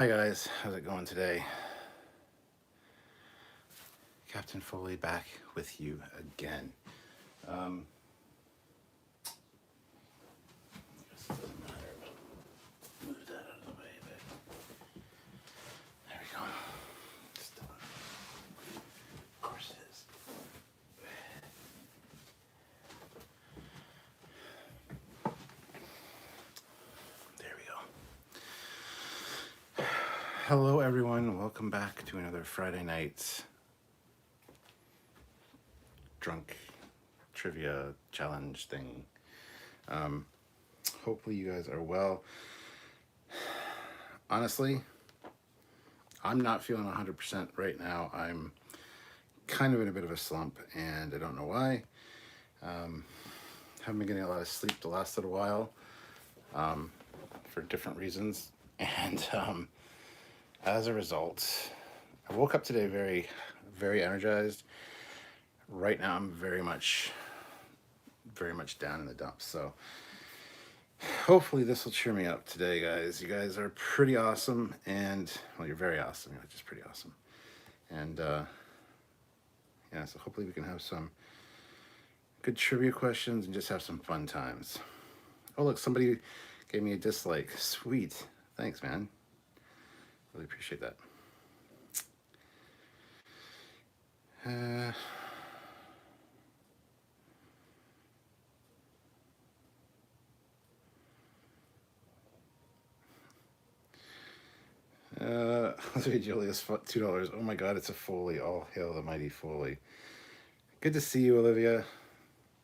Hi guys, how's it going today? Captain Foley back with you again. Guess it doesn't matter, but move that out of the way a bit. There we go. Still, of course it is. There we go. Hello everyone, welcome back to another Friday night drunk trivia challenge thing. Hopefully you guys are well. Honestly, I'm not feeling 100% right now. I'm kind of in a bit of a slump and I don't know why. Haven't been getting a lot of sleep the last little while for different reasons. And as a result, I woke up today very, very energized. Right now I'm very much down in the dumps. So hopefully this will cheer me up today, guys. You guys are pretty awesome, and well, you're very awesome. You're just pretty awesome. And yeah, so hopefully we can have some good trivia questions and just have some fun times. Oh, look, somebody gave me a dislike. Sweet. Thanks, man. Really appreciate that. Julius, $2. Oh my God, it's a Foley. All hail the mighty Foley. Good to see you, Olivia.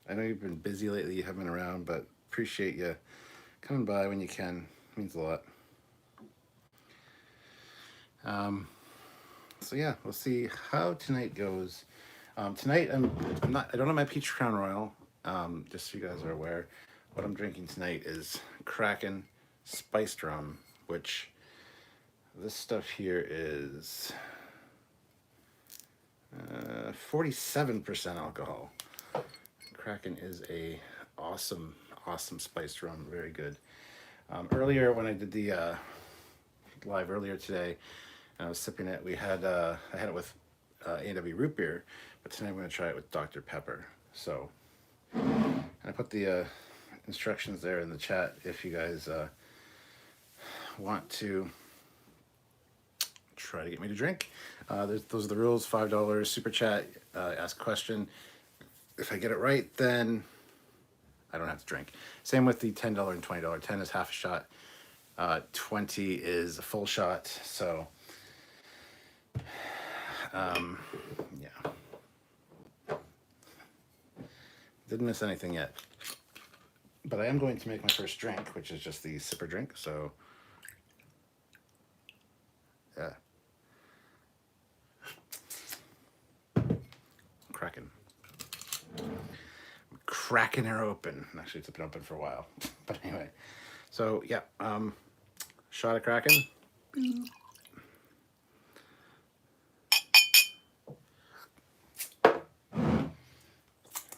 I know you've been busy lately. You haven't been around, but appreciate you coming by when you can. It means a lot. So yeah, we'll see how tonight goes. Tonight I don't have my peach crown royal. Just so you guys are aware, what I'm drinking tonight is Kraken spiced rum, which this stuff here is 47% alcohol. Kraken is a awesome spiced rum, very good. Earlier when I did the live earlier today, and I was sipping it. I had it with A&W root beer, but tonight I'm going to try it with Dr. Pepper. So, and I put the instructions there in the chat if you guys want to try to get me to drink. Those are the rules. $5 super chat. Ask a question. If I get it right, then I don't have to drink. Same with the $10 and $20. 10 is half a shot. 20 is a full shot. So. Yeah. Didn't miss anything yet. But I am going to make my first drink, which is just the sipper drink. So, yeah. Cracking her open. Actually, it's been open for a while. But anyway. So, yeah. Shot of Kraken.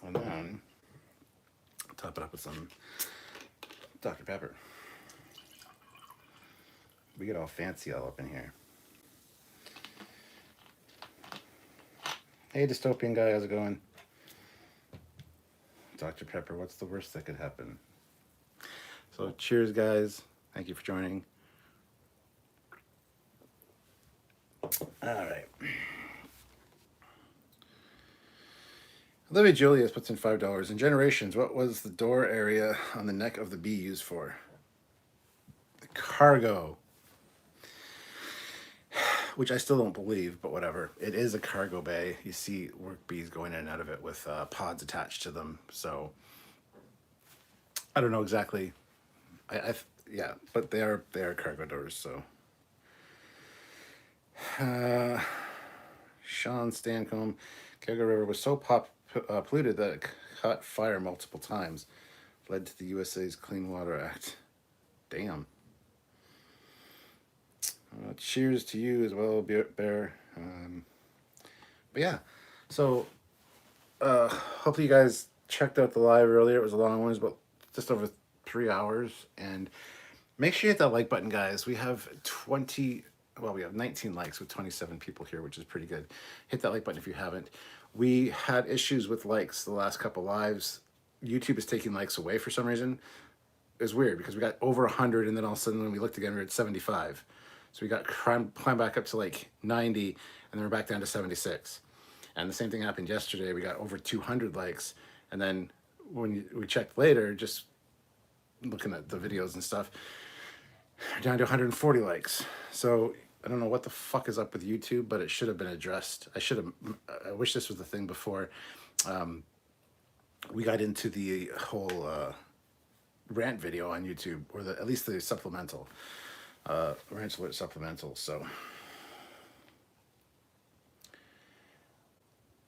And then top it up with some Dr. Pepper. We get all fancy all up in here. Hey, dystopian guy, how's it going? Dr. Pepper, what's the worst that could happen? So cheers, guys. Thank you for joining. All right. Olivia Julius puts in $5. In Generations, what was the door area on the neck of the bee used for? The cargo. Which I still don't believe, but whatever. It is a cargo bay. You see work bees going in and out of it with pods attached to them. So I don't know exactly. Yeah, but they are cargo doors. So Sean Stancombe, Kega River was so polluted that it caught fire multiple times, led to the USA's Clean Water Act. Damn. Cheers to you as well, Bear. But yeah, so hopefully you guys checked out the live earlier. It was a long one. It was about just over 3 hours, and Make sure you hit that like button, guys. We have 20, well, we have 19 likes with 27 people here, which is pretty good. Hit that like button if you haven't. We had issues with likes the last couple lives. YouTube is taking likes away for some reason. It was weird because we got over 100, and then all of a sudden when we looked again, we were at 75. So we got climbed back up to like 90, and then we're back down to 76. And the same thing happened yesterday. We got over 200 likes, and then when we checked later, just looking at the videos and stuff, down to 140 likes. So I don't know what the fuck is up with YouTube, but it should have been addressed. I wish this was the thing before we got into the whole rant video on YouTube, or at least the supplemental, Rant Alert supplemental. So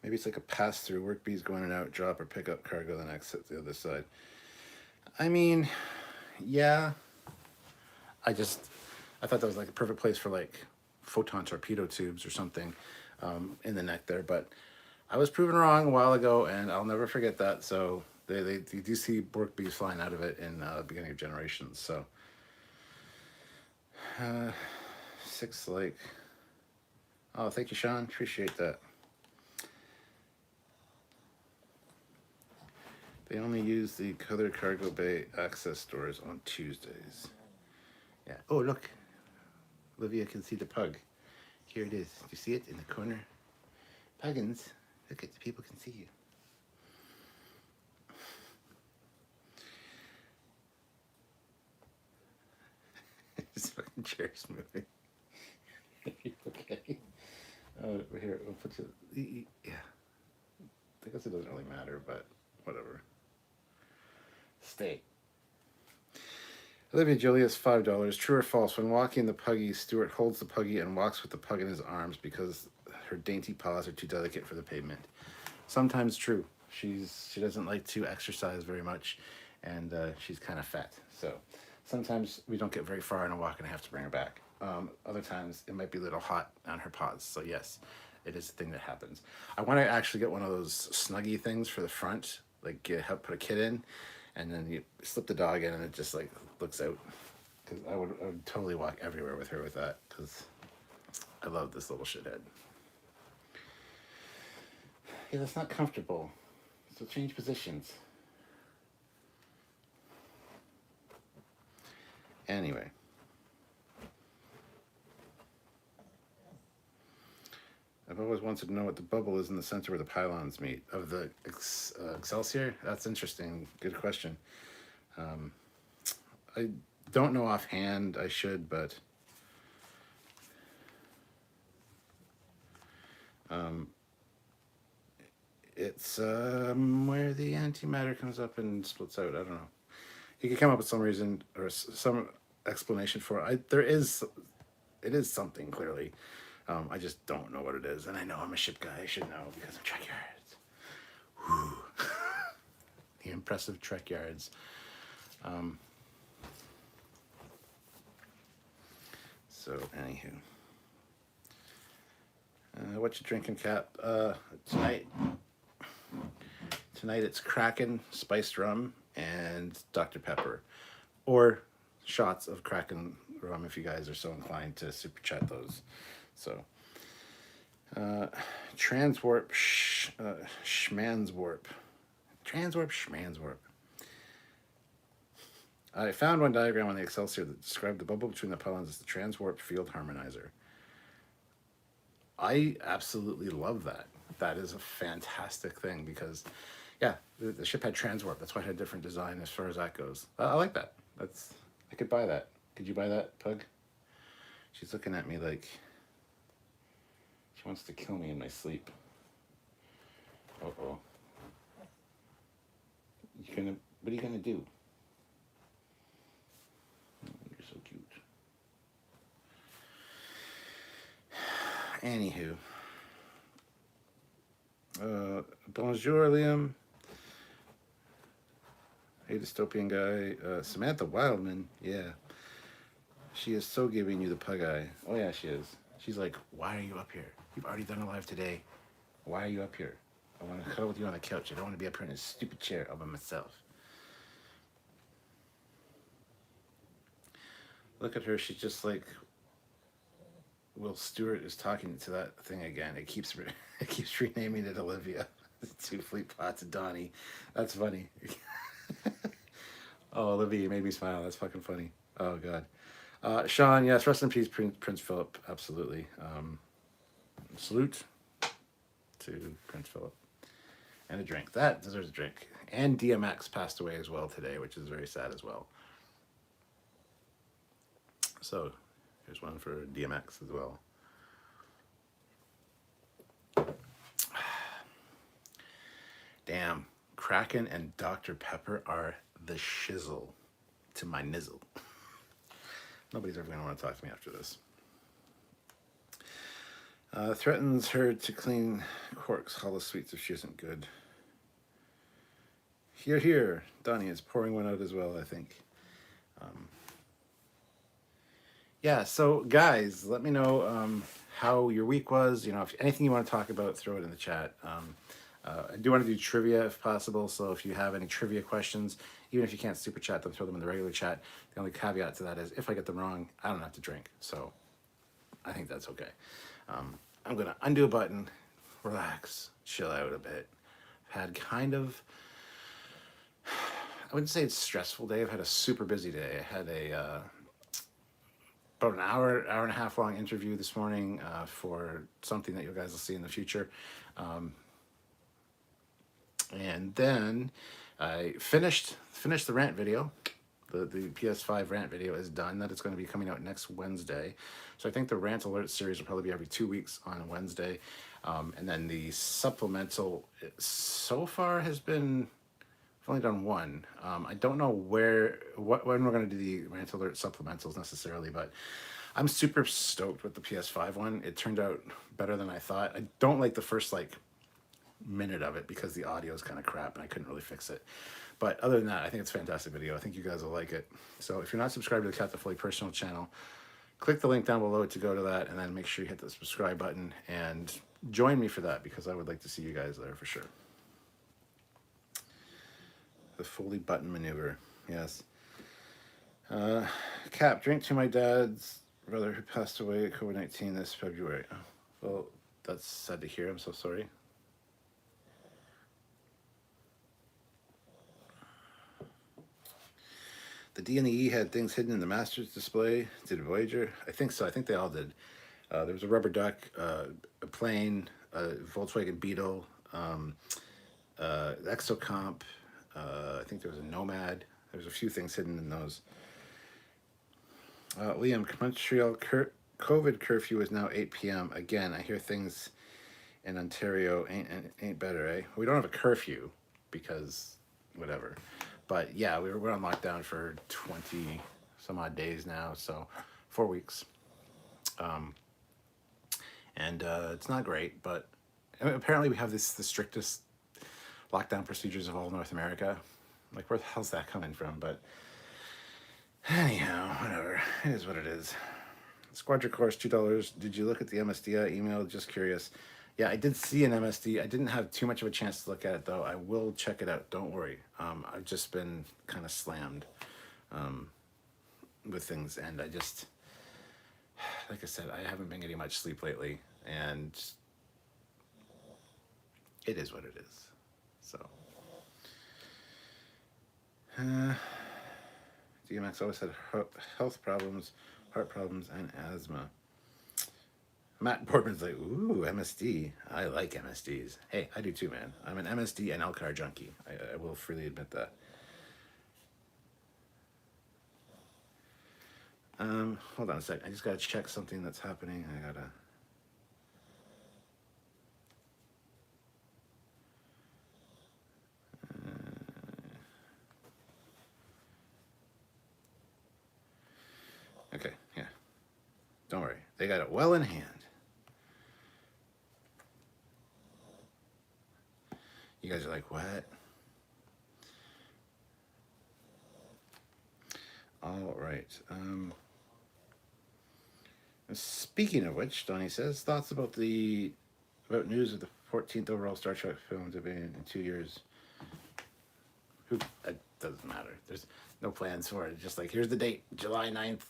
maybe it's like a pass through. Work bees go in and out, drop or pick up cargo, then exit the other side. I mean, yeah. I thought that was like a perfect place for like Photon torpedo tubes or something in the neck there. But I was proven wrong a while ago, and I'll never forget that. So they do see work bees flying out of it in the beginning of Generations. So 6 like. Oh, thank you, Sean. Appreciate that. They only use the other cargo bay access doors on Tuesdays. Yeah. Oh, look. Olivia can see the pug. Here it is. Do you see it in the corner? Puggins. Look at the people can see you. This fucking chair's moving. Okay. Oh, here, we'll put you. Yeah. I guess it doesn't really matter, but whatever. Stay. Olivia Julius, $5. True or false? When walking the puggy, Stuart holds the puggy and walks with the pug in his arms because her dainty paws are too delicate for the pavement. Sometimes true. She doesn't like to exercise very much, and she's kind of fat. So sometimes we don't get very far in a walk and I have to bring her back. Other times it might be a little hot on her paws. So yes, it is a thing that happens. I want to actually get one of those Snuggie things for the front, like help put a kid in, and then you slip the dog in and it just like looks out. Because I would totally walk everywhere with her with that, because I love this little shithead. Yeah, that's not comfortable. So change positions. Anyway. I've always wanted to know what the bubble is in the center where the pylons meet. Of the Excelsior? That's interesting. Good question. I don't know offhand. I should, but it's where the antimatter comes up and splits out. I don't know. You could come up with some reason or some explanation for it. It is something, clearly. I just don't know what it is. And I know I'm a ship guy. I should know because I'm Trekyards. Whew. The impressive Trekyards. So, anywho. What you drinking, Cap? Tonight it's Kraken, spiced rum, and Dr. Pepper. Or shots of Kraken rum if you guys are so inclined to super chat those. So, Transwarp Schmanswarp. Transwarp Schmanswarp. I found one diagram on the Excelsior that described the bubble between the pylons as the transwarp field harmonizer. I absolutely love that. That is a fantastic thing because, yeah, the ship had transwarp. That's why it had different design as far as that goes. I like that. I could buy that. Could you buy that, Pug? She's looking at me like she wants to kill me in my sleep. Uh-oh. What are you gonna do? You're so cute. Anywho. Bonjour, Liam. Hey, dystopian guy. Samantha Wildman. Yeah. She is so giving you the pug eye. Oh, yeah, she is. She's like, why are you up here? You've already done a live today. Why are you up here? I want to cuddle with you on the couch. I don't want to be up here in this stupid chair all by myself. Look at her. She's just like Will Stewart is talking to that thing again. It keeps it keeps renaming it Olivia. Two Fleet Pots of Donnie. That's funny. Oh, Olivia, you made me smile. That's fucking funny. Oh god. Sean, yes, rest in peace, Prince Philip. Absolutely. Salute to Prince Philip. And a drink. That deserves a drink. And DMX passed away as well today, which is very sad as well. So, here's one for DMX as well. Damn, Kraken and Dr. Pepper are the shizzle to my nizzle. Nobody's ever going to want to talk to me after this. Threatens her to clean Cork's hollow sweets if she isn't good. Here, here. Donnie is pouring one out as well, I think. Yeah, so guys, let me know how your week was. You know, if anything you want to talk about, throw it in the chat. I do want to do trivia if possible, so if you have any trivia questions, even if you can't super chat them, throw them in the regular chat. The only caveat to that is if I get them wrong, I don't have to drink. So I think that's okay. I'm going to undo a button, relax, chill out a bit. Had kind of, I wouldn't say it's a stressful day. I've had a super busy day. I had about an hour and a half long interview this morning for something that you guys will see in the future. And then I finished the rant video. The PS5 rant video is done. That is going to be coming out next Wednesday. So I think the rant alert series will probably be every 2 weeks on a Wednesday. And then the supplemental so far has been, I've only done one. I don't know when we're going to do the rant alert supplementals necessarily, but I'm super stoked with the PS5 one. It turned out better than I thought. I don't like the first minute of it because the audio is kind of crap and I couldn't really fix it. But other than that, I think it's a fantastic video. I think you guys will like it. So if you're not subscribed to the Captain Foley personal channel, click the link down below to go to that, and then make sure you hit the subscribe button and join me for that because I would like to see you guys there for sure. The Foley button maneuver, yes. Cap, drink to my dad's brother who passed away at COVID-19 this February. Oh, well, that's sad to hear. I'm so sorry. The D and the E had things hidden in the master's display. Did Voyager? I think so. I think they all did. There was a rubber duck, a plane, a Volkswagen Beetle, Exocomp. I think there was a Nomad. There was a few things hidden in those. Liam, Montreal COVID curfew is now 8 p.m. Again, I hear things in Ontario ain't better, eh? We don't have a curfew because whatever. But yeah, we're on lockdown for 20 some odd days now, so 4 weeks. And it's not great, but apparently we have the strictest lockdown procedures of all North America. Like, where the hell's that coming from? But anyhow, whatever. It is what it is. Squadron Course, $2. Did you look at the MSD email? Just curious. Yeah, I did see an MSD. I didn't have too much of a chance to look at it, though. I will check it out. Don't worry. I've just been kind of slammed with things, and I just, like I said, I haven't been getting much sleep lately, and it is what it is. So, DMX always had health problems, heart problems, and asthma. Matt Boardman's like, ooh, MSD. I like MSDs. Hey, I do too, man. I'm an MSD and Elcar junkie. I will freely admit that. Hold on a sec. I just gotta check something that's happening. I gotta. Okay, yeah. Don't worry. They got it well in hand. You guys are like, what? All right. Speaking of which, Donnie says, thoughts about news of the 14th overall Star Trek film to be in 2 years. It doesn't matter. no plans for it. Just like, here's the date, July 9th,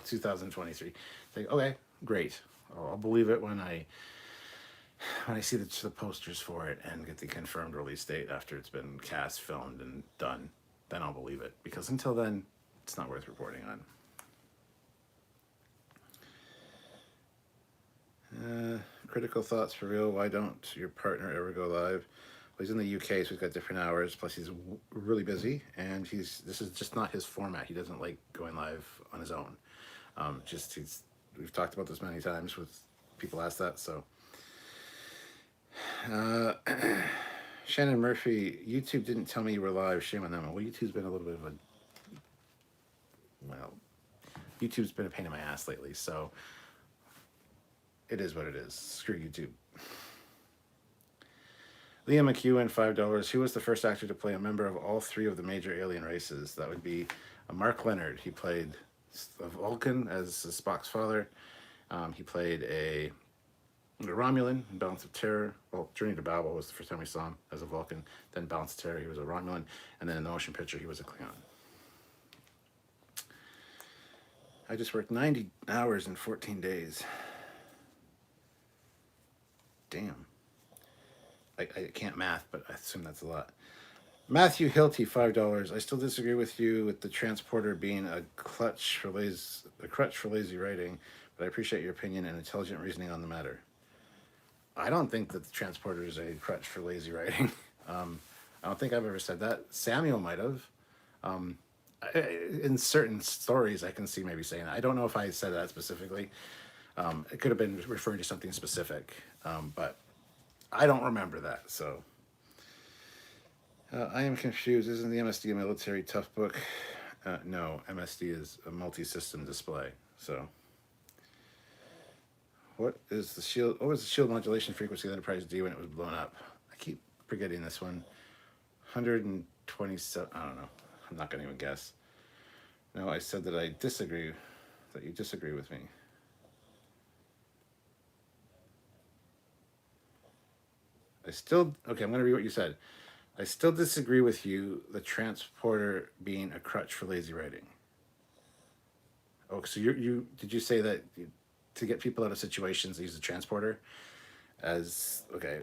2023. It's like, okay, great. I'll believe it when I see the posters for it and get the confirmed release date after it's been cast, filmed, and done. Then I'll believe it, because until then, it's not worth reporting on. Critical thoughts for real. Why don't your partner ever go live? Well, he's in the UK, so he's got different hours. Plus, he's really busy, and this is just not his format. He doesn't like going live on his own. We've talked about this many times with people ask that. So, Shannon Murphy, YouTube didn't tell me you were live. Shame on them. Well, YouTube's been a little bit of YouTube's been a pain in my ass lately. So. It is what it is. Screw YouTube. Liam McEwen, $5. Who was the first actor to play a member of all three of the major alien races? That would be Mark Leonard. He played a Vulcan as Spock's father. He played a Romulan in Balance of Terror. Well, Journey to Babel was the first time we saw him as a Vulcan. Then Balance of Terror, he was a Romulan. And then in the motion picture, he was a Klingon. I just worked 90 hours in 14 days. Damn. I can't math, but I assume that's a lot. Matthew Hilty, $5. I still disagree with you with the transporter being a crutch for lazy writing, but I appreciate your opinion and intelligent reasoning on the matter. I don't think that the transporter is a crutch for lazy writing. I don't think I've ever said that. Samuel might have. In certain stories, I can see maybe saying that. I don't know if I said that specifically. It could have been referring to something specific, but I don't remember that. So I am confused. Isn't the MSD a military tough book? No, MSD is a multi-system display. So what was the shield modulation frequency of the Enterprise D when it was blown up? I keep forgetting this one. 127. I don't know. I'm not going to even guess. No, I said that I disagree. That you disagree with me. Okay, I'm going to read what you said. I still disagree with you, the transporter being a crutch for lazy writing. Oh, so did you say that to get people out of situations, they use the transporter as, okay,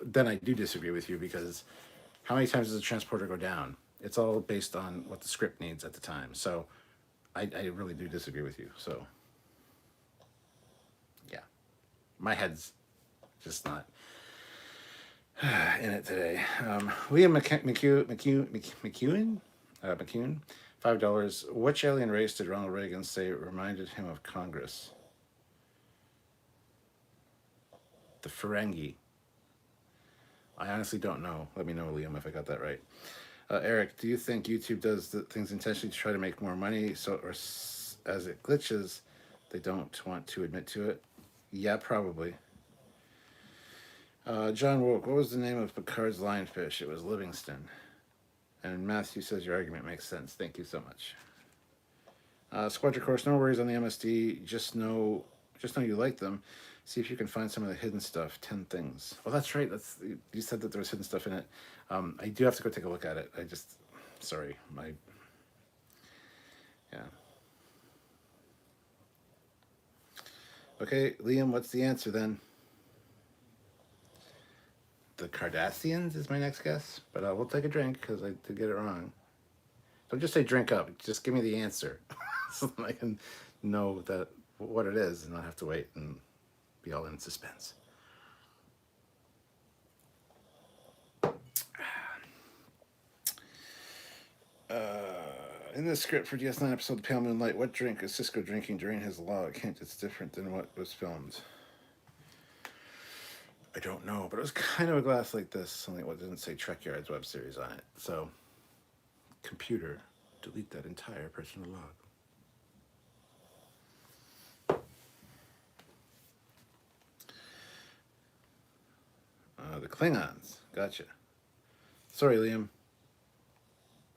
then I do disagree with you, because how many times does the transporter go down? It's all based on what the script needs at the time. So I really do disagree with you. So yeah, my head's just not in it today. Liam McEwen, $5. Which alien race did Ronald Reagan say reminded him of Congress? The Ferengi. I honestly don't know. Let me know, Liam, if I got that right. Eric, do you think YouTube does things intentionally to try to make more money, or as it glitches, they don't want to admit to it? Yeah, probably. John Woke, what was the name of Picard's lionfish? It was Livingston. And Matthew says your argument makes sense. Thank you so much. Squadron Course, no worries on the MSD. Just know you like them. See if you can find some of the hidden stuff. 10 things. Oh, that's right. You said that there was hidden stuff in it. I do have to go take a look at it. Yeah. Okay, Liam, what's the answer then? The Cardassians is my next guess, but I will take a drink because I did get it wrong. Don't just say drink up. Just give me the answer so I can know what it is and not have to wait and be all in suspense. In the script for DS9 episode The Pale Moonlight, what drink is Sisko drinking during his log? Hint, it's different than what was filmed. I don't know, but it was kind of a glass like this. Something what didn't say Trekyards web series on it. So, computer, delete that entire personal log. The Klingons. Gotcha. Sorry, Liam.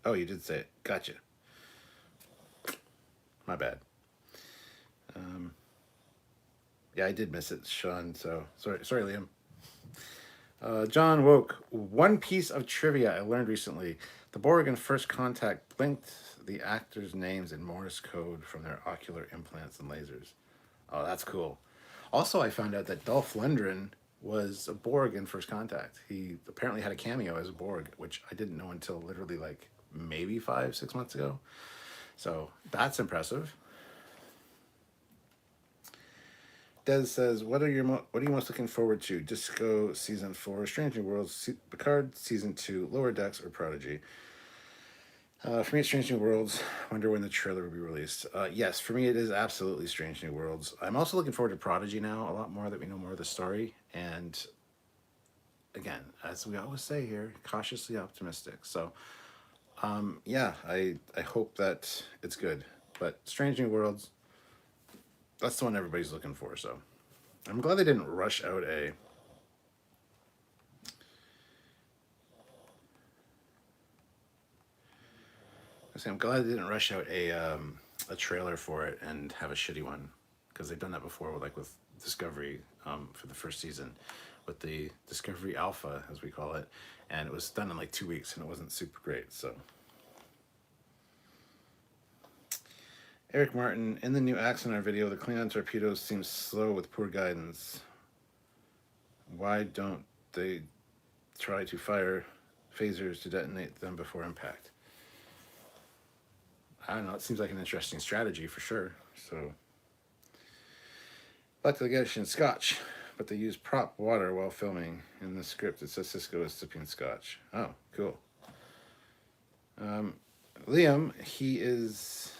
Oh, you did say it. Gotcha. My bad. Yeah, I did miss it, Sean, so sorry, Liam. John Woke, one piece of trivia I learned recently. The Borg in First Contact blinked the actors' names in Morse code from their ocular implants and lasers. Oh, that's cool. Also, I found out that Dolph Lundgren was a Borg in First Contact. He apparently had a cameo as a Borg, which I didn't know until literally like maybe 5, 6 months ago. So that's impressive. Des says, "What are you most looking forward to? Disco season 4, Strange New Worlds, Picard season 2, Lower Decks, or Prodigy?" For me, it's Strange New Worlds. Wonder when the trailer will be released. Yes, for me, it is absolutely Strange New Worlds. I'm also looking forward to Prodigy now, a lot more that we know more of the story. And again, as we always say here, cautiously optimistic. So, yeah, I hope that it's good. But Strange New Worlds, that's the one everybody's looking for. So I'm glad they didn't rush out I'm glad they didn't rush out a trailer for it and have a shitty one, because they've done that before with Discovery for the first season, with the Discovery Alpha as we call it, and it was done in like 2 weeks and it wasn't super great. So Eric Martin, in the new Axonar video, the Klingon torpedoes seem slow with poor guidance. Why don't they try to fire phasers to detonate them before impact? I don't know, it seems like an interesting strategy for sure. So, Black Delegation, Scotch, but they use prop water while filming. In the script, it says Cisco is sipping Scotch. Oh, cool. Liam, he is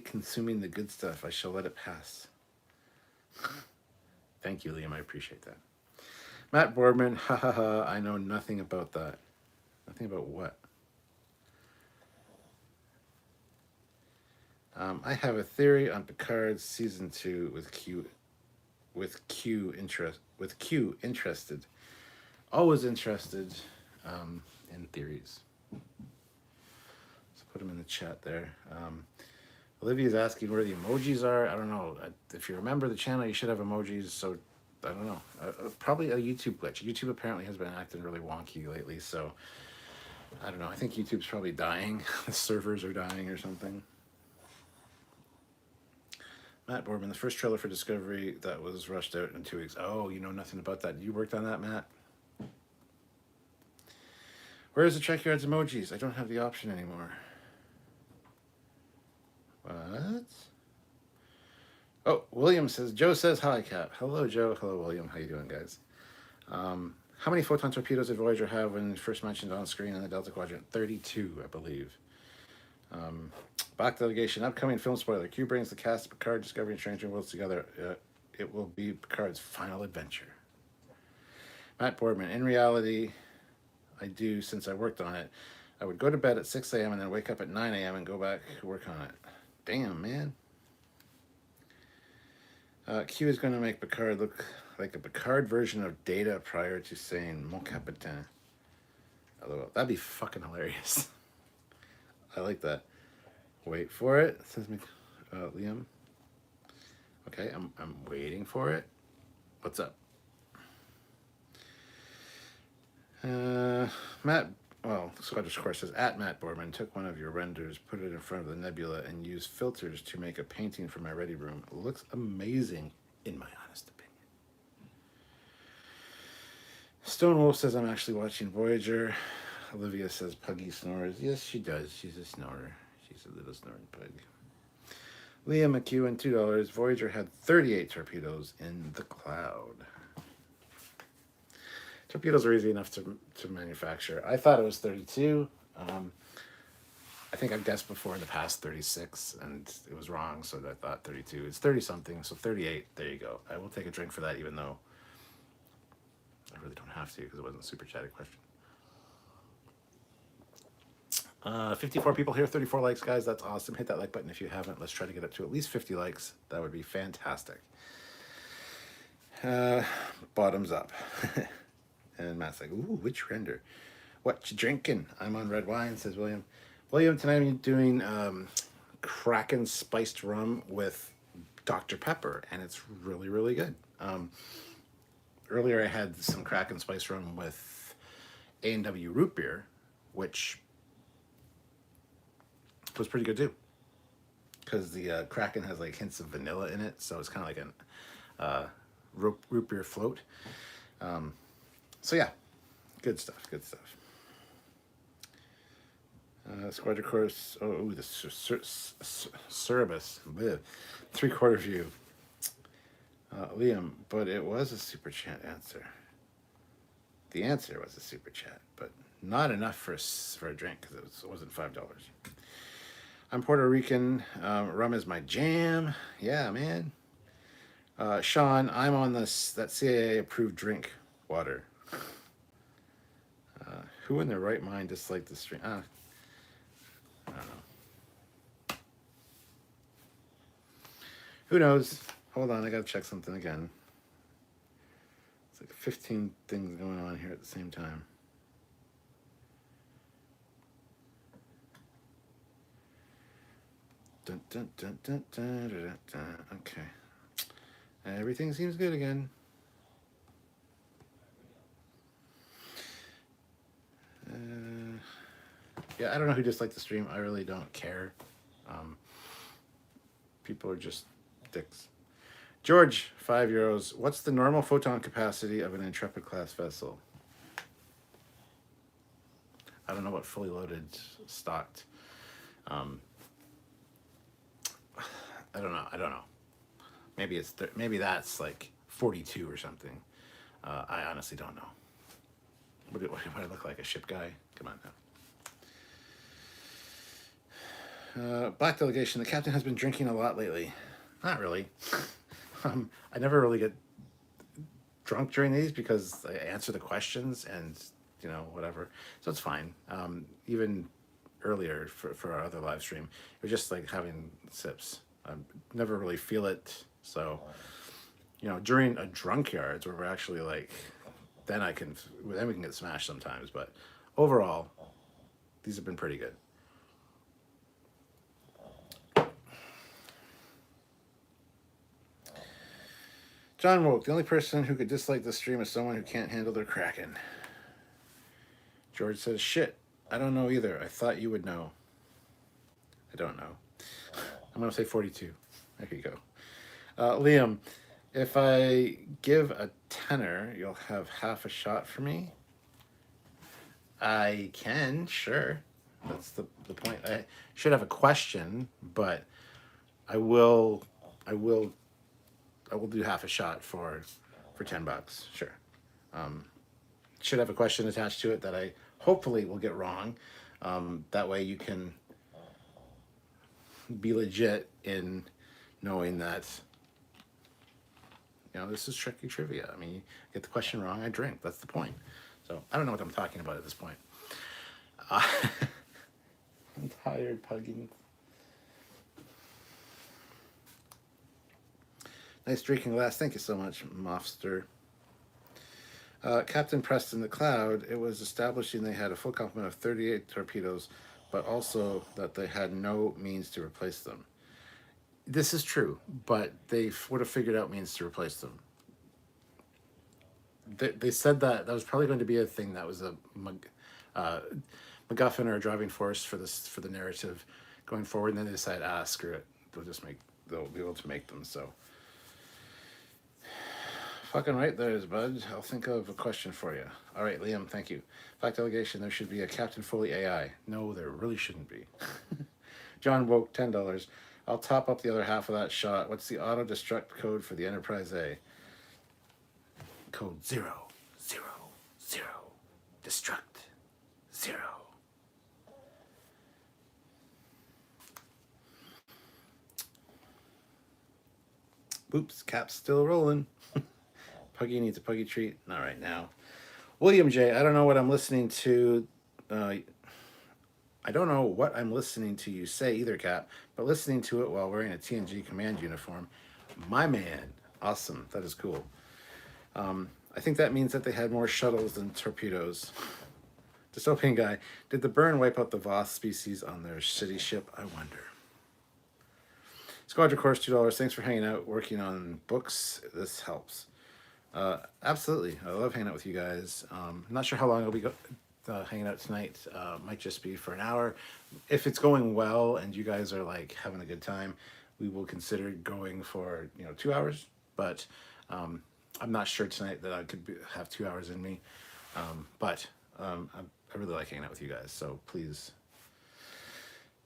consuming the good stuff. I shall let it pass. Thank you, Liam. I appreciate that. Matt Boardman, ha ha ha. I know nothing about that. Nothing about what? I have a theory on Picard season 2 with Q interested. Always interested in theories. So put them in the chat there. Olivia's asking where the emojis are. I don't know. If you remember the channel, you should have emojis. So I don't know. Probably a YouTube glitch. YouTube apparently has been acting really wonky lately. So I don't know. I think YouTube's probably dying. The servers are dying or something. Matt Boardman, the first trailer for Discovery that was rushed out in 2 weeks. Oh, you know nothing about that. You worked on that, Matt? Where's the Trekyards emojis? I don't have the option anymore. What? Oh, William says, Joe says hi, Cap. Hello, Joe. Hello, William. How you doing, guys? How many Photon torpedoes did Voyager have when first mentioned on screen in the Delta Quadrant? 32, I believe. Back Delegation, upcoming film spoiler. Q brings the cast of Picard, Discovery, and Stranger Worlds together. It will be Picard's final adventure. Matt Boardman, in reality, I do, since I worked on it, I would go to bed at 6 a.m. and then wake up at 9 a.m. and go back to work on it. Damn, man. Q is going to make Picard look like a Picard version of Data prior to saying Mon Capitaine. LOL. That'd be fucking hilarious. I like that. Wait for it, says Liam. Okay, I'm waiting for it. What's up? Matt, Scottish Course says, at Matt Boardman, took one of your renders, put it in front of the nebula, and used filters to make a painting for my ready room. It looks amazing, in my honest opinion. Stonewolf says, I'm actually watching Voyager. Olivia says, Puggy snores. Yes, she does. She's a snorer. She's a little snoring pug. Liam McEwen, $2. Voyager had 38 torpedoes in the cloud. Torpedoes are easy enough to manufacture. I thought it was 32. I think I've guessed before in the past 36, and it was wrong, so I thought 32. It's 30-something, so 38. There you go. I will take a drink for that, even though I really don't have to, because it wasn't a super chatty question. 54 people here, 34 likes, guys. That's awesome. Hit that like button if you haven't. Let's try to get up to at least 50 likes. That would be fantastic. Bottoms up. And Matt's like, ooh, which render? What you drinking? I'm on red wine, says William. William, tonight I'm doing Kraken spiced rum with Dr. Pepper, and it's really, really good. Earlier I had some Kraken spiced rum with A&W root beer, which was pretty good too. Because the Kraken has like hints of vanilla in it, so it's kind of like an root beer float. So yeah, good stuff. Good stuff. Squadron course. Oh, the Cerebus. 3/4 view. Liam, but it was a super chat answer. The answer was a super chat, but not enough for a drink because it wasn't $5. I'm Puerto Rican. Rum is my jam. Yeah, man. Sean, I'm on that CIA approved drink water. Who in their right mind disliked the stream? I don't know. Who knows? Hold on, I gotta check something again. It's like 15 things going on here at the same time. Dun, dun, dun, dun, dun, dun, dun, dun. Okay. Everything seems good again. Yeah, I don't know who disliked the stream. I really don't care. People are just dicks. George, €5. What's the normal photon capacity of an Intrepid class vessel? I don't know what fully loaded stocked. I don't know. Maybe maybe that's like 42 or something. I honestly don't know. What do I look like, a ship guy? Come on now. Black delegation. The captain has been drinking a lot lately. Not really. I never really get drunk during these because I answer the questions and whatever. So it's fine. Even earlier for our other live stream, it was just like having sips. I never really feel it. So during a Trekyards where we're actually like, then we can get smashed sometimes. But overall, these have been pretty good. John Woke, the only person who could dislike the stream is someone who can't handle their Kraken. George says, shit, I don't know either. I thought you would know. I don't know. I'm going to say 42. There you go. Liam, if I give a tenner, you'll have half a shot for me? I can, sure. That's the point. I should have a question, but I will do half a shot for $10. Sure. Should have a question attached to it that I hopefully will get wrong. That way you can be legit in knowing that this is Trekkie trivia. I mean, you get the question wrong, I drink. That's the point. So I don't know what I'm talking about at this point. I'm tired, Puggins. Nice drinking glass. Thank you so much, Mofster. Captain Preston the Cloud, it was establishing they had a full complement of 38 torpedoes, but also that they had no means to replace them. This is true, but they would have figured out means to replace them. They said that was probably going to be a thing that was a MacGuffin or a driving force for the narrative going forward, and then they decided, screw it, they'll be able to make them. So fucking right there is, bud. I'll think of a question for you. All right, Liam, thank you. Black delegation, there should be a Captain Foley AI. No, there really shouldn't be. John Woke, $10. I'll top up the other half of that shot. What's the auto destruct code for the Enterprise A? Code 000. Destruct 0. Oops, Cap's still rolling. Puggy needs a Puggy treat. Not right now. William J. I don't know what I'm listening to. I don't know what I'm listening to you say either, Cap, but listening to it while wearing a TNG command uniform. My man. Awesome. That is cool. I think that means that they had more shuttles than torpedoes. Dystopian guy. Did the burn wipe out the Voth species on their city ship? I wonder. Squadron Course, $2. Thanks for hanging out, working on books. This helps. Absolutely. I love hanging out with you guys. I'm not sure how long I'll be hanging out tonight. Might just be for an hour. If it's going well and you guys are like having a good time, we will consider going for 2 hours. But I'm not sure tonight that I could have 2 hours in me. But I really like hanging out with you guys. So please,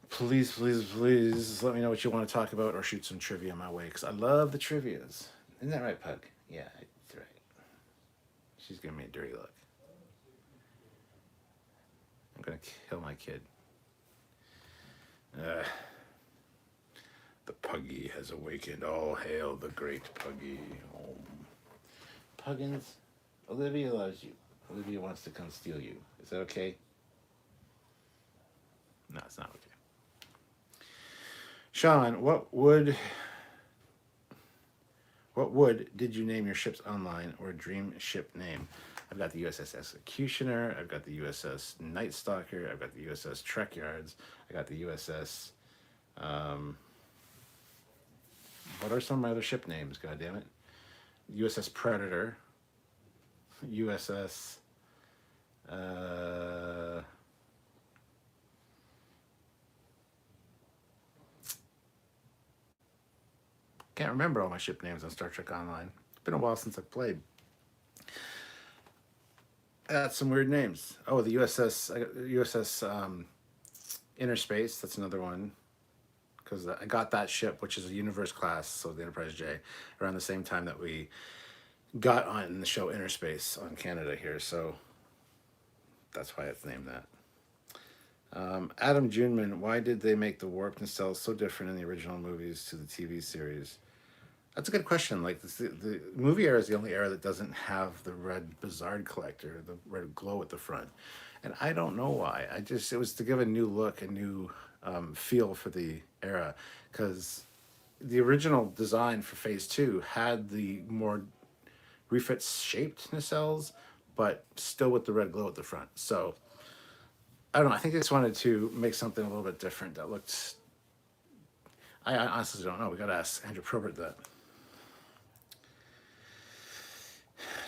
please, please, please let me know what you want to talk about or shoot some trivia my way because I love the trivias. Isn't that right, Pug? Yeah, that's right. She's giving me a dirty look. I'm gonna kill my kid. The Puggy has awakened. All hail the great Puggy. Oh. Puggins, Olivia loves you. Olivia wants to come steal you. Is that okay? No, it's not okay. Sean, what would did you name your ships online or dream ship name? I've got the USS Executioner. I've got the USS Night Stalker. I've got the USS Trekyards. I got the USS. What are some of my other ship names? God damn it! USS Predator. USS. Can't remember all my ship names on Star Trek Online. It's been a while since I've played. I got some weird names. Oh, the USS. I got USS Inner Space. That's another one. Because I got that ship, which is a Universe class, so the Enterprise J, around the same time that we got on the show Inner Space on Canada here. So that's why it's named that. Adam Juneman, why did they make the warp nacelles so different in the original movies to the TV series? That's a good question. Like the movie era is the only era that doesn't have the red Bizarre collector, the red glow at the front, and I don't know why. It was to give a new look, a new feel for the era, because the original design for Phase 2 had the more refit shaped nacelles, but still with the red glow at the front. So I don't know. I think they just wanted to make something a little bit different that looked. I honestly don't know. We got to ask Andrew Probert that.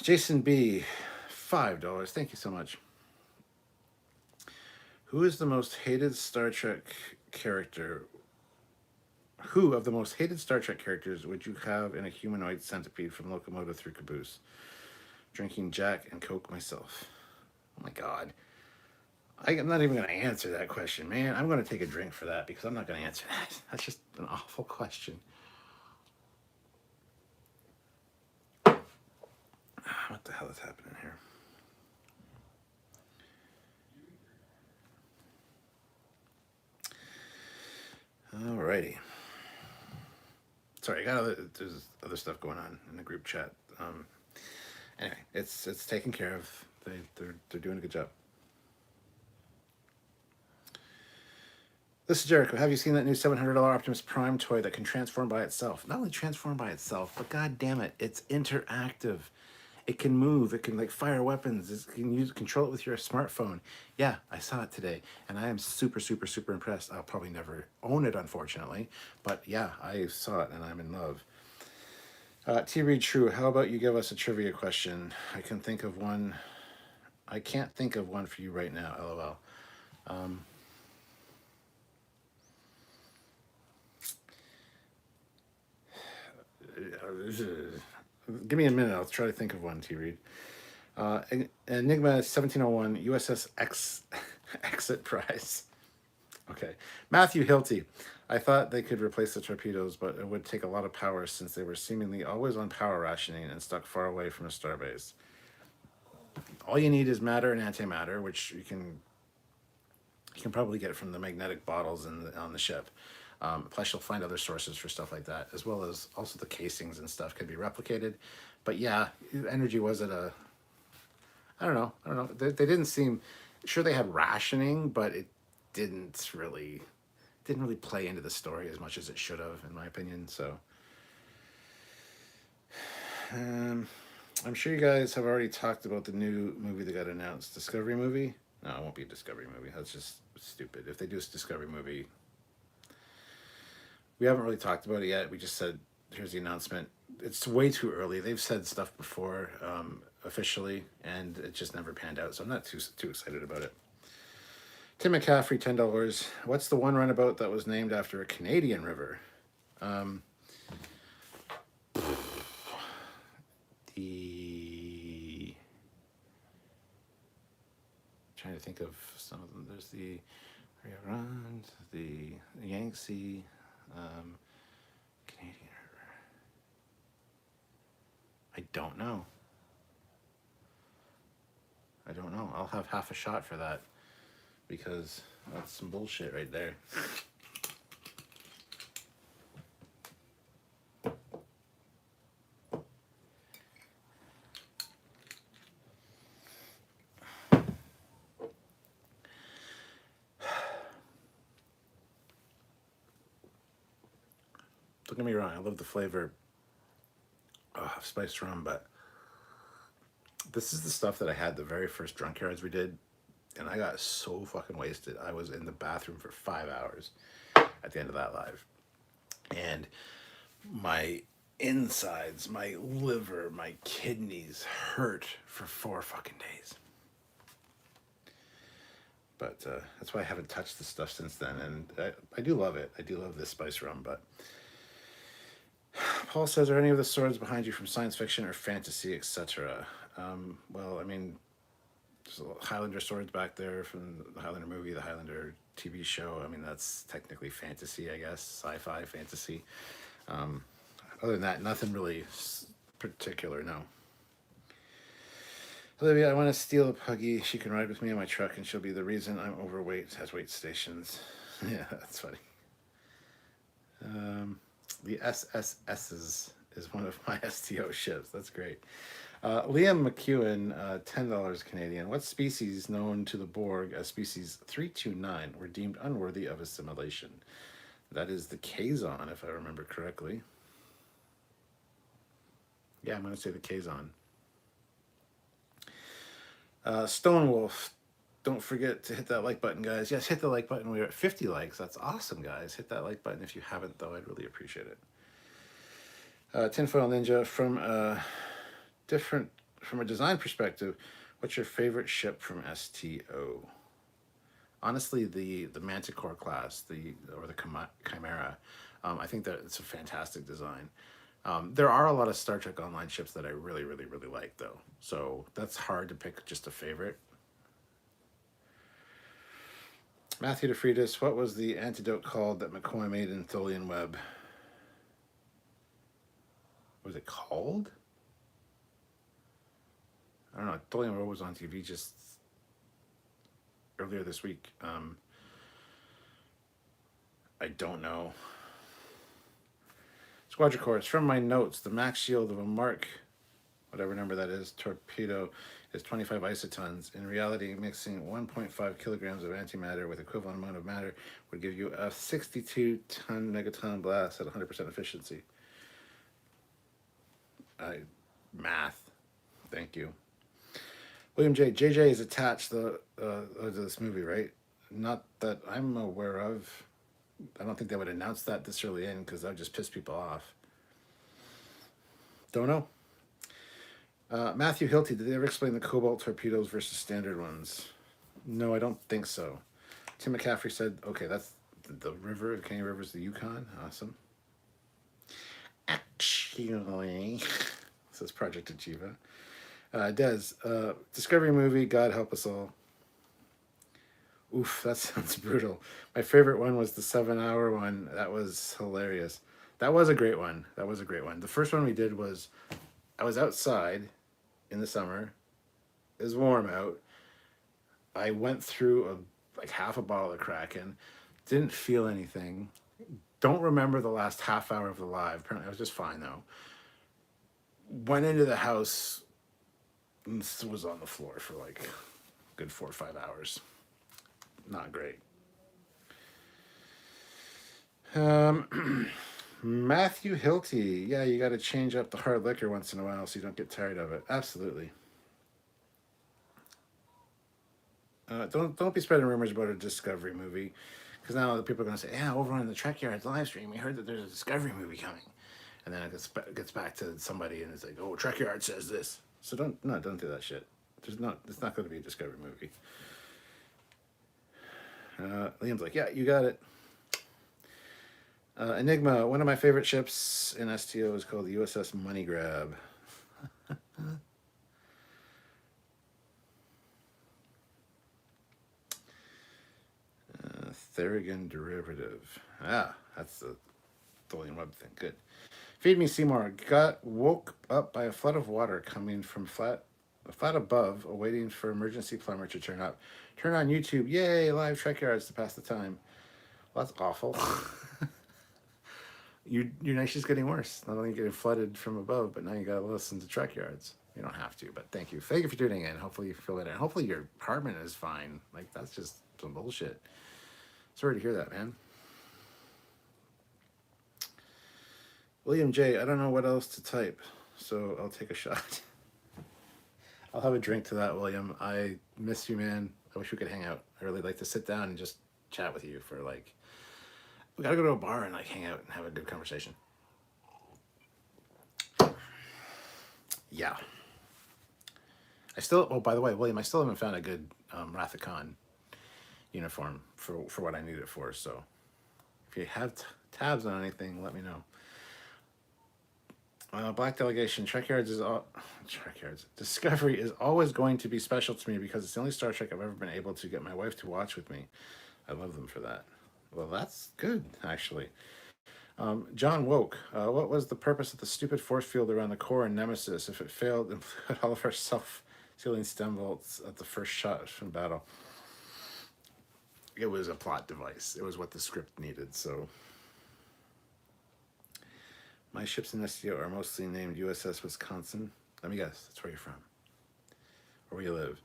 Jason B, $5. Thank you so much. Who is the most hated Star Trek character? Who of the most hated Star Trek characters would you have in a humanoid centipede from locomotive through caboose? Drinking Jack and Coke myself. Oh my God. I'm not even going to answer that question, man. I'm going to take a drink for that because I'm not going to answer that. That's just an awful question. What the hell is happening here? Alrighty. Sorry, there's other stuff going on in the group chat. Anyway, it's taken care of. They're doing a good job. This is Jericho. Have you seen that new $700 Optimus Prime toy that can transform by itself? Not only transform by itself, but god damn it, it's interactive. It can move. It can like fire weapons. It can control it with your smartphone. Yeah, I saw it today, and I am super, super, super impressed. I'll probably never own it, unfortunately, but yeah, I saw it and I'm in love. T. Reed True, how about you give us a trivia question? I can't think of one for you right now. LOL. Give me a minute. I'll try to think of one, T. Reed. Enigma 1701 USS Exit Prize. Okay. Matthew Hilty. I thought they could replace the torpedoes, but it would take a lot of power since they were seemingly always on power rationing and stuck far away from a starbase. All you need is matter and antimatter, which you can probably get from the magnetic bottles on the ship. Plus, you'll find other sources for stuff like that, as well as also the casings and stuff can be replicated. But yeah, energy was at a. I don't know. They didn't seem sure they had rationing, but it didn't really play into the story as much as it should have, in my opinion. So, I'm sure you guys have already talked about the new movie that got announced, Discovery movie. No, it won't be a Discovery movie. That's just stupid. If they do a Discovery movie, we haven't really talked about it yet. We just said, here's the announcement. It's way too early. They've said stuff before. officially, and it just never panned out. So I'm not too excited about it. Tim McCaffrey, $10. What's the one runabout that was named after a Canadian river? Trying to think of some of them. There's the Rio Grande, the Yangtze, Canadian river. I don't know. I'll have half a shot for that because that's some bullshit right there. Don't get me wrong, I love the flavor of spiced rum, but this is the stuff that I had the very first Trekyards we did, and I got so fucking wasted. I was in the bathroom for 5 hours at the end of that live. And my insides, my liver, my kidneys hurt for 4 fucking days. But that's why I haven't touched this stuff since then. And I do love it. I do love this spice rum, but Paul says, are any of the swords behind you from science fiction or fantasy, etc.? Well, I mean, there's Highlander swords back there from the Highlander movie, the Highlander TV show. I mean, that's technically fantasy, I guess, sci-fi fantasy. Other than that, nothing really particular, no. Olivia, I want to steal a Puggy. She can ride with me in my truck, and she'll be the reason I'm overweight at weight stations. Yeah, that's funny. The SSS's is one of my STO ships. That's great. Liam McEwen, $10 Canadian. What species known to the Borg as species 329 were deemed unworthy of assimilation? That is the Kazon, if I remember correctly. Yeah, I'm going to say the Kazon. Stonewolf, don't forget to hit that like button, guys. Yes, hit the like button. We're at 50 likes. That's awesome, guys. Hit that like button if you haven't, though. I'd really appreciate it. Tinfoil Ninja, from a design perspective, what's your favorite ship from STO? Honestly, the Manticore class, or the Chimera. I think that it's a fantastic design. There are a lot of Star Trek Online ships that I really, really, really like, though. So that's hard to pick just a favorite. Matthew DeFreitas, what was the antidote called that McCoy made in Tholian Web? What was it called? I don't know. Tholian Web was on TV just earlier this week. I don't know. Quadricore, from my notes, the max shield of a Mark, whatever number that is, torpedo is 25 isotons. In reality, mixing 1.5 kilograms of antimatter with equivalent amount of matter would give you a 62-ton megaton blast at 100% efficiency. Math. Thank you. William J. JJ is attached to this movie, right? Not that I'm aware of. I don't think they would announce that this early in because that would just piss people off. Don't know. Matthew Hilty, did they ever explain the cobalt torpedoes versus standard ones? No, I don't think so. Tim McCaffrey said, okay, that's the river, the Canadian River is the Yukon. Awesome. Actually, says Project Achieva. Des, Discovery movie, God help us all. Oof, that sounds brutal. My favorite one was the 7-hour one. That was hilarious. That was a great one. The first one we did was, I was outside in the summer. It was warm out. I went through like half a bottle of Kraken. Didn't feel anything. Don't remember the last half hour of the live. Apparently I was just fine though. Went into the house and was on the floor for like a good 4 or 5 hours. Not great. Matthew Hilty. Yeah, you got to change up the hard liquor once in a while so you don't get tired of it. Absolutely. Don't be spreading rumors about a Discovery movie, because now the people are going to say, yeah, over on the Trekyards live stream, we heard that there's a Discovery movie coming. And then it gets back to somebody and it's like, oh, Trekyards says this. So don't do that shit. It's not going to be a Discovery movie. Liam's like, yeah, you got it. Enigma, one of my favorite ships in STO is called the USS Money Grab. Therigan derivative. That's the William Webb thing. Good. Feed me, Seymour. Woke up by a flood of water coming from flat above, waiting for emergency plumber to turn up. Turn on YouTube. Yay! Live Trekyards to pass the time. Well, that's awful. Your night is getting worse. Not only getting flooded from above, but now you gotta listen to Trekyards. You don't have to, but thank you. Thank you for tuning in. Hopefully you feel better. And hopefully your apartment is fine. Like, that's just some bullshit. Sorry to hear that, man. William J., I don't know what else to type, so I'll take a shot. I'll have a drink to that, William. I miss you, man. I wish we could hang out. I really like to sit down and just chat with you for like, we gotta go to a bar and like hang out and have a good conversation. Yeah. By the way, William, I still haven't found a good Wrath of Khan uniform for what I need it for. So if you have tabs on anything, let me know. Black Delegation, Trekyards. Discovery is always going to be special to me because it's the only Star Trek I've ever been able to get my wife to watch with me. I love them for that. Well, that's good, actually. John Woke, what was the purpose of the stupid force field around the core in Nemesis if it failed and put all of our self-sealing stem bolts at the first shot from battle? It was a plot device. It was what the script needed, so... My ships in STO are mostly named USS Wisconsin. Let me guess, that's where you're from. Or where you live.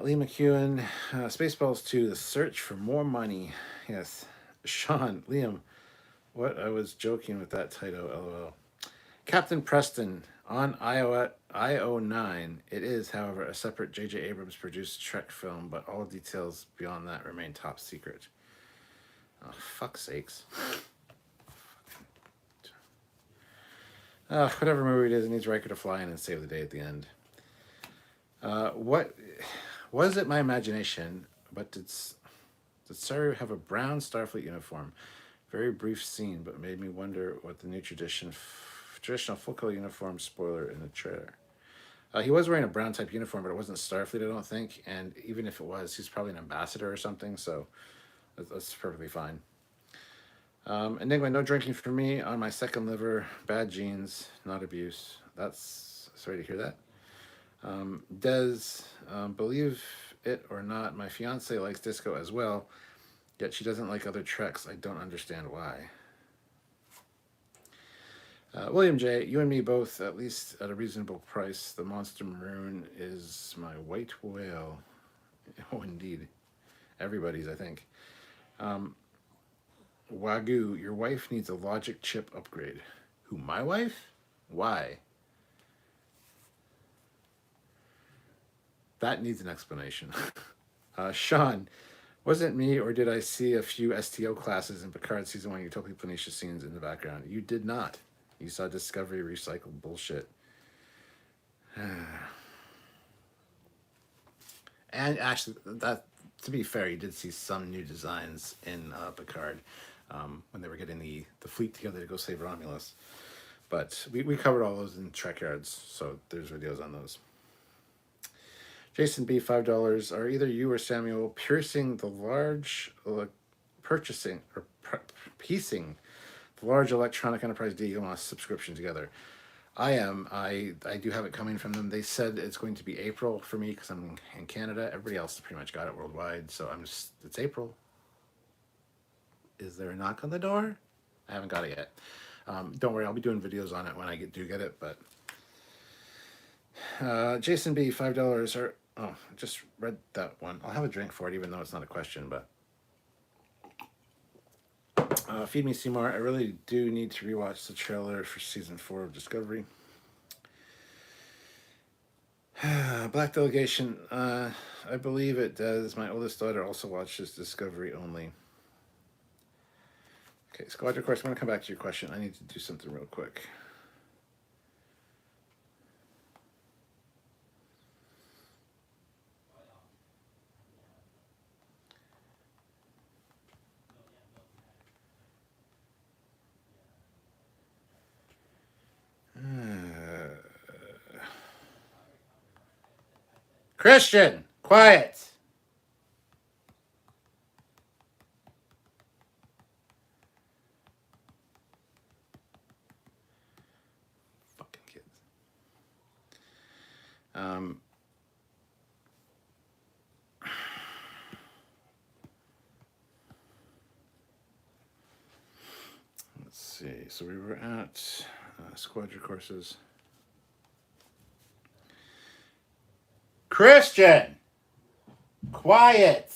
Lee McEwen, Spaceballs 2, The Search for More Money. Yes. Sean, Liam, what? I was joking with that title, LOL. Captain Preston, on IO9, it is, however, a separate J.J. Abrams produced Trek film, but all details beyond that remain top secret. Oh, fuck's sakes. Whatever movie it is, it needs Riker to fly in and save the day at the end. What was it? My imagination, but did Saru have a brown Starfleet uniform? Very brief scene, but made me wonder what the new traditional full color uniform spoiler in the trailer. He was wearing a brown type uniform, but it wasn't Starfleet, I don't think. And even if it was, he's probably an ambassador or something. So that's perfectly fine. Enigma, no drinking for me on my second liver. Bad genes, not abuse. That's sorry to hear that. Believe it or not, my fiance likes disco as well, yet she doesn't like other Treks. I don't understand why. William J., you and me both, at least at a reasonable price. The Monster Maroon is my white whale. Oh, indeed. Everybody's, I think. Wagyu, your wife needs a logic chip upgrade. Who, my wife? Why? That needs an explanation. Sean, was it me or did I see a few STO classes in Picard Season 1 Utopia Planitia scenes in the background? You did not. You saw Discovery recycled bullshit. And actually, that, to be fair, you did see some new designs in Picard when they were getting the fleet together to go save Romulus. But we covered all those in Trekyards, so there's videos on those. Jason B, $5. Are either you or Samuel piecing the large Electronic Enterprise DEOS subscription together? I am. I do have it coming from them. They said it's going to be April for me because I'm in Canada. Everybody else pretty much got it worldwide, so it's April. Is there a knock on the door? I haven't got it yet. Don't worry, I'll be doing videos on it when I do get it. But Jason B, $5. I just read that one. I'll have a drink for it, even though it's not a question. But Feed Me Seymour. I really do need to rewatch the trailer for season 4 of Discovery. Black Delegation. I believe it does. My oldest daughter also watches Discovery only. Okay, Squadron Course, I'm going to come back to your question. I need to do something real quick. Christian, quiet. Fucking kids. Let's see. So we were at Squadron Courses. Christian, quiet.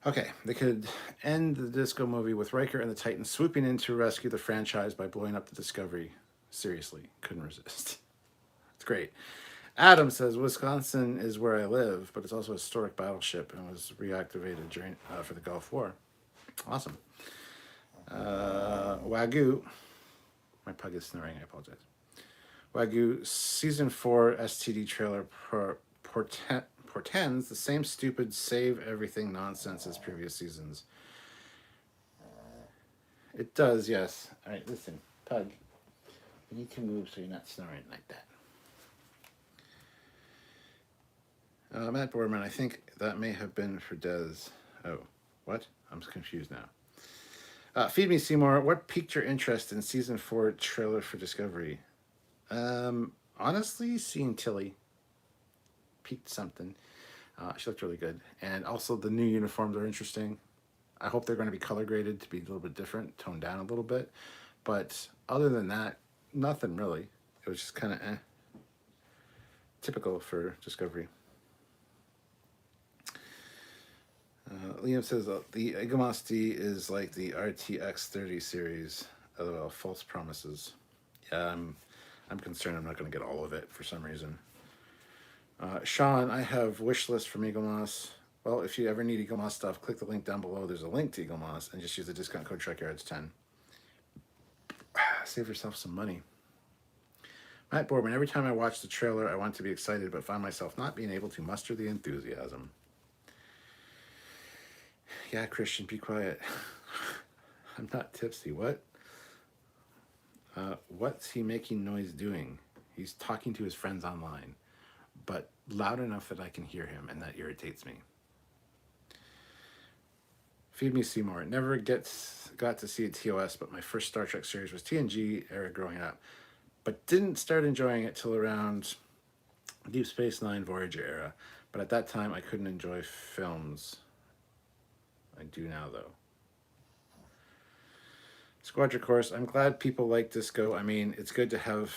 Okay, they could end the Disco movie with Riker and the Titans swooping in to rescue the franchise by blowing up the Discovery. Seriously, couldn't resist. It's great. Adam says Wisconsin is where I live, but it's also a historic battleship and was reactivated during for the Gulf War. Awesome. Wagyu, my pug is snoring. I apologize. Wagyu season 4 STD trailer portends the same stupid save everything nonsense as previous seasons. It does, yes. All right, listen, pug. You need to move so you're not snoring like that. Matt Borman, I think that may have been for Des. Oh, what? I'm confused now. Feed Me Seymour, what piqued your interest in season 4 trailer for Discovery? Honestly, seeing Tilly piqued something. She looked really good. And also the new uniforms are interesting. I hope they're going to be color graded to be a little bit different, toned down a little bit. But other than that, nothing really. It was just kind of typical for Discovery. Liam says the Igamos D is like the RTX 30 series. LOL, false promises. Yeah, I'm concerned I'm not going to get all of it for some reason. Sean, I have wish list from Eaglemoss. Well, if you ever need Eaglemoss stuff, click the link down below. There's a link to Eaglemoss and just use the discount code Trekyards 10. Save yourself some money. Matt Boardman, every time I watch the trailer, I want to be excited, but find myself not being able to muster the enthusiasm. Yeah, Christian, be quiet. I'm not tipsy. What? What's he making noise doing? He's talking to his friends online, but loud enough that I can hear him, and that irritates me. Feed Me Seymour. Never got to see a TOS, but my first Star Trek series was TNG era growing up, but didn't start enjoying it till around Deep Space Nine Voyager era. But at that time, I couldn't enjoy films. I do now, though. Squadron Course. I'm glad people like Disco. I mean, it's good to have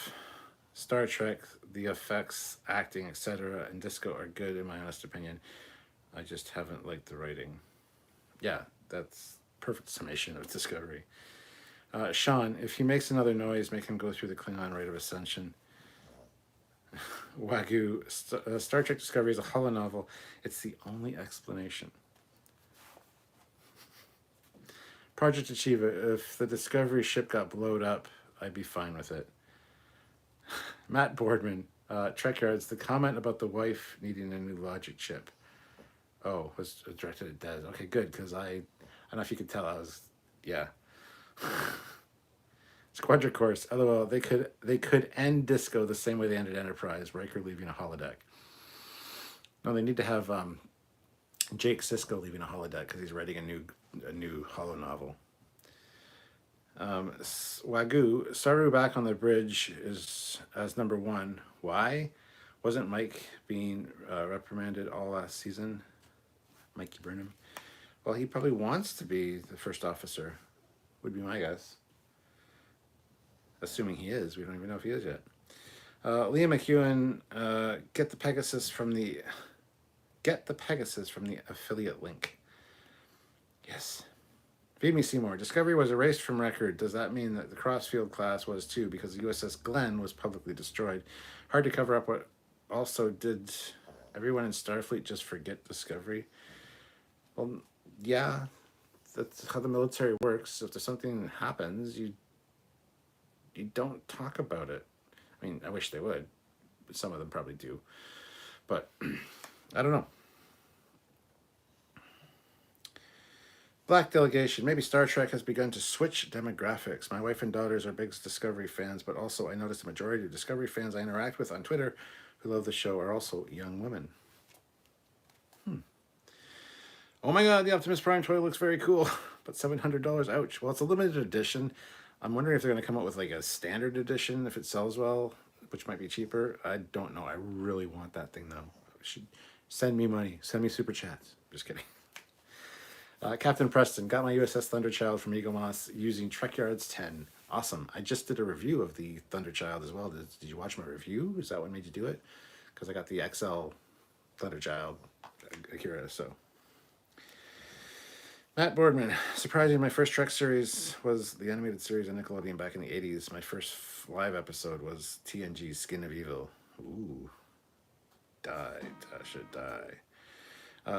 Star Trek, the effects, acting, etc., and Disco are good in my honest opinion. I just haven't liked the writing. Yeah, that's perfect summation of Discovery. Sean, if he makes another noise, make him go through the Klingon Rite of Ascension. Wagyu, Star Trek Discovery is a holonovel. It's the only explanation. Project Achieva, if the Discovery ship got blowed up, I'd be fine with it. Matt Boardman, Trekyards, the comment about the wife needing a new logic chip. Oh, was directed at Des. Okay, good, because I don't know if you could tell, I was, yeah. Squadron Course, LOL, they could end Disco the same way they ended Enterprise, Riker leaving a holodeck. No, they need to have Jake Sisko leaving a holodeck because he's writing a new holo novel. Wagyu, Saru back on the bridge is as number 1. Why? Wasn't Mike being reprimanded all last season? Mikey Burnham. Well, he probably wants to be the first officer, would be my guess. Assuming he is. We don't even know if he is yet. Liam McEwen, get the Pegasus from the affiliate link. Yes. Feed Me Seymour. Discovery was erased from record. Does that mean that the Crossfield class was too? Because the USS Glenn was publicly destroyed. Hard to cover up what also did everyone in Starfleet just forget Discovery? Well, yeah. That's how the military works. If there's something that happens, you don't talk about it. I mean, I wish they would. But some of them probably do. But I don't know. Black delegation. Maybe Star Trek has begun to switch demographics. My wife and daughters are big Discovery fans, but also I noticed the majority of Discovery fans I interact with on Twitter who love the show are also young women. Oh my god, the Optimus Prime toy looks very cool, but $700, ouch. Well, it's a limited edition. I'm wondering if they're going to come out with like a standard edition if it sells well, which might be cheaper. I don't know. I really want that thing though. Should send me money. Send me super chats. Just kidding. Captain Preston, got my USS Thunderchild from Eagle Moss using Trekyards 10. Awesome. I just did a review of the Thunderchild as well. Did you watch my review? Is that what made you do it? Because I got the XL Thunderchild Akira, so. Matt Boardman, surprising, my first Trek series was the animated series on Nickelodeon back in the 80s. My first live episode was TNG's Skin of Evil. Ooh. Die, Tasha, die.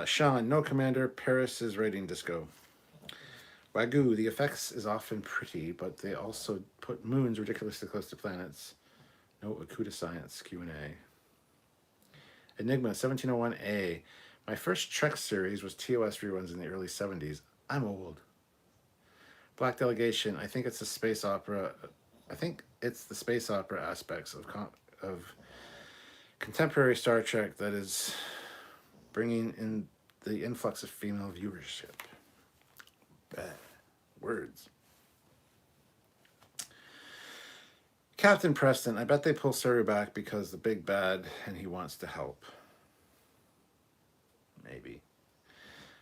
Sean, no commander, Paris is raiding disco. Wagyu, the effects is often pretty, but they also put moons ridiculously close to planets. No Akuta science, Q&A. Enigma, 1701A. My first Trek series was TOS reruns in the early 70s. I'm old. Black Delegation, I think it's the space opera. I think it's the space opera aspects of contemporary Star Trek that is bringing in the influx of female viewership. Bad words. Captain Preston, I bet they pull Saru back because the big bad and he wants to help. Maybe.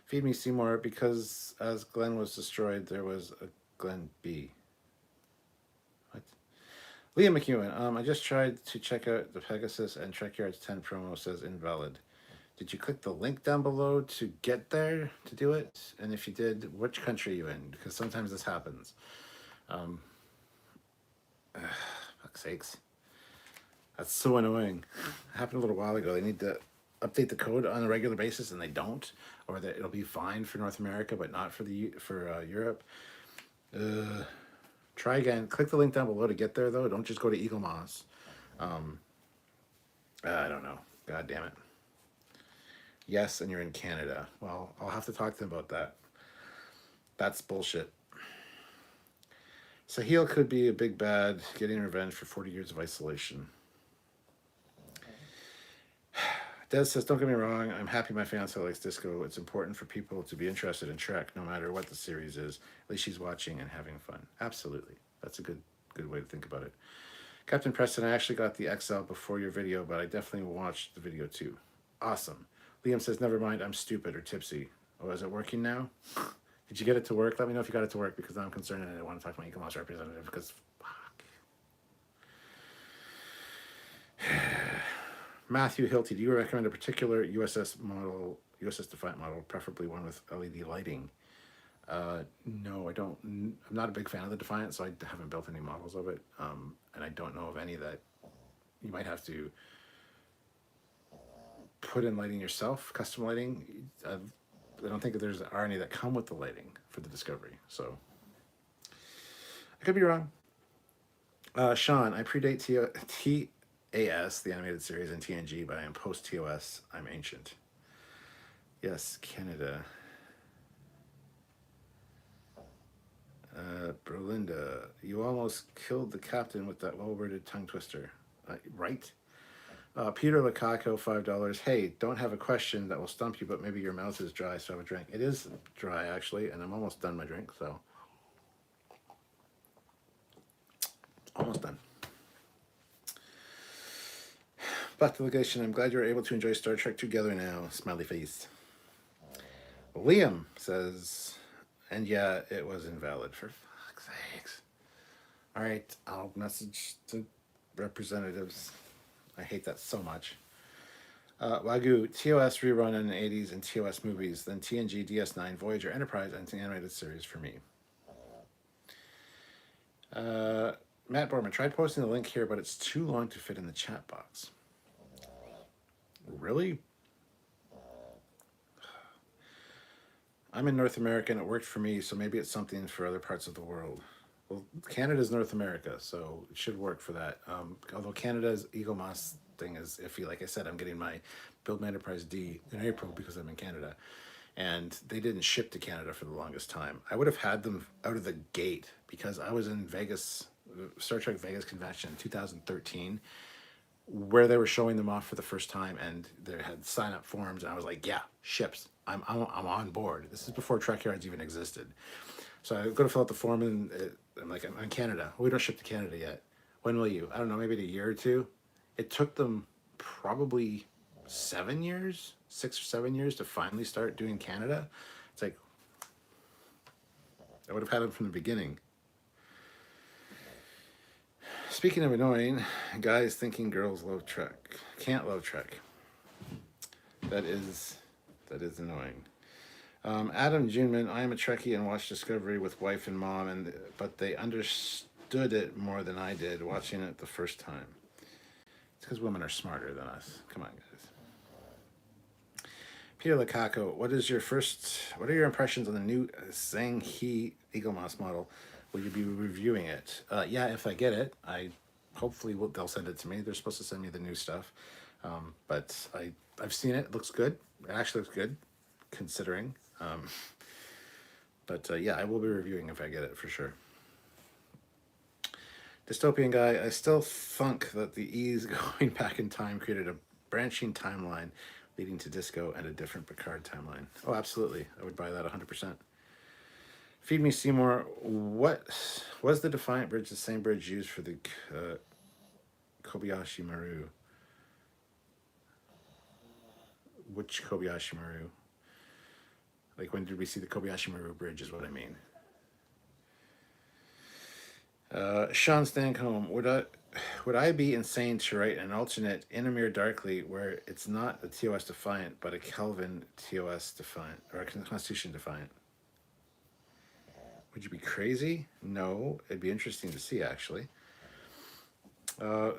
Feed me Seymour, because as Glenn was destroyed, there was a Glenn B. What? Liam McEwen, I just tried to check out the Pegasus and Trekyards 10 promo says invalid. Did you click the link down below to get there to do it? And if you did, which country are you in? Because sometimes this happens. Fuck's sakes. That's so annoying. It happened a little while ago. They need to update the code on a regular basis, and they don't, or that it'll be fine for North America, but not for Europe. Try again. Click the link down below to get there, though. Don't just go to Eagle Moss. I don't know. God damn it. Yes, and you're in Canada. Well, I'll have to talk to them about that. That's bullshit. Sahil could be a big bad, getting revenge for 40 years of isolation. Des says, don't get me wrong, I'm happy my fiance likes disco. It's important for people to be interested in Trek, no matter what the series is. At least she's watching and having fun. Absolutely. That's a good way to think about it. Captain Preston, I actually got the XL before your video, but I definitely watched the video too. Awesome. Liam says, never mind, I'm stupid or tipsy. Oh, is it working now? Did you get it to work? Let me know if you got it to work, because I'm concerned and I want to talk to my e-commerce representative, because fuck. Matthew Hilty, do you recommend a particular USS Defiant model, preferably one with LED lighting? No, I don't. I'm not a big fan of the Defiant, so I haven't built any models of it. And I don't know of any that you might have to put in lighting yourself, custom lighting. I don't think there are any that come with the lighting for the Discovery, so I could be wrong. Sean, I predate TAS, the animated series, and TNG, but I am post-TOS. I'm ancient. Yes, Canada. Berlinda, you almost killed the captain with that well-worded tongue twister. Right? Peter Lukaku, $5. Hey, don't have a question that will stump you, but maybe your mouth is dry, so have a drink. It is dry, actually, and I'm almost done my drink, so. Almost done. Black Delegation, I'm glad you're able to enjoy Star Trek together now. Smiley face. Liam says, and yeah, it was invalid, for fuck's sakes. All right, I'll message the representatives. I hate that so much. Wagyu, TOS rerun in the 80s and TOS movies, then TNG, DS9, Voyager, Enterprise, and the animated series for me. Matt Borman, tried posting the link here, but it's too long to fit in the chat box. Really? I'm in North America and it worked for me, so maybe it's something for other parts of the world. Well, Canada's North America, so it should work for that. Although Canada's Eagle Moss thing is iffy. Like I said, I'm getting my Build My Enterprise D in April because I'm in Canada. and they didn't ship to Canada for the longest time. I would have had them out of the gate because I was in Vegas, Star Trek Vegas convention in 2013, where they were showing them off for the first time, and they had sign up forms, and I was like, yeah, ships. I'm on board. This is before Trekyards even existed. So I go to fill out the form, and I'm like, I'm in Canada. We don't ship to Canada yet. When will you? I don't know, maybe in a year or two. It took them probably 7 years, 6 or 7 years to finally start doing Canada. It's like, I would have had them from the beginning. Speaking of annoying, guys thinking girls love Trek. Can't love Trek. That is annoying. Adam Juneman, I am a Trekkie and watched Discovery with wife and mom, but they understood it more than I did watching it the first time. It's because women are smarter than us. Come on, guys. Peter Lukaku, what are your impressions on the new Zhang He Eagle Moss model? Will you be reviewing it? Yeah, if I get it. Hopefully they'll send it to me. They're supposed to send me the new stuff. But I've seen it. It looks good. It actually looks good, considering. Yeah, I will be reviewing if I get it for sure. Dystopian guy, I still thunk that the ease going back in time created a branching timeline leading to Disco and a different Picard timeline. Oh, absolutely. I would buy that 100%. Feed Me Seymour, what was the Defiant Bridge the same bridge used for the Kobayashi Maru? Which Kobayashi Maru? Like, when did we see the Kobayashi Maru bridge is what I mean. Sean Stancombe, would I be insane to write an alternate Inamir Darkly where it's not a TOS Defiant, but a Kelvin TOS Defiant, or a Constitution Defiant? Would you be crazy? No. It'd be interesting to see, actually.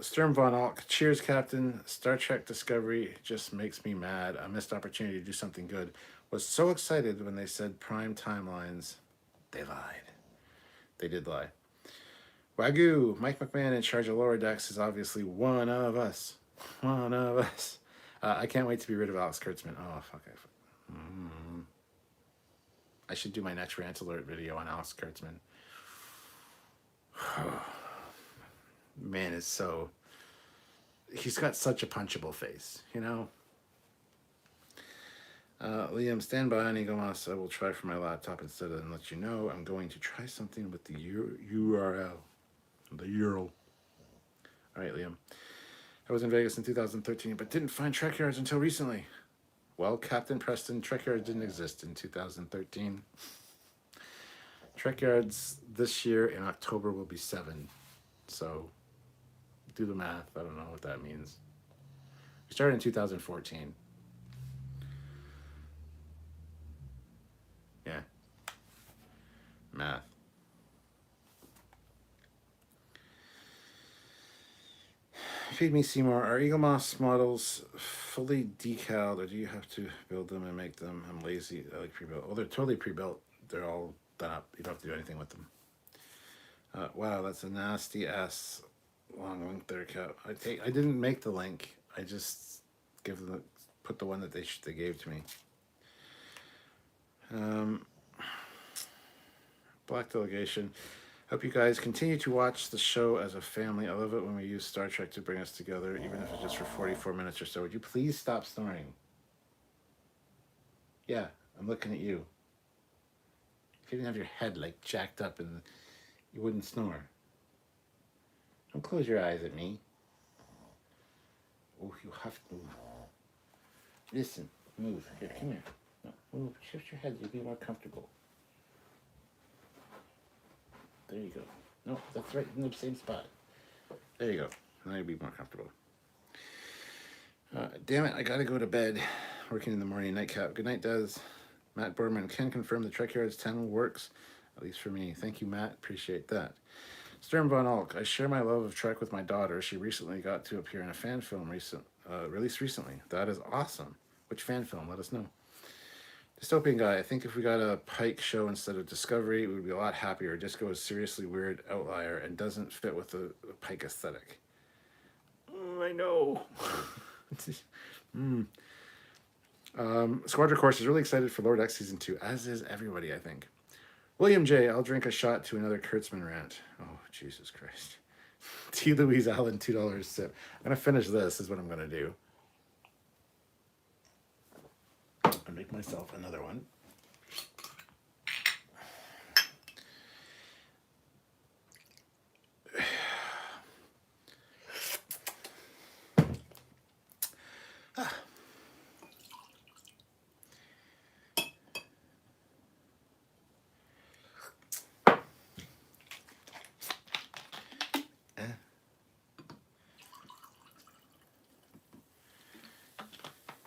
Sturm von Alk, cheers, Captain. Star Trek Discovery just makes me mad. A missed opportunity to do something good. Was so excited when they said prime timelines. They lied. They did lie. Wagyu, Mike McMahon in charge of Lower Decks is obviously one of us. One of us. I can't wait to be rid of Alex Kurtzman. Oh, fuck. I should do my next rant alert video on Alex Kurtzman. Man is so... He's got such a punchable face, you know? Liam, stand by on Eagle Moss. I will try for my laptop instead and let you know. I'm going to try something with the URL. The URL. All right, Liam. I was in Vegas in 2013, but didn't find Trekyards until recently. Well, Captain Preston, Trekyards didn't exist in 2013. Trekyards this year in October will be 7. So, do the math. I don't know what that means. We started in 2014. Yeah. Math. Feed Me Seymour, are Eagle Moss models fully decaled, or do you have to build them and make them? I'm lazy. I like pre-built. Oh, they're totally pre-built. They're all done up. You don't have to do anything with them. Wow, that's a nasty ass long link there, Cap. I didn't make the link. I just put the one that they gave to me. Black Delegation. Hope you guys continue to watch the show as a family. I love it when we use Star Trek to bring us together, even if it's just for 44 minutes or so. Would you please stop snoring? Yeah, I'm looking at you. If you didn't have your head like jacked up and you wouldn't snore. Don't close your eyes at me. Oh, you have to. Listen, move. Here, come here. No, move. Shift your head. You'll be more comfortable. There you go. No, that's right in the same spot. There you go. Now you'll be more comfortable. Damn it, I gotta go to bed. Working in the morning nightcap. Good night, Des. Matt Borman can confirm the Trekyards 10 works, at least for me. Thank you, Matt. Appreciate that. Sturm von Alk. I share my love of Trek with my daughter. She recently got to appear in a fan film released recently. That is awesome. Which fan film? Let us know. Dystopian guy, I think if we got a Pike show instead of Discovery, we would be a lot happier. Disco is seriously weird outlier and doesn't fit with the Pike aesthetic. I know. Squadron Course is really excited for Lower Deck Season 2, as is everybody, I think. William J., I'll drink a shot to another Kurtzman rant. Oh, Jesus Christ. T. Louise Allen, $2 sip. I'm going to finish this, is what I'm going to do. I'll make myself another one.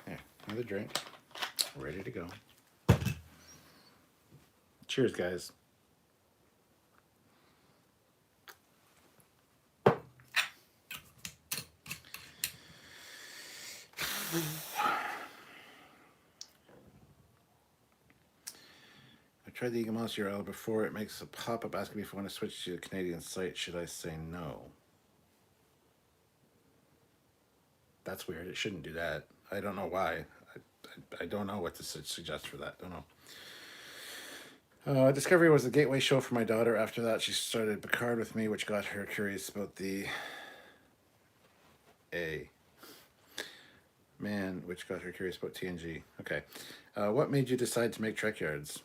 There, another drink. Ready to go. Cheers, guys. I tried the Eagle Mouse URL before. It makes a pop-up asking me if I want to switch to a Canadian site. Should I say no? That's weird. It shouldn't do that. I don't know why. I don't know what to suggest for that. Don't know. Discovery was the gateway show for my daughter. After that, she started Picard with me, which got her curious about the which got her curious about TNG. Okay. What made you decide to make Trekyards?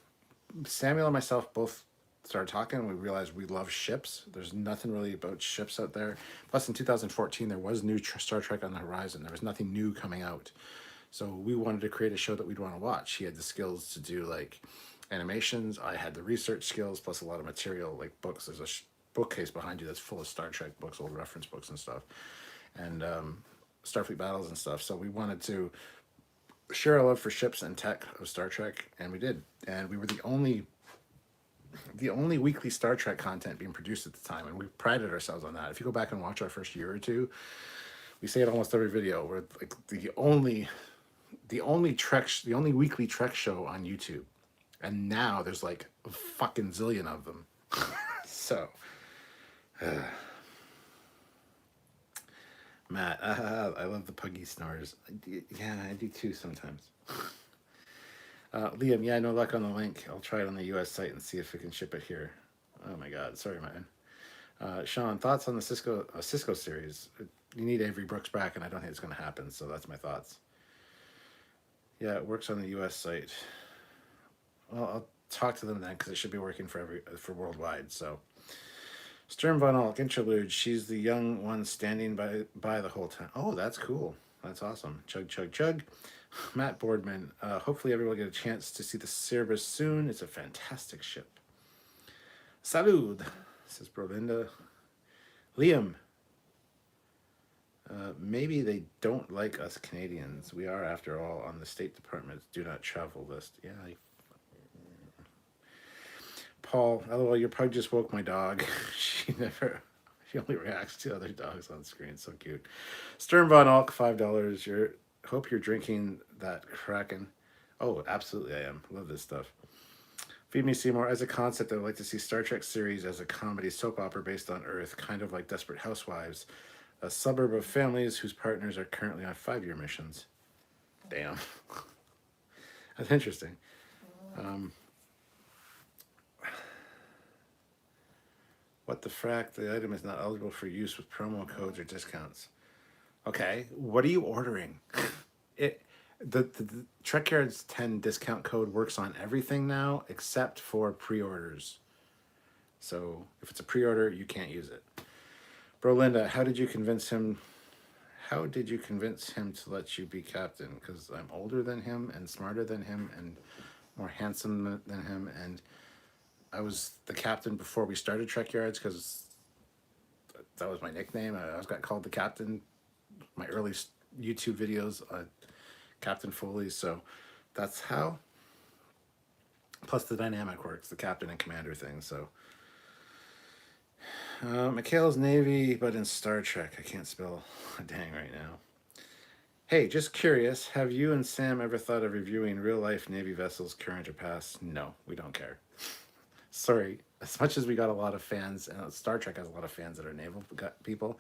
Samuel and myself both started talking, and we realized we love ships. There's nothing really about ships out there. Plus, in 2014, there was new Star Trek on the horizon. There was nothing new coming out. So we wanted to create a show that we'd want to watch. He had the skills to do, like, animations. I had the research skills, plus a lot of material, like books. There's a bookcase behind you that's full of Star Trek books, old reference books and stuff. And Starfleet battles and stuff. So we wanted to share our love for ships and tech of Star Trek, and we did. And we were the only weekly Star Trek content being produced at the time, and we prided ourselves on that. If you go back and watch our first year or two, we say it almost every video. We're like the only weekly Trek show on YouTube, and now there's like a fucking zillion of them. So. Matt, I love the puggy snores. Yeah, I do too sometimes. Liam, yeah, no luck on the link. I'll try it on the US site and see if we can ship it here. Oh my god, sorry, man. Sean, thoughts on the Cisco series? You need Avery Brooks back, and I don't think it's going to happen, so that's my thoughts. Yeah, it works on the US site. Well, I'll talk to them then, because it should be working for worldwide, so... Sturm von Alk, interlude. She's the young one standing by the whole time. Oh, that's cool. That's awesome. Chug, chug, chug. Matt Boardman. Hopefully everyone will get a chance to see the Cerberus soon. It's a fantastic ship. Salud, says Brolinda. Liam. Maybe they don't like us Canadians. We are, after all, on the State Department's do not travel list. Yeah, Paul, lol, your pug just woke my dog. She only reacts to other dogs on screen. So cute. Stern Von Alk, $5. Hope you're drinking that Kraken. Oh, absolutely I am. Love this stuff. Feed Me Seymour. As a concept, I'd like to see Star Trek series as a comedy soap opera based on Earth, kind of like Desperate Housewives. A suburb of families whose partners are currently on 5-year missions. Damn. That's interesting. What the frack? The item is not eligible for use with promo codes or discounts. Okay, what are you ordering? The Trekyards 10 discount code works on everything now except for pre-orders. So if it's a pre-order, you can't use it. Bro, Linda, how did you convince him to let you be captain? Because I'm older than him and smarter than him and more handsome than him, and I was the captain before we started Trekyards because that was my nickname. I always got called the captain. My early YouTube videos, Captain Foley. So that's how. Plus the dynamic works, the captain and commander thing. So Mikhail's Navy, but in Star Trek. I can't spell a dang right now. Hey, just curious, have you and Sam ever thought of reviewing real-life Navy vessels, current or past? No, we don't care. Sorry, as much as we got a lot of fans, and Star Trek has a lot of fans that are naval people,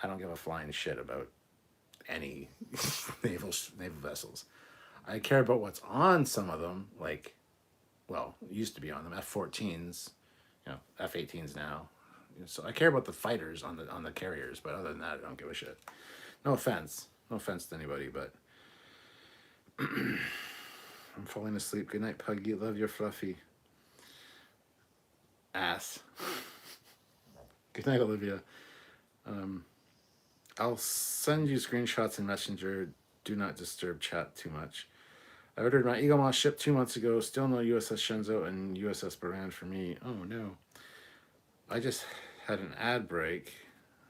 I don't give a flying shit about any naval vessels. I care about what's on some of them, like, well, used to be on them F-14s, F-18s now. So I care about the fighters on the carriers, but other than that, I don't give a shit. No offense, to anybody, but I'm falling asleep. Good night, Puggy. Love your fluffy ass. Good night, Olivia. I'll send you screenshots in Messenger. Do not disturb chat too much. I ordered my Eagle Moss ship 2 months ago. Still no USS Shenzhou and USS Baran for me. Oh no. I just had an ad break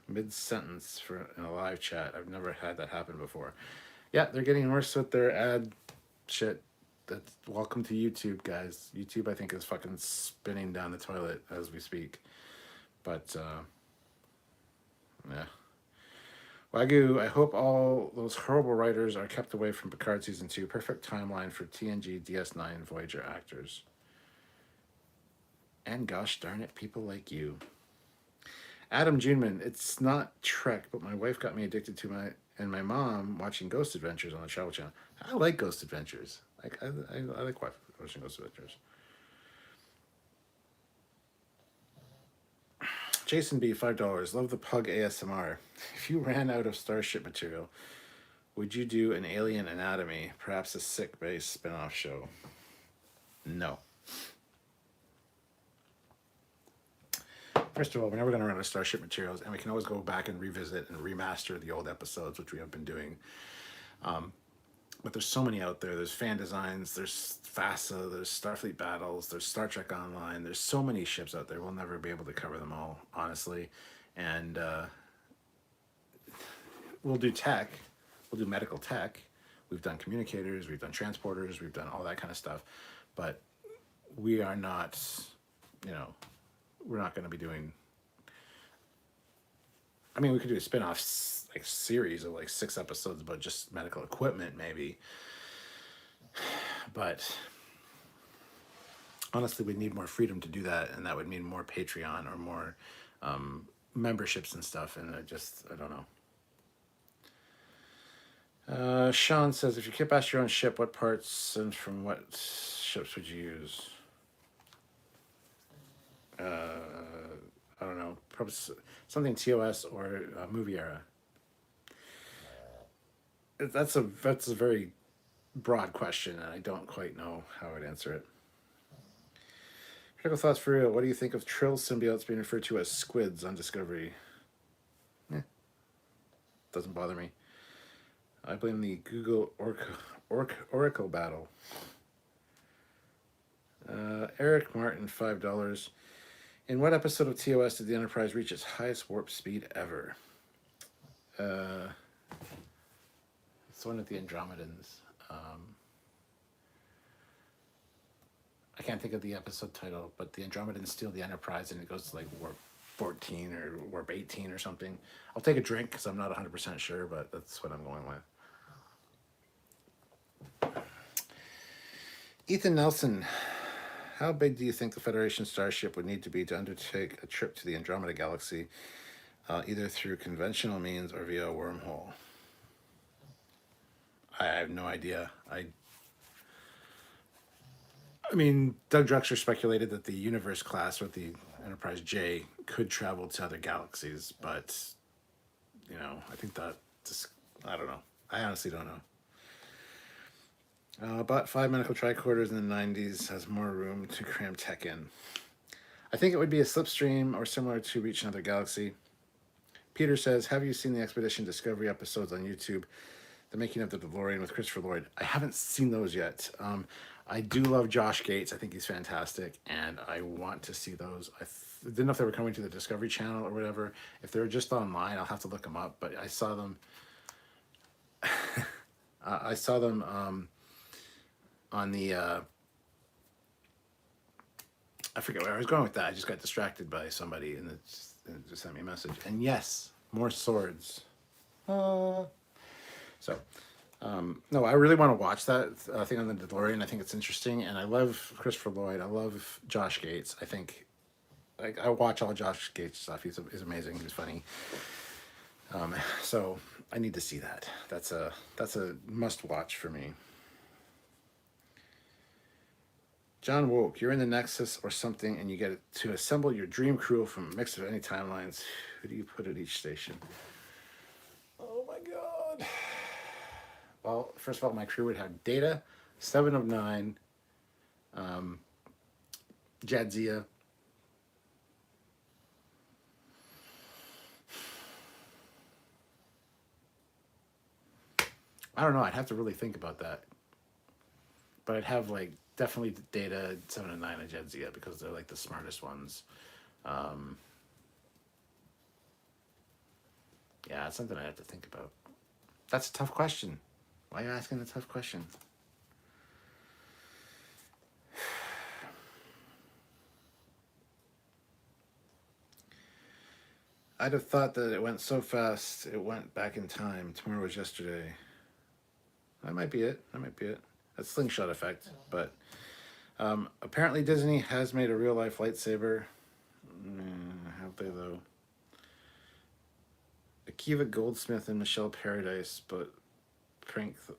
mid-sentence in a live chat. I've never had that happen before. Yeah, they're getting worse with their ad shit. That's welcome to YouTube, guys. YouTube, I think, is fucking spinning down the toilet as we speak. But, yeah. Wagyu, I hope all those horrible writers are kept away from Picard Season 2. Perfect timeline for TNG, DS9, Voyager actors. And gosh darn it, people like you. Adam Juneman, it's not Trek, but my wife got me addicted to my mom watching Ghost Adventures on the Travel Channel. I like Ghost Adventures. I like watching Ghost Adventures. Jason B, $5. Love the pug ASMR. If you ran out of Starship material, would you do an Alien Anatomy, perhaps a sick base spin-off show? No. First of all, we're never going to run out of Starship materials, and we can always go back and revisit and remaster the old episodes, which we have been doing. But there's so many out there. There's fan designs, there's FASA, there's Starfleet battles, there's Star Trek Online. There's so many ships out there. We'll never be able to cover them all, honestly. And we'll do tech. We'll do medical tech. We've done communicators. We've done transporters. We've done all that kind of stuff. But we are not, we're not going to be doing... I mean, we could do a spin-off series of 6 episodes about just medical equipment, maybe. But honestly, we need more freedom to do that, and that would mean more Patreon or more memberships and stuff. And I don't know. Sean says, if you kept asking your own ship, what parts and from what ships would you use? I don't know. Probably something TOS or movie era. That's a very broad question, and I don't quite know how I'd answer it. Critical thoughts for real. What do you think of Trill symbiotes being referred to as squids on Discovery? Doesn't bother me. I blame the Google Oracle battle. Eric Martin, $5. In what episode of TOS did the Enterprise reach its highest warp speed ever? It's one of the Andromedans. I can't think of the episode title, but the Andromedans steal the Enterprise and it goes to warp 14 or warp 18 or something. I'll take a drink because I'm not 100% sure, but that's what I'm going with. Ethan Nelson, how big do you think the Federation Starship would need to be to undertake a trip to the Andromeda Galaxy, either through conventional means or via a wormhole? I have no idea. I mean, Doug Drexler speculated that the Universe class with the Enterprise J could travel to other galaxies, but, I think that I don't know. I honestly don't know. Bought 5 medical tricorders in the 90s, has more room to cram tech in. I think it would be a slipstream or similar to Reach Another Galaxy. Peter says, have you seen the Expedition Discovery episodes on YouTube? The Making of the DeLorean with Christopher Lloyd. I haven't seen those yet. I do love Josh Gates. I think he's fantastic, and I want to see those. I didn't know if they were coming to the Discovery Channel or whatever. If they're just online, I'll have to look them up, but I saw them. On the, I forget where I was going with that. I just got distracted by somebody and it just sent me a message. And yes, more swords. No, I really want to watch that thing on the DeLorean. I think it's interesting, and I love Christopher Lloyd. I love Josh Gates. I think, I watch all Josh Gates stuff. He's amazing. He's funny. So I need to see that. That's a must watch for me. John Woke, you're in the Nexus or something, and you get to assemble your dream crew from a mix of any timelines. Who do you put at each station? Oh my god. Well, first of all, my crew would have Data, Seven of Nine, Jadzia. I don't know. I'd have to really think about that. But I'd have like definitely Data, Seven of Nine, and Jadzia because they're like the smartest ones. Yeah, it's something I have to think about. That's a tough question. Why are you asking a tough question? I'd have thought that it went so fast, it went back in time. Tomorrow was yesterday. That might be it. That might be it. That's slingshot effect. But apparently Disney has made a real life lightsaber. Have they though? Akiva Goldsmith and Michelle Paradise, but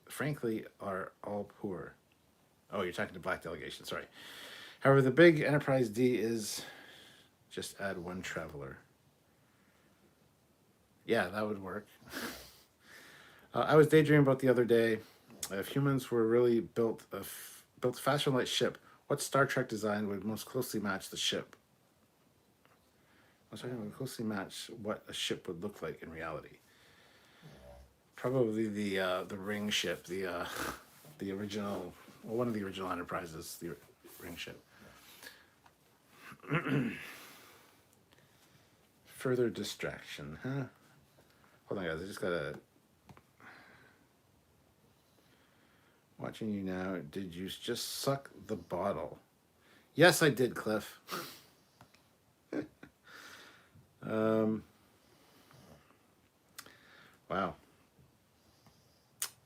frankly are all poor. Oh, you're talking to Black Delegation. Sorry. However, the big Enterprise D is just add one traveler. Yeah, that would work. I was daydreaming about the other day. If humans were really built a faster than light ship, what Star Trek design would most closely match the ship? Would closely match what a ship would look like in reality. Probably the ring ship, the original, well, one of the original Enterprises, the ring ship. Further distraction, huh? Hold on, guys. I just gotta. Watching you now. Did you just suck the bottle? Yes, I did, Cliff. Wow.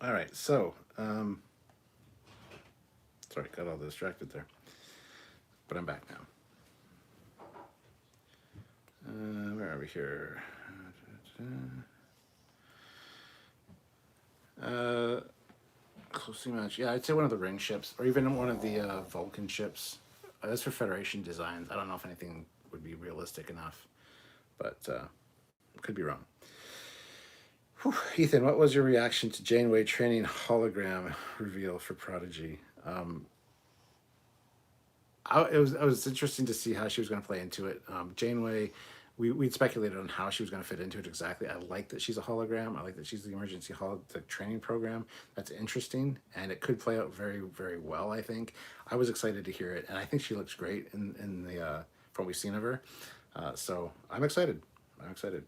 All right, so sorry, got all distracted there, but I'm back now. Where are we here? Closely matched. Yeah, I'd say one of the ring ships, or even one of the Vulcan ships. That's for Federation designs. I don't know if anything would be realistic enough, but could be wrong. Whew. Ethan, what was your reaction to Janeway training hologram reveal for Prodigy? It was interesting to see how she was going to play into it. Janeway, we'd speculated on how she was going to fit into it exactly. I like that she's a hologram. I like that she's the emergency the training program. That's interesting, and it could play out very, very well, I think. I was excited to hear it, and I think she looks great in the from what we've seen of her. So I'm excited. I'm excited.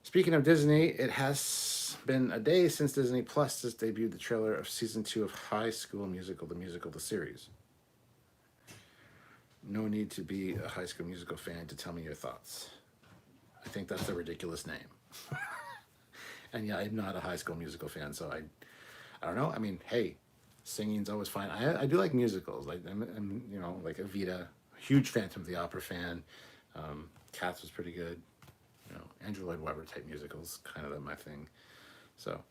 Speaking of Disney, it has been a day since Disney Plus has debuted the trailer of season 2 of High School Musical, the series. No need to be a High School Musical fan to tell me your thoughts. I think that's a ridiculous name. And yeah, I'm not a High School Musical fan, so I don't know. I mean, hey, singing's always fine. I do like musicals. Like I'm like Evita, huge Phantom of the Opera fan. Cats was pretty good. Andrew Lloyd Webber type musicals, kind of my thing. So,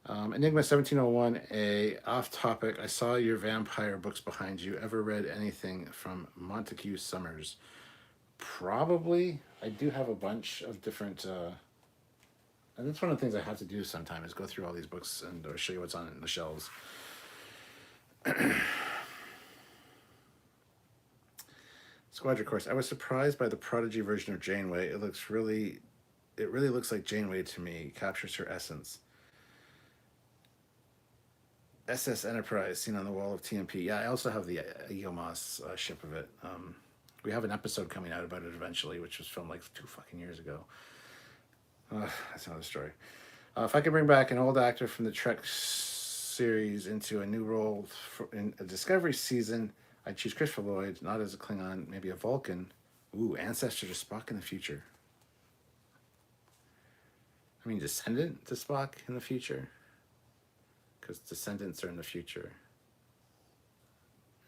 Enigma 1701, off topic. I saw your vampire books behind you. Ever read anything from Montague Summers? Probably. I do have a bunch of different. And that's one of the things I have to do sometime is go through all these books and show you what's on the shelves. Squadron Course. I was surprised by the Prodigy version of Janeway. It really looks like Janeway to me. Captures her essence. SS Enterprise seen on the wall of TMP. Yeah, I also have the Eomos ship of it. We have an episode coming out about it eventually, which was filmed like 2 fucking years ago. That's another story. If I could bring back an old actor from the Trek series into a new role in a Discovery season, I'd choose Christopher Lloyd, not as a Klingon, maybe a Vulcan. Ooh, ancestor to Spock in the future. I mean, descendant to Spock in the future? Because descendants are in the future.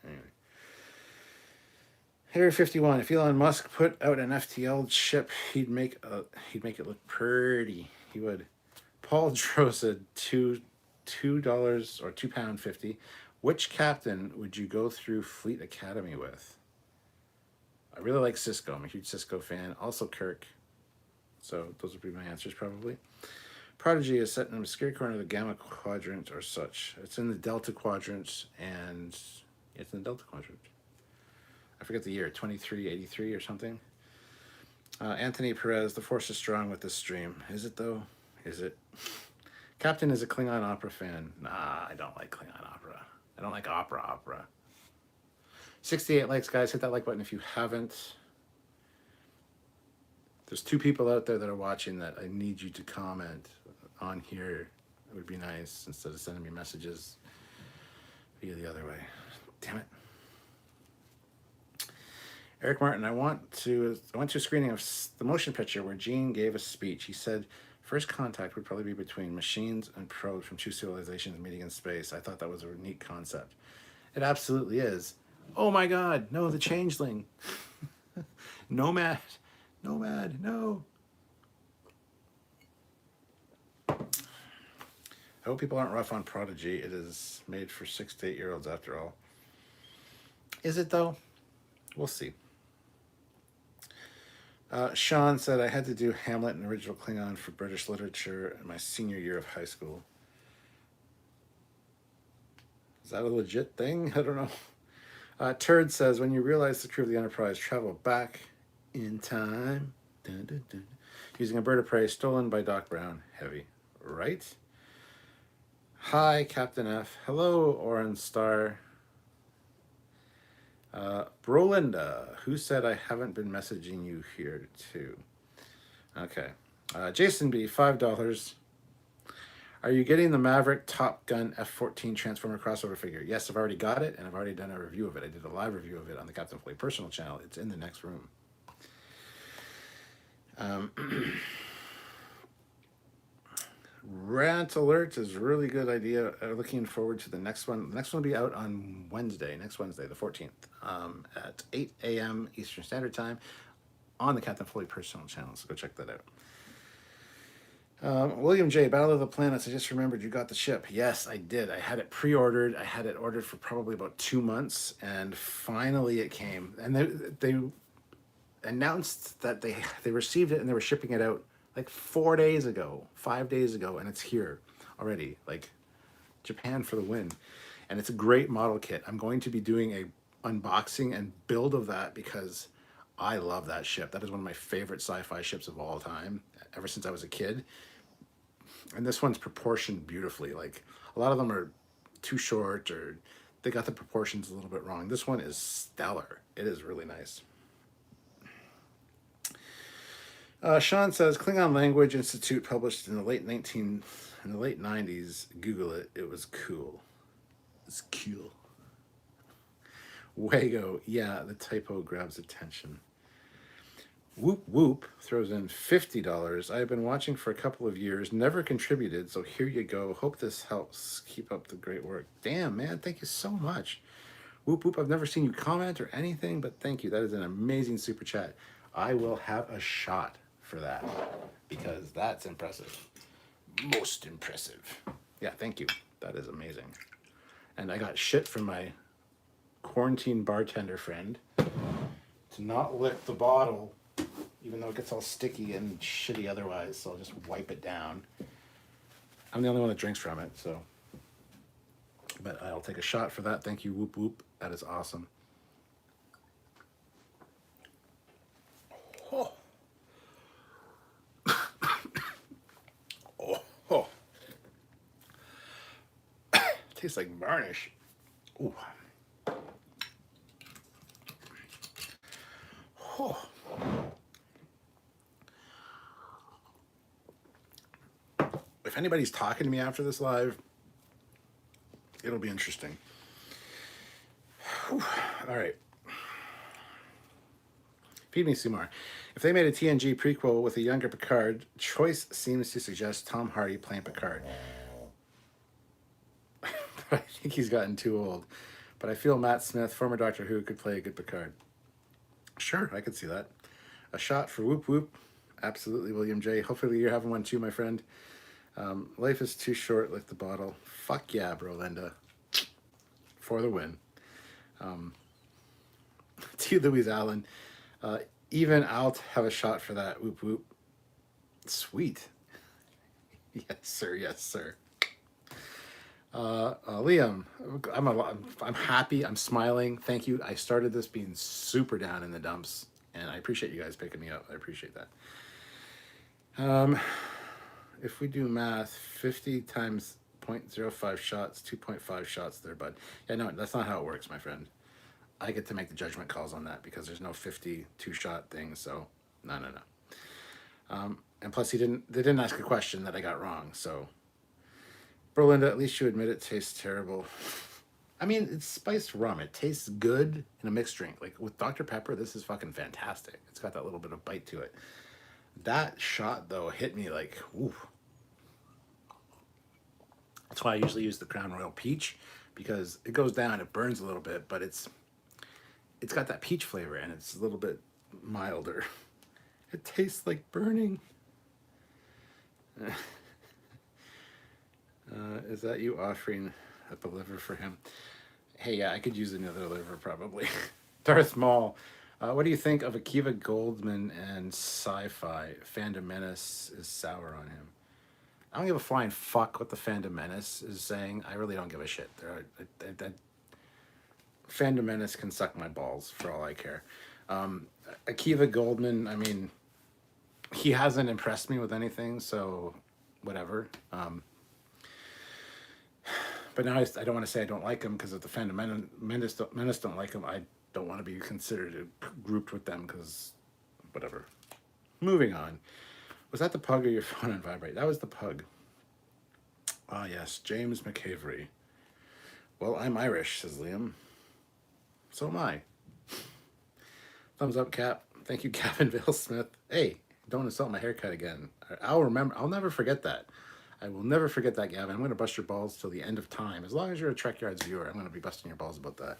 Anyway. Area 51. If Elon Musk put out an FTL ship, he'd make it look pretty. He would. Paul Drosa, $2 or £2.50. Which captain would you go through Fleet Academy with? I really like Cisco. I'm a huge Cisco fan. Also Kirk. So those would be my answers probably. Prodigy is set in a obscure corner of the Gamma Quadrant or such. It's in the Delta Quadrant, and it's in the Delta Quadrant. I forget the year, 2383 or something. Anthony Perez, the force is strong with this stream. Is it though? Is it? Captain is a Klingon opera fan. Nah, I don't like Klingon opera. I don't like opera. 68 likes, guys. Hit that like button if you haven't. There's 2 people out there that are watching that I need you to comment on here. It would be nice instead of sending me messages via the other way. Damn it. Eric Martin, I went to a screening of the motion picture where Gene gave a speech. He said first contact would probably be between machines and probes from 2 civilizations meeting in space. I thought that was a neat concept. It absolutely is. Oh my God, no, the changeling. Nomad, no. I hope people aren't rough on Prodigy. It is made for 6 to 8-year-olds after all. Is it though? We'll see. Sean said I had to do Hamlet and original Klingon for British literature in my senior year of high school. Is that a legit thing? I don't know. Turd says when you realize the crew of the Enterprise travel back in time, using a bird of prey stolen by Doc Brown. Heavy, right? Hi, Captain F. Hello, Orange Star. Brolinda, who said I haven't been messaging you here too? Okay. Jason B, $5. Are you getting the Maverick Top Gun F-14 Transformer crossover figure? Yes, I've already got it, and I've already done a review of it. I did a live review of it on the Captain Foley personal channel. It's in the next room. Rant Alert is a really good idea. Looking forward to the next one. The next one will be out on Wednesday, next Wednesday, the 14th, at 8 a.m. Eastern Standard Time on the Captain Foley personal channel. So go check that out. William J, Battle of the Planets. I just remembered you got the ship. Yes, I did. I had it pre-ordered. I had it ordered for probably about 2 months, and finally it came. And they announced that they received it and they were shipping it out like 4 days ago, 5 days ago, and it's here already. Like, Japan for the win. And it's a great model kit. I'm going to be doing a unboxing and build of that because I love that ship. That is one of my favorite sci-fi ships of all time, ever since I was a kid. And this one's proportioned beautifully. Like, a lot of them are too short or they got the proportions a little bit wrong. This one is stellar. It is really nice. Sean says Klingon Language Institute published in the late 90s. Google it. It was cool. It's cool. Wago. Yeah, the typo grabs attention. Whoop Whoop throws in $50. I have been watching for a couple of years, never contributed, so here you go. Hope this helps. Keep up the great work. Damn, man, thank you so much. Whoop Whoop, I've never seen you comment or anything, but thank you. That is an amazing super chat. I will have a shot for that because that's impressive. Most impressive. Yeah, thank you. That is amazing. And I got shit from my quarantine bartender friend to not lick the bottle, even though it gets all sticky and shitty otherwise, so I'll just wipe it down. I'm the only one that drinks from it, so. But I'll take a shot for that. Thank you, Whoop Whoop. That is awesome. Oh. Oh. Tastes like varnish. Ooh. Oh. If anybody's talking to me after this live, it'll be interesting. Whew. All right. Feed me, Sumar. If they made a TNG prequel with a younger Picard, choice seems to suggest Tom Hardy playing Picard. I think he's gotten too old. But I feel Matt Smith, former Doctor Who, could play a good Picard. Sure, I could see that. A shot for Whoop Whoop. Absolutely, William J. Hopefully you're having one too, my friend. Life is too short like the bottle. Fuck yeah, bro, Linda. for the win. To Louise Allen, even I'll have a shot for that. Whoop whoop. Sweet. Yes, sir. Yes, sir. Liam, I'm happy. I'm smiling. Thank you. I started this being super down in the dumps, and I appreciate you guys picking me up. I appreciate that. If we do math, 50 times 0.05 shots, 2.5 shots there, bud. Yeah, no, that's not how it works, my friend. I get to make the judgment calls on that because there's no 52 shot thing. So no. And plus, they didn't ask a question that I got wrong. So, Berlinda, at least you admit it tastes terrible. I mean, it's spiced rum. It tastes good in a mixed drink. Like with Dr. Pepper, this is fucking fantastic. It's got that little bit of bite to it. That shot though hit me like, ooh. That's why I usually use the Crown Royal Peach, because it goes down, it burns a little bit, but it's got that peach flavor and it's a little bit milder. It tastes like burning. Is that you offering up a liver for him? Hey, yeah, I could use another liver probably. Darth Maul, what do you think of Akiva Goldman and sci-fi? Fandom Menace is sour on him. I don't give a flying fuck what the Fandom Menace is saying. I really don't give a shit. Fandom Menace can suck my balls for all I care. Akiva Goldman, I mean, he hasn't impressed me with anything, so whatever. But now I don't want to say I don't like him, because if the Fandom Menace don't like him, I don't want to be considered grouped with them, because whatever. Moving on. Was that the pug or your phone on vibrate? That was the pug. Ah, yes, James McCavery. Well, I'm Irish, says Liam. So am I. Thumbs up, Cap. Thank you, Gavin Vale Smith. Hey, don't insult my haircut again. I'll remember. I'll never forget that. I will never forget that, Gavin. I'm going to bust your balls till the end of time. As long as you're a Trekyards viewer, I'm going to be busting your balls about that.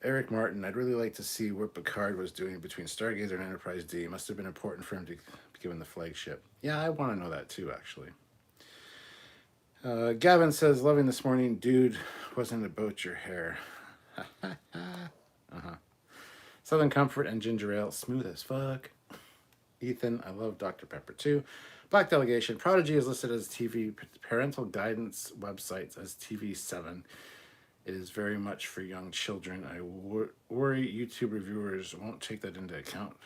Eric Martin, I'd really like to see what Picard was doing between Stargazer and Enterprise D. It must have been important for him to be given the flagship. Yeah, I want to know that too, actually. Gavin says, loving this morning, dude, wasn't about your hair. Southern Comfort and Ginger Ale, smooth as fuck. Ethan, I love Dr. Pepper too. Black Delegation, Prodigy is listed as TV parental guidance websites as TV7. It is very much for young children. I worry YouTube reviewers won't take that into account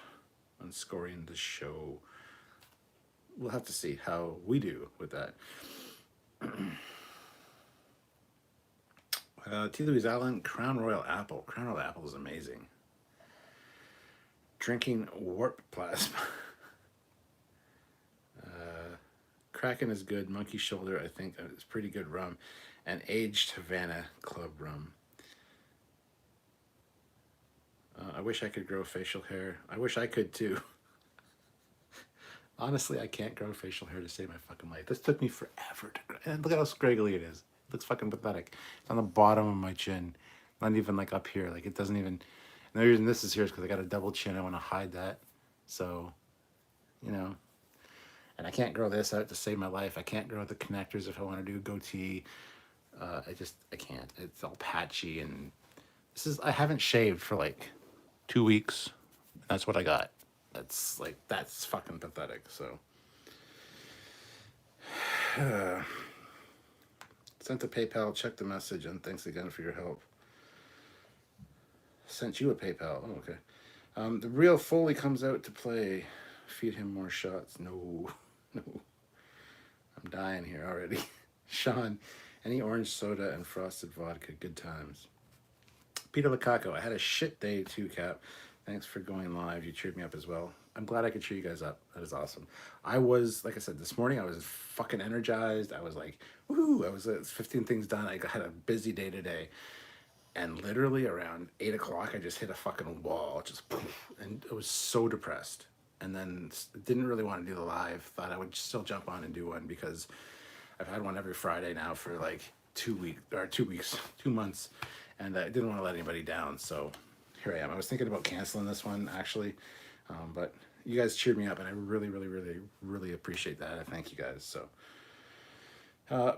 when scoring the show. We'll have to see how we do with that. T. Louise Allen, Crown Royal Apple. Crown Royal Apple is amazing. Drinking warp plasma. Kraken is good. Monkey Shoulder, I think, is pretty good rum. And aged Havana Club rum. I wish I could grow facial hair. I wish I could too. Honestly, I can't grow facial hair to save my fucking life. This took me forever to grow. And look at how scraggly it is. It looks fucking pathetic. It's on the bottom of my chin. Not even like up here. Like it doesn't even... And the reason this is here is because I got a double chin. I want to hide that. So, you know. And I can't grow this out to save my life. I can't grow the connectors if I want to do goatee. I can't. It's all patchy, and I haven't shaved for like 2 weeks. That's what I got. That's fucking pathetic. So, sent to PayPal, check the message, and thanks again for your help. Sent you a PayPal. Oh, okay. The real Foley comes out to play. Feed him more shots. No. I'm dying here already. Sean, any orange soda and frosted vodka, good times. Peter Lukaku, I had a shit day too, Cap. Thanks for going live. You cheered me up as well. I'm glad I could cheer you guys up. That is awesome. I was, like I said, this morning I was fucking energized. I was like, woohoo, I was 15 things done. I had a busy day today. And literally around 8 o'clock, I just hit a fucking wall. Just poof, and I was so depressed. And then didn't really want to do the live. Thought I would still jump on and do one because I've had one every Friday now for like 2 months. And I didn't want to let anybody down. So here I am. I was thinking about canceling this one actually. But you guys cheered me up and I really, really, really, really appreciate that. I thank you guys. So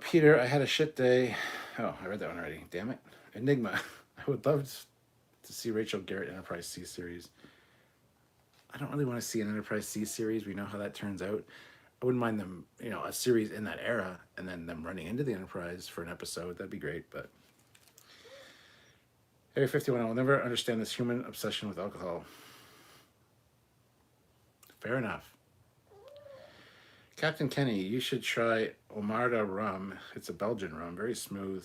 Peter, I had a shit day. Oh, I read that one already. Damn it. Enigma. I would love to see Rachel Garrett Enterprise C series. I don't really want to see an Enterprise C series. We know how that turns out. I wouldn't mind them, a series in that era and then them running into the Enterprise for an episode. That'd be great, but Area 51, I will never understand this human obsession with alcohol. Fair enough. Captain Kenny, you should try Omarda rum. It's a Belgian rum, very smooth.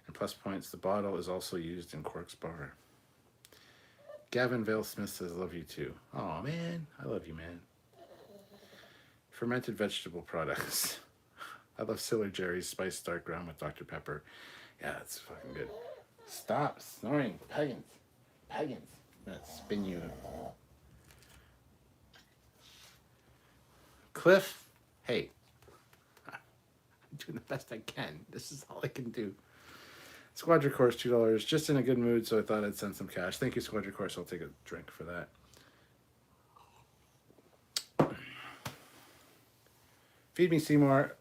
And plus points, the bottle is also used in Quark's bar. Gavin Vale Smith says, love you too. Oh man, I love you, man. Fermented vegetable products. I love Sailor Jerry's spiced dark rum with Dr. Pepper. Yeah, it's fucking good. Stop snoring, pagans. Pagans. I'm gonna spin you. Cliff, hey. I'm doing the best I can. This is all I can do. Squadron Course, $2. Just in a good mood, so I thought I'd send some cash. Thank you, Squadron Course. I'll take a drink for that. Feed Me Seymour.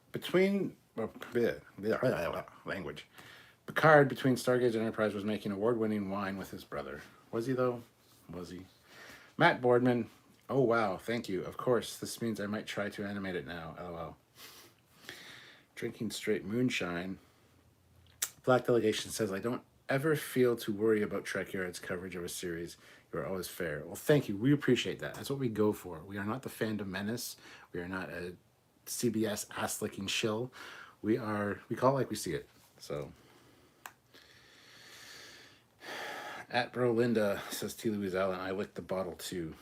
Language. Picard, between Stargate and Enterprise, was making award-winning wine with his brother. Was he, though? Was he? Matt Boardman. Oh, wow. Thank you. Of course. This means I might try to animate it now. LOL. Drinking straight moonshine. Black Delegation says, I don't ever feel to worry about Trekyards' coverage of a series. You are always fair. Well, thank you. We appreciate that. That's what we go for. We are not the fandom menace. We are not a CBS ass-licking shill. We call it like we see it. So, at Bro Linda, says T. Louise Allen, I licked the bottle too.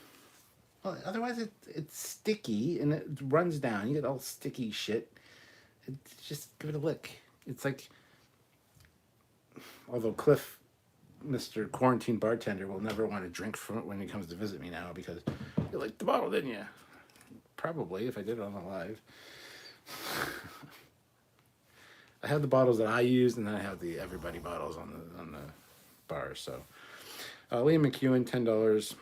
Well, otherwise it's sticky and it runs down. You get all sticky shit. Just give it a lick. It's like, although Cliff, Mr. Quarantine Bartender, will never want to drink from it when he comes to visit me now because you licked the bottle, didn't you? Probably, if I did it on the live. I have the bottles that I used, and then I have the everybody bottles on the bar. So, Liam McEwen, $10.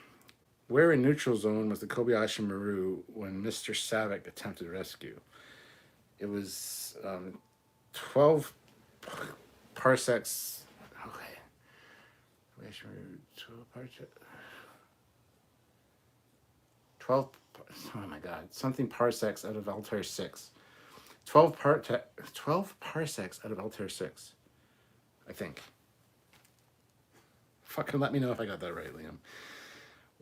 Where in neutral zone was the Kobayashi Maru when Mr. Savick attempted rescue? It was 12 parsecs. Okay. 12. Oh my God! Something parsecs out of Altair 6. 12 parsecs out of Altair 6. I think. Fucking let me know if I got that right, Liam.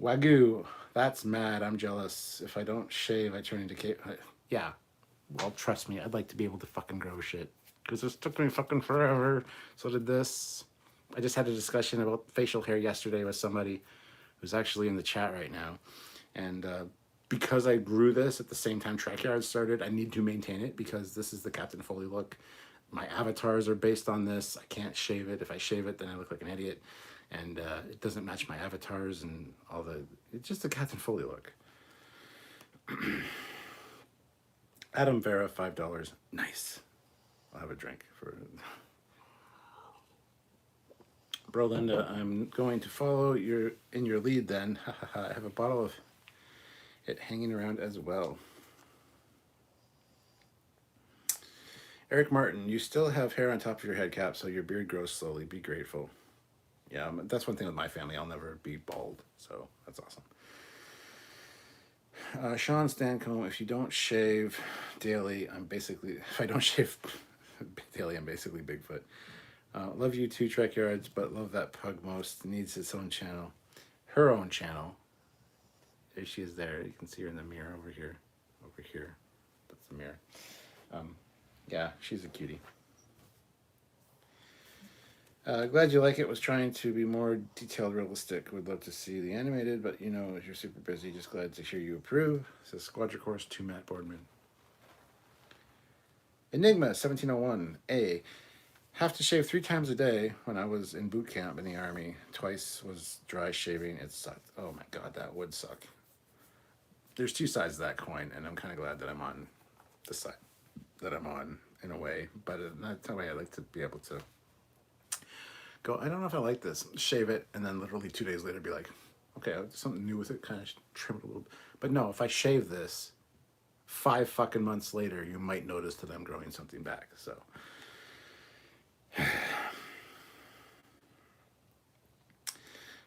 Wagyu, that's mad. I'm jealous. If I don't shave, I turn into yeah. Well, trust me, I'd like to be able to fucking grow shit. Because this took me fucking forever. So did this. I just had a discussion about facial hair yesterday with somebody who's actually in the chat right now. And because I grew this at the same time Trekyards started, I need to maintain it because this is the Captain Foley look. My avatars are based on this. I can't shave it. If I shave it, then I look like an idiot. And it doesn't match my avatars and all the... It's just the Captain Foley look. Adam Vera, $5. Nice. I'll have a drink for... Bro, Linda, I'm going to follow in your lead then. I have a bottle of it hanging around as well. Eric Martin, you still have hair on top of your head cap, so your beard grows slowly. Be grateful. Yeah, that's one thing with my family. I'll never be bald, so that's awesome. Sean Stancombe, if you don't shave daily, if I don't shave daily, I'm basically Bigfoot. Love you too, Trekyards, but love that pug most. Needs its own channel. Her own channel. There she is there. You can see her in the mirror over here. Over here. That's the mirror. Yeah, she's a cutie. Glad you like it. Was trying to be more detailed, realistic. Would love to see the animated, but if you're super busy, just glad to hear you approve. Says Squadron Course to Matt Boardman. Enigma 1701 A. Have to shave 3 times a day when I was in boot camp in the Army. Twice was dry shaving. It sucked. Oh my God, that would suck. There's 2 sides to that coin, and I'm kind of glad that I'm on the side that I'm on in a way. But that's the way I like to be able to go, I don't know if I like this. Shave it, and then literally 2 days later be like, okay, I'll do something new with it, kind of trim it a little bit. But no, if I shave this 5 fucking months later, you might notice that I'm growing something back. So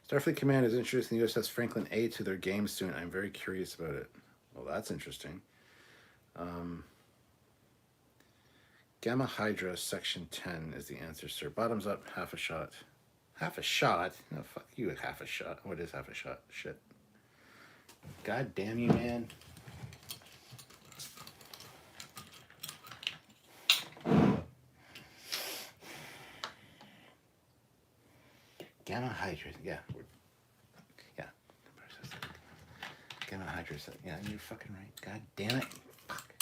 Starfleet Command is introducing the USS Franklin A to their game soon. I'm very curious about it. Well, that's interesting. Gamma Hydra Section 10 is the answer, sir. Bottoms up, half a shot. Half a shot? No, fuck you, half a shot. What is half a shot? Shit. God damn you, man. Gamma Hydra, yeah. Yeah. Gamma Hydra, yeah, you're fucking right. God damn it. Fuck.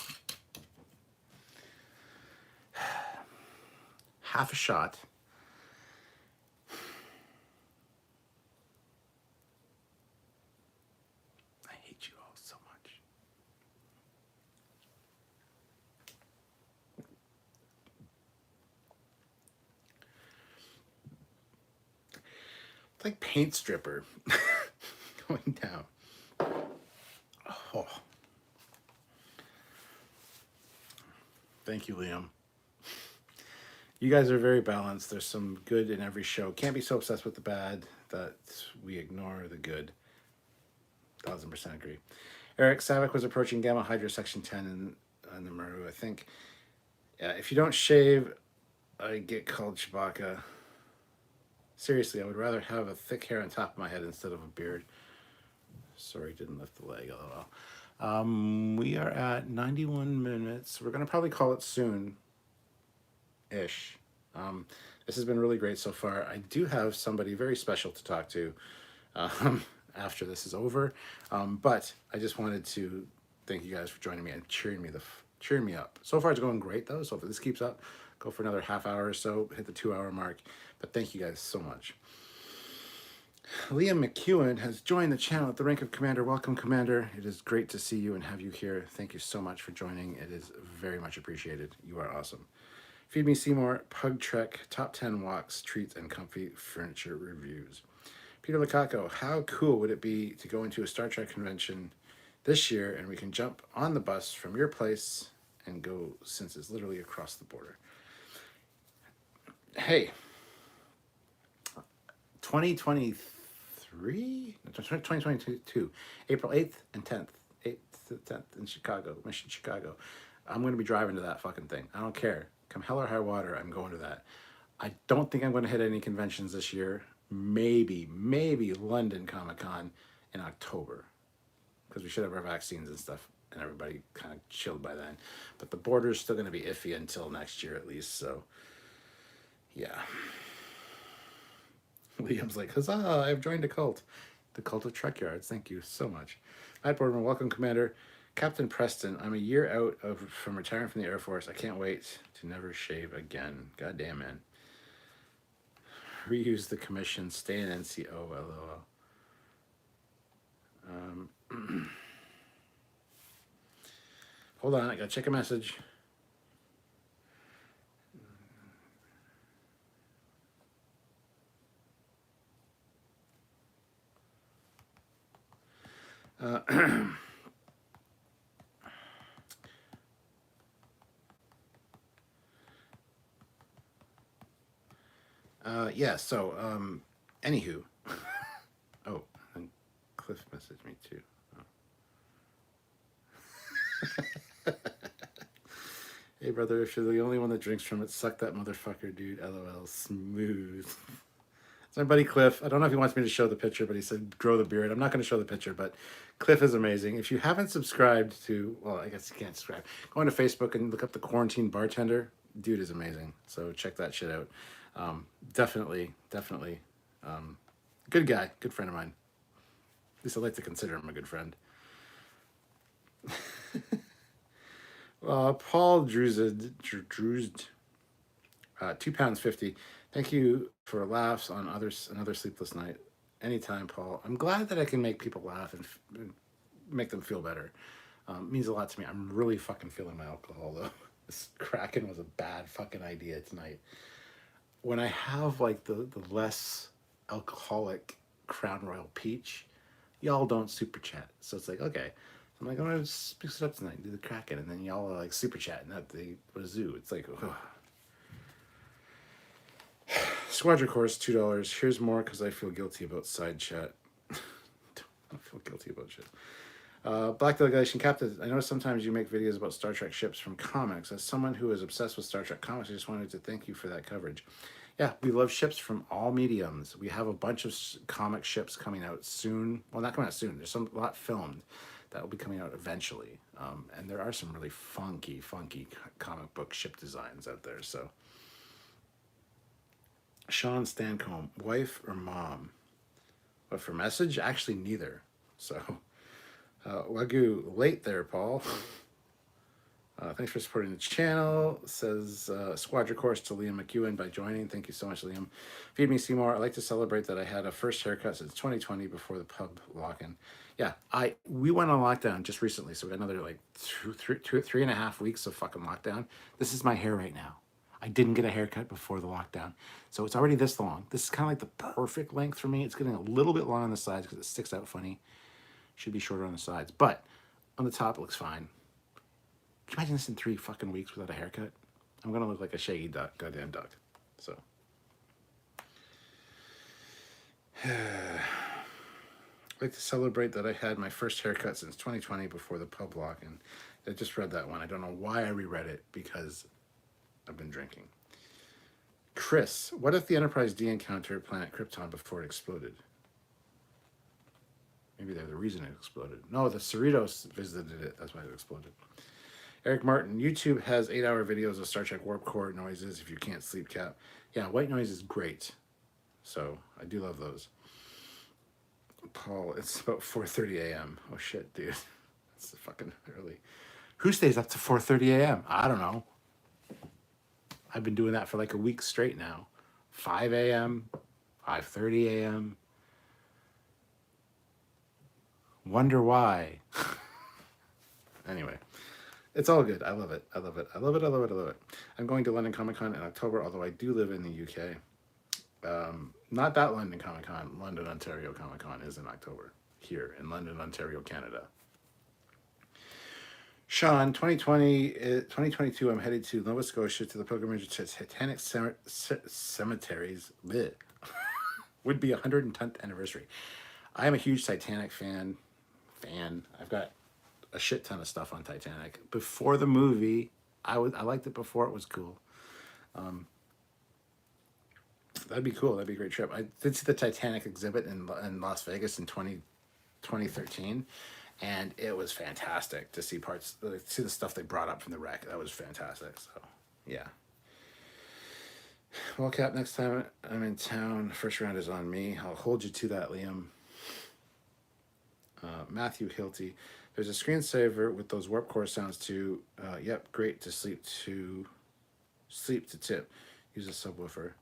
Half a shot. I hate you all so much. It's like paint stripper going down. Oh. Thank you, Liam. You guys are very balanced. There's some good in every show. Can't be so obsessed with the bad that we ignore the good. 1000% agree. Eric Savick was approaching Gamma Hydra Section 10 in the Maru. I think, yeah, if you don't shave, I get called Chewbacca. Seriously, I would rather have a thick hair on top of my head instead of a beard. Sorry, didn't lift the leg, lol. We are at 91 minutes. We're going to probably call it soon-ish. This has been really great so far. I do have somebody very special to talk to after this is over. But I just wanted to thank you guys for joining me and cheering me up. So far it's going great though. So if this keeps up, go for another half hour or so, hit the 2 hour mark. But thank you guys so much. Liam McEwen has joined the channel at the rank of Commander. Welcome, Commander. It is great to see you and have you here. Thank you so much for joining. It is very much appreciated. You are awesome. Feed Me Seymour, Pug Trek, Top 10 Walks, Treats, and Comfy Furniture Reviews. Peter Lukaku, how cool would it be to go into a Star Trek convention this year and we can jump on the bus from your place and go, since it's literally across the border. Hey, 2022, April 8th and 10th, 8th to 10th in Chicago, Mission Chicago. I'm going to be driving to that fucking thing. I don't care. Come hell or high water, I'm going to that. I don't think I'm going to hit any conventions this year. Maybe London Comic-Con in October, because we should have our vaccines and stuff and everybody kind of chilled by then. But the border's still going to be iffy until next year at least, so yeah. Liam's like, huzzah, I've joined a cult. The cult of Trekyards. Thank you so much. Matt Boardman, welcome, Commander. Captain Preston, I'm a year out from retiring from the Air Force. I can't wait to never shave again. Goddamn, man. Reuse the commission. Stay in NCO. LOL. Hold on, I gotta check a message. Yeah, so, anywho. Oh, and Cliff messaged me too. Oh. Hey, brother, if you're the only one that drinks from it, suck that motherfucker, dude. LOL, smooth. It's my buddy Cliff. I don't know if he wants me to show the picture, but he said grow the beard. I'm not going to show the picture, but Cliff is amazing. If you haven't subscribed to, well, I guess you can't subscribe. Go onto Facebook and look up the Quarantine Bartender. Dude is amazing. So check that shit out. Definitely. Good guy. Good friend of mine. At least I like to consider him a good friend. Paul Druzed, £2.50. Thank you for laughs on another sleepless night. Anytime, Paul. I'm glad that I can make people laugh and make them feel better. It means a lot to me. I'm really fucking feeling my alcohol, though. This Kraken was a bad fucking idea tonight. When I have, like, the less alcoholic Crown Royal Peach, y'all don't super chat. So it's like, okay. I'm like, I'm gonna fix it up tonight, do the Kraken, and then y'all are like super chatting at the zoo. It's like, ugh. Squadron course, $2. Here's more because I feel guilty about side chat. I feel guilty about shit. Black Delegation Captain, I know sometimes you make videos about Star Trek ships from comics. As someone who is obsessed with Star Trek comics, I just wanted to thank you for that coverage. Yeah, we love ships from all mediums. We have a bunch of comic ships coming out soon. Well, not coming out soon. There's a lot filmed that will be coming out eventually. And there are some really funky comic book ship designs out there. So, Sean Stancombe, wife or mom? But for message, actually neither. So, Wagyu, late there, Paul. Thanks for supporting the channel. Says Squadron Course to Liam McEwen by joining. Thank you so much, Liam. Feed me Seymour. I'd like to celebrate that I had a first haircut since 2020 before the pub lock-in. Yeah, we went on lockdown just recently, so we got another like 3.5 weeks of fucking lockdown. This is my hair right now. I didn't get a haircut before the lockdown, so it's already this long. This is kind of like the perfect length for me. It's getting a little bit long on the sides because it sticks out funny. Should be shorter on the sides, but on the top it looks fine. Can you imagine this in 3 fucking weeks without a haircut? I'm gonna look like a shaggy duck, goddamn duck. So, I'd like to celebrate that I had my first haircut since 2020 before the pub lock, and I just read that one. I don't know why I reread it because I've been drinking. Chris, what if the Enterprise D encountered planet Krypton before it exploded? Maybe they're the reason it exploded. No, the Cerritos visited it. That's why it exploded. Eric Martin, YouTube has 8-hour videos of Star Trek warp core noises if you can't sleep, Cap. Yeah, white noise is great. So, I do love those. Paul, it's about 4:30 a.m. Oh, shit, dude. It's fucking early. Who stays up to 4:30 a.m.? I don't know. I've been doing that for like a week straight now. 5 a.m., 5:30 a.m., wonder why. Anyway, it's all good. I love it. I love it. I love it. I love it. I love it. I'm going to London Comic Con in October, although I do live in the UK. Not that London Comic Con. London, Ontario Comic Con is in October here in London, Ontario, Canada. Sean, 2022, I'm headed to Nova Scotia to the pilgrimage to Titanic cemeteries. Bleh. Would be 110th anniversary. I am a huge Titanic fan. I've got a shit ton of stuff on Titanic. Before the movie, I liked it before it was cool. That'd be cool. That'd be a great trip. I did see the Titanic exhibit in Las Vegas in 2013, and it was fantastic to see see the stuff they brought up from the wreck. That was fantastic. So, yeah. Well, Cap, next time I'm in town, first round is on me. I'll hold you to that, Liam. Matthew Hilty, there's a screensaver with those warp core sounds too. Yep, great to sleep to tip. Use a subwoofer.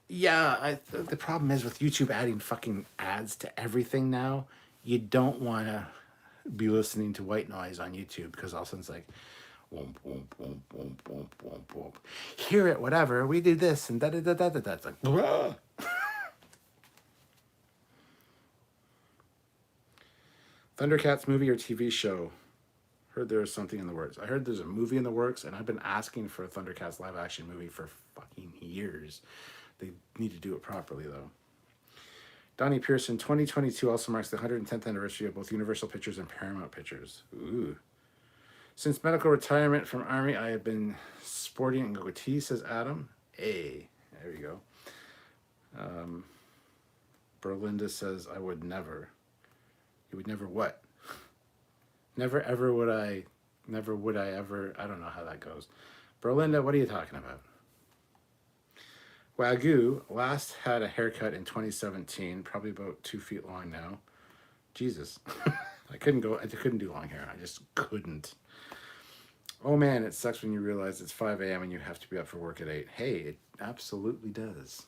Yeah, the problem is with YouTube adding fucking ads to everything now. You don't want to be listening to white noise on YouTube because all of a sudden it's like, whoomp, whoomp, whoomp, whoomp, whoomp, whoomp, whoomp. Hear it, whatever. We do this and da da da da da. It's like, blah. Thundercats movie or TV show? Heard there's something in the works. I heard there's a movie in the works, and I've been asking for a Thundercats live action movie for fucking years. They need to do it properly, though. Donnie Pearson, 2022 also marks the 110th anniversary of both Universal Pictures and Paramount Pictures. Ooh. Since medical retirement from Army, I have been sporting a goatee, says Adam. Hey, there you go. Berlinda says, I would never. You would never what? Never ever would I ever, I don't know how that goes. Berlinda, what are you talking about? Wagyu last had a haircut in 2017, probably about 2 feet long now. Jesus. I couldn't do long hair. I just couldn't. Oh man, it sucks when you realize it's 5 a.m. and you have to be up for work at 8. Hey, it absolutely does.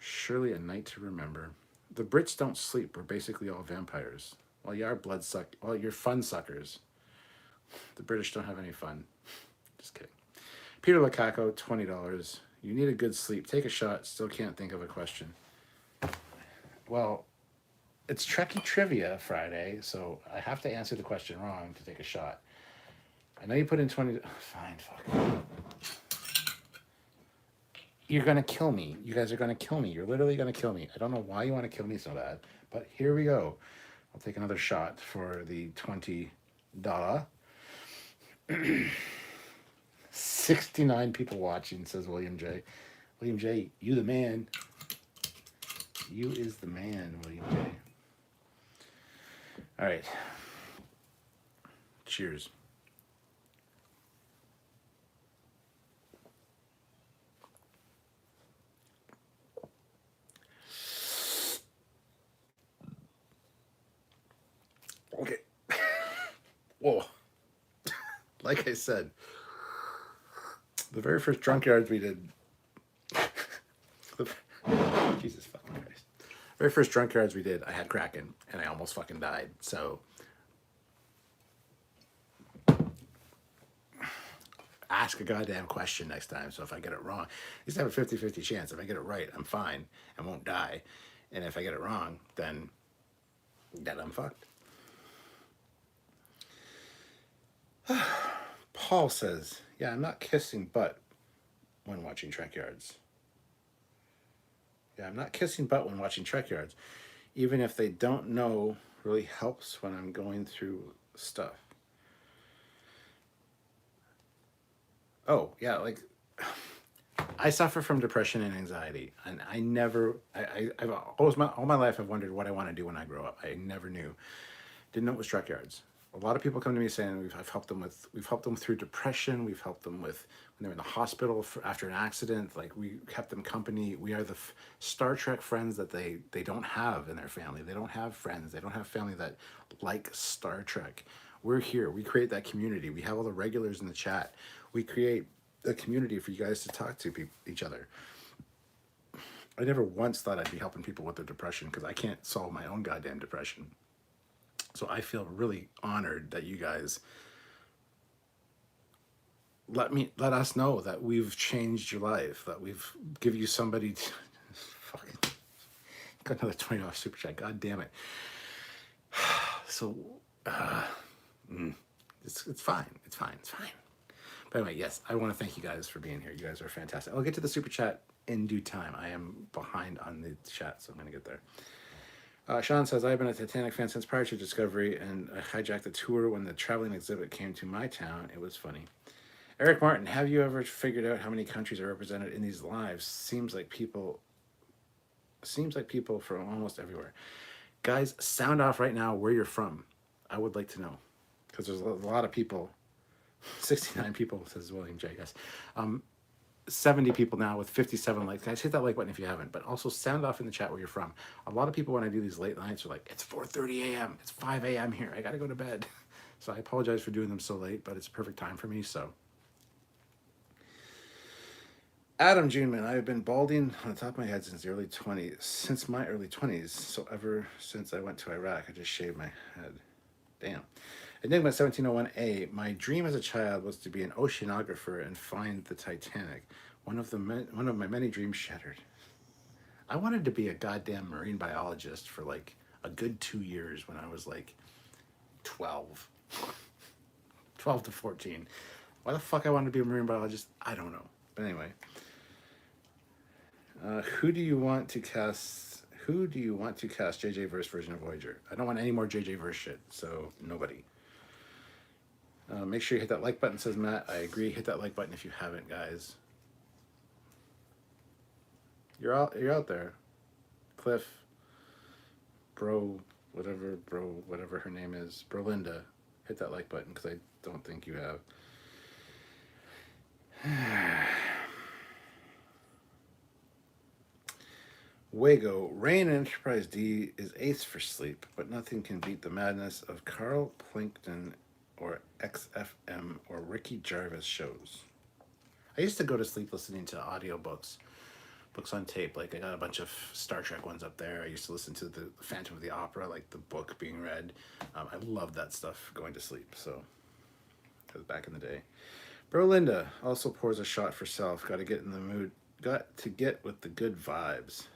Surely a night to remember. The Brits don't sleep. We're basically all vampires. Well, you are well, you're fun suckers. The British don't have any fun. Just kidding. Peter Lukaku, $20. You need a good sleep. Take a shot. Still can't think of a question. Well, it's Trekkie Trivia Friday, so I have to answer the question wrong to take a shot. I know you put in 20. Fine, fuck. You're going to kill me. You guys are going to kill me. You're literally going to kill me. I don't know why you want to kill me so bad, but here we go. I'll take another shot for the $20. 69 people watching, says William J. William J, you the man. You is the man, William J. All right. Cheers. Okay. Whoa. Like I said, the very first Drunkyards we did. Jesus fucking Christ. Very first Drunkyards we did, I had Kraken, and I almost fucking died. So ask a goddamn question next time. So if I get it wrong, I used to have a 50-50 chance. If I get it right, I'm fine and won't die. And if I get it wrong, then I'm fucked. Paul says, yeah, I'm not kissing butt when watching Trekyards. Yeah, I'm not kissing butt when watching Trekyards. Even if they don't know, really helps when I'm going through stuff. Oh, yeah, like, I suffer from depression and anxiety, and I've always, all my life I've wondered what I want to do when I grow up. I never knew. Didn't know it was Trekyards. A lot of people come to me saying we've helped them through depression. We've helped them with when they're in the hospital after an accident. Like, we kept them company. We are the Star Trek friends that they don't have in their family. They don't have friends. They don't have family that like Star Trek. We're here. We create that community. We have all the regulars in the chat. We create a community for you guys to talk to each other. I never once thought I'd be helping people with their depression because I can't solve my own goddamn depression. So I feel really honored that you guys let us know that we've changed your life, that we've give you somebody to, fucking got another $20 super chat. God damn it. So it's fine. It's fine. But anyway, yes, I want to thank you guys for being here. You guys are fantastic. I'll get to the super chat in due time. I am behind on the chat, so I'm going to get there. Sean says, I've been a Titanic fan since prior to Discovery, and I hijacked the tour when the traveling exhibit came to my town. It was funny. Eric Martin, have you ever figured out how many countries are represented in these lives? Seems like people from almost everywhere. Guys, sound off right now where you're from. I would like to know, because there's a lot of people. 69 people, says William J. Yes. 70 people now with 57 likes. Guys, hit that like button if you haven't, but also sound off in the chat where you're from. A lot of people, when I do these late nights, are like, it's 4:30 a.m. It's 5 a.m. here. I got to go to bed. So I apologize for doing them so late, but it's a perfect time for me. So Adam Juneman, I've been balding on the top of my head since my early 20s. So ever since I went to Iraq, I just shaved my head. Damn. Enigma 1701A, my dream as a child was to be an oceanographer and find the Titanic. One of my many dreams shattered. I wanted to be a goddamn marine biologist for like a good 2 years when I was like 12 to 14. Why the fuck I wanted to be a marine biologist, I don't know. But anyway, who do you want to cast JJ Verse version of Voyager? I don't want any more JJ Verse shit, so nobody. Make sure you hit that like button, says Matt. I agree. Hit that like button if you haven't, guys. You're out there. Cliff, whatever her name is, Brolinda. Hit that like button because I don't think you have. Wago, Rain in Enterprise D is ace for sleep, but nothing can beat the madness of Carl Plankton or XFM or Ricky Jarvis shows. I used to go to sleep listening to audiobooks, books on tape. Like, I got a bunch of Star Trek ones up there. I used to listen to the Phantom of the Opera, like the book being read. I loved that stuff going to sleep, so that was back in the day. Bro Linda also pours a shot for self. Got to get in the mood. Got to get with the good vibes.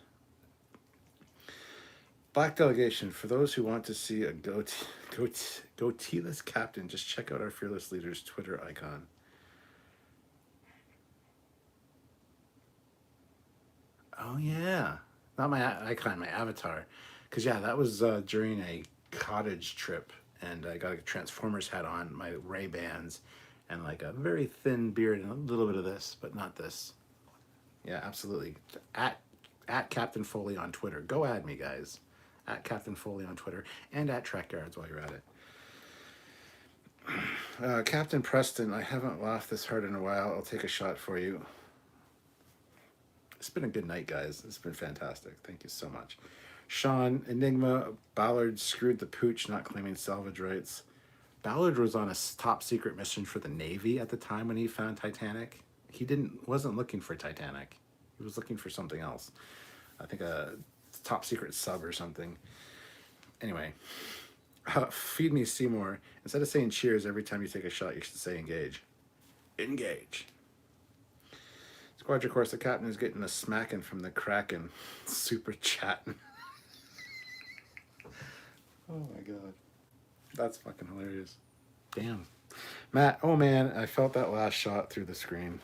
Black Delegation, for those who want to see a goateeless captain, just check out our fearless leader's Twitter icon. Oh yeah, not my icon, my avatar, because yeah, that was during a cottage trip, and I got a Transformers hat on, my Ray Bans, and like a very thin beard and a little bit of this, but not this. Yeah, absolutely. At Captain Foley on Twitter. Go add me, guys. At Captain Foley on Twitter and at Trekyards while you're at it. Captain Preston, I haven't laughed this hard in a while. I'll take a shot for you. It's been a good night, guys. It's been fantastic. Thank you so much. Sean, Enigma, Ballard screwed the pooch not claiming salvage rights. Ballard was on a top secret mission for the Navy at the time when he found Titanic. He wasn't looking for Titanic. He was looking for something else. I think a top secret sub or something. Anyway, feed me Seymour. Instead of saying cheers every time you take a shot, you should say engage. Engage. Squadron course, the captain is getting a smacking from the Kraken. Super chatting. Oh my god. That's fucking hilarious. Damn. Matt, oh man, I felt that last shot through the screen.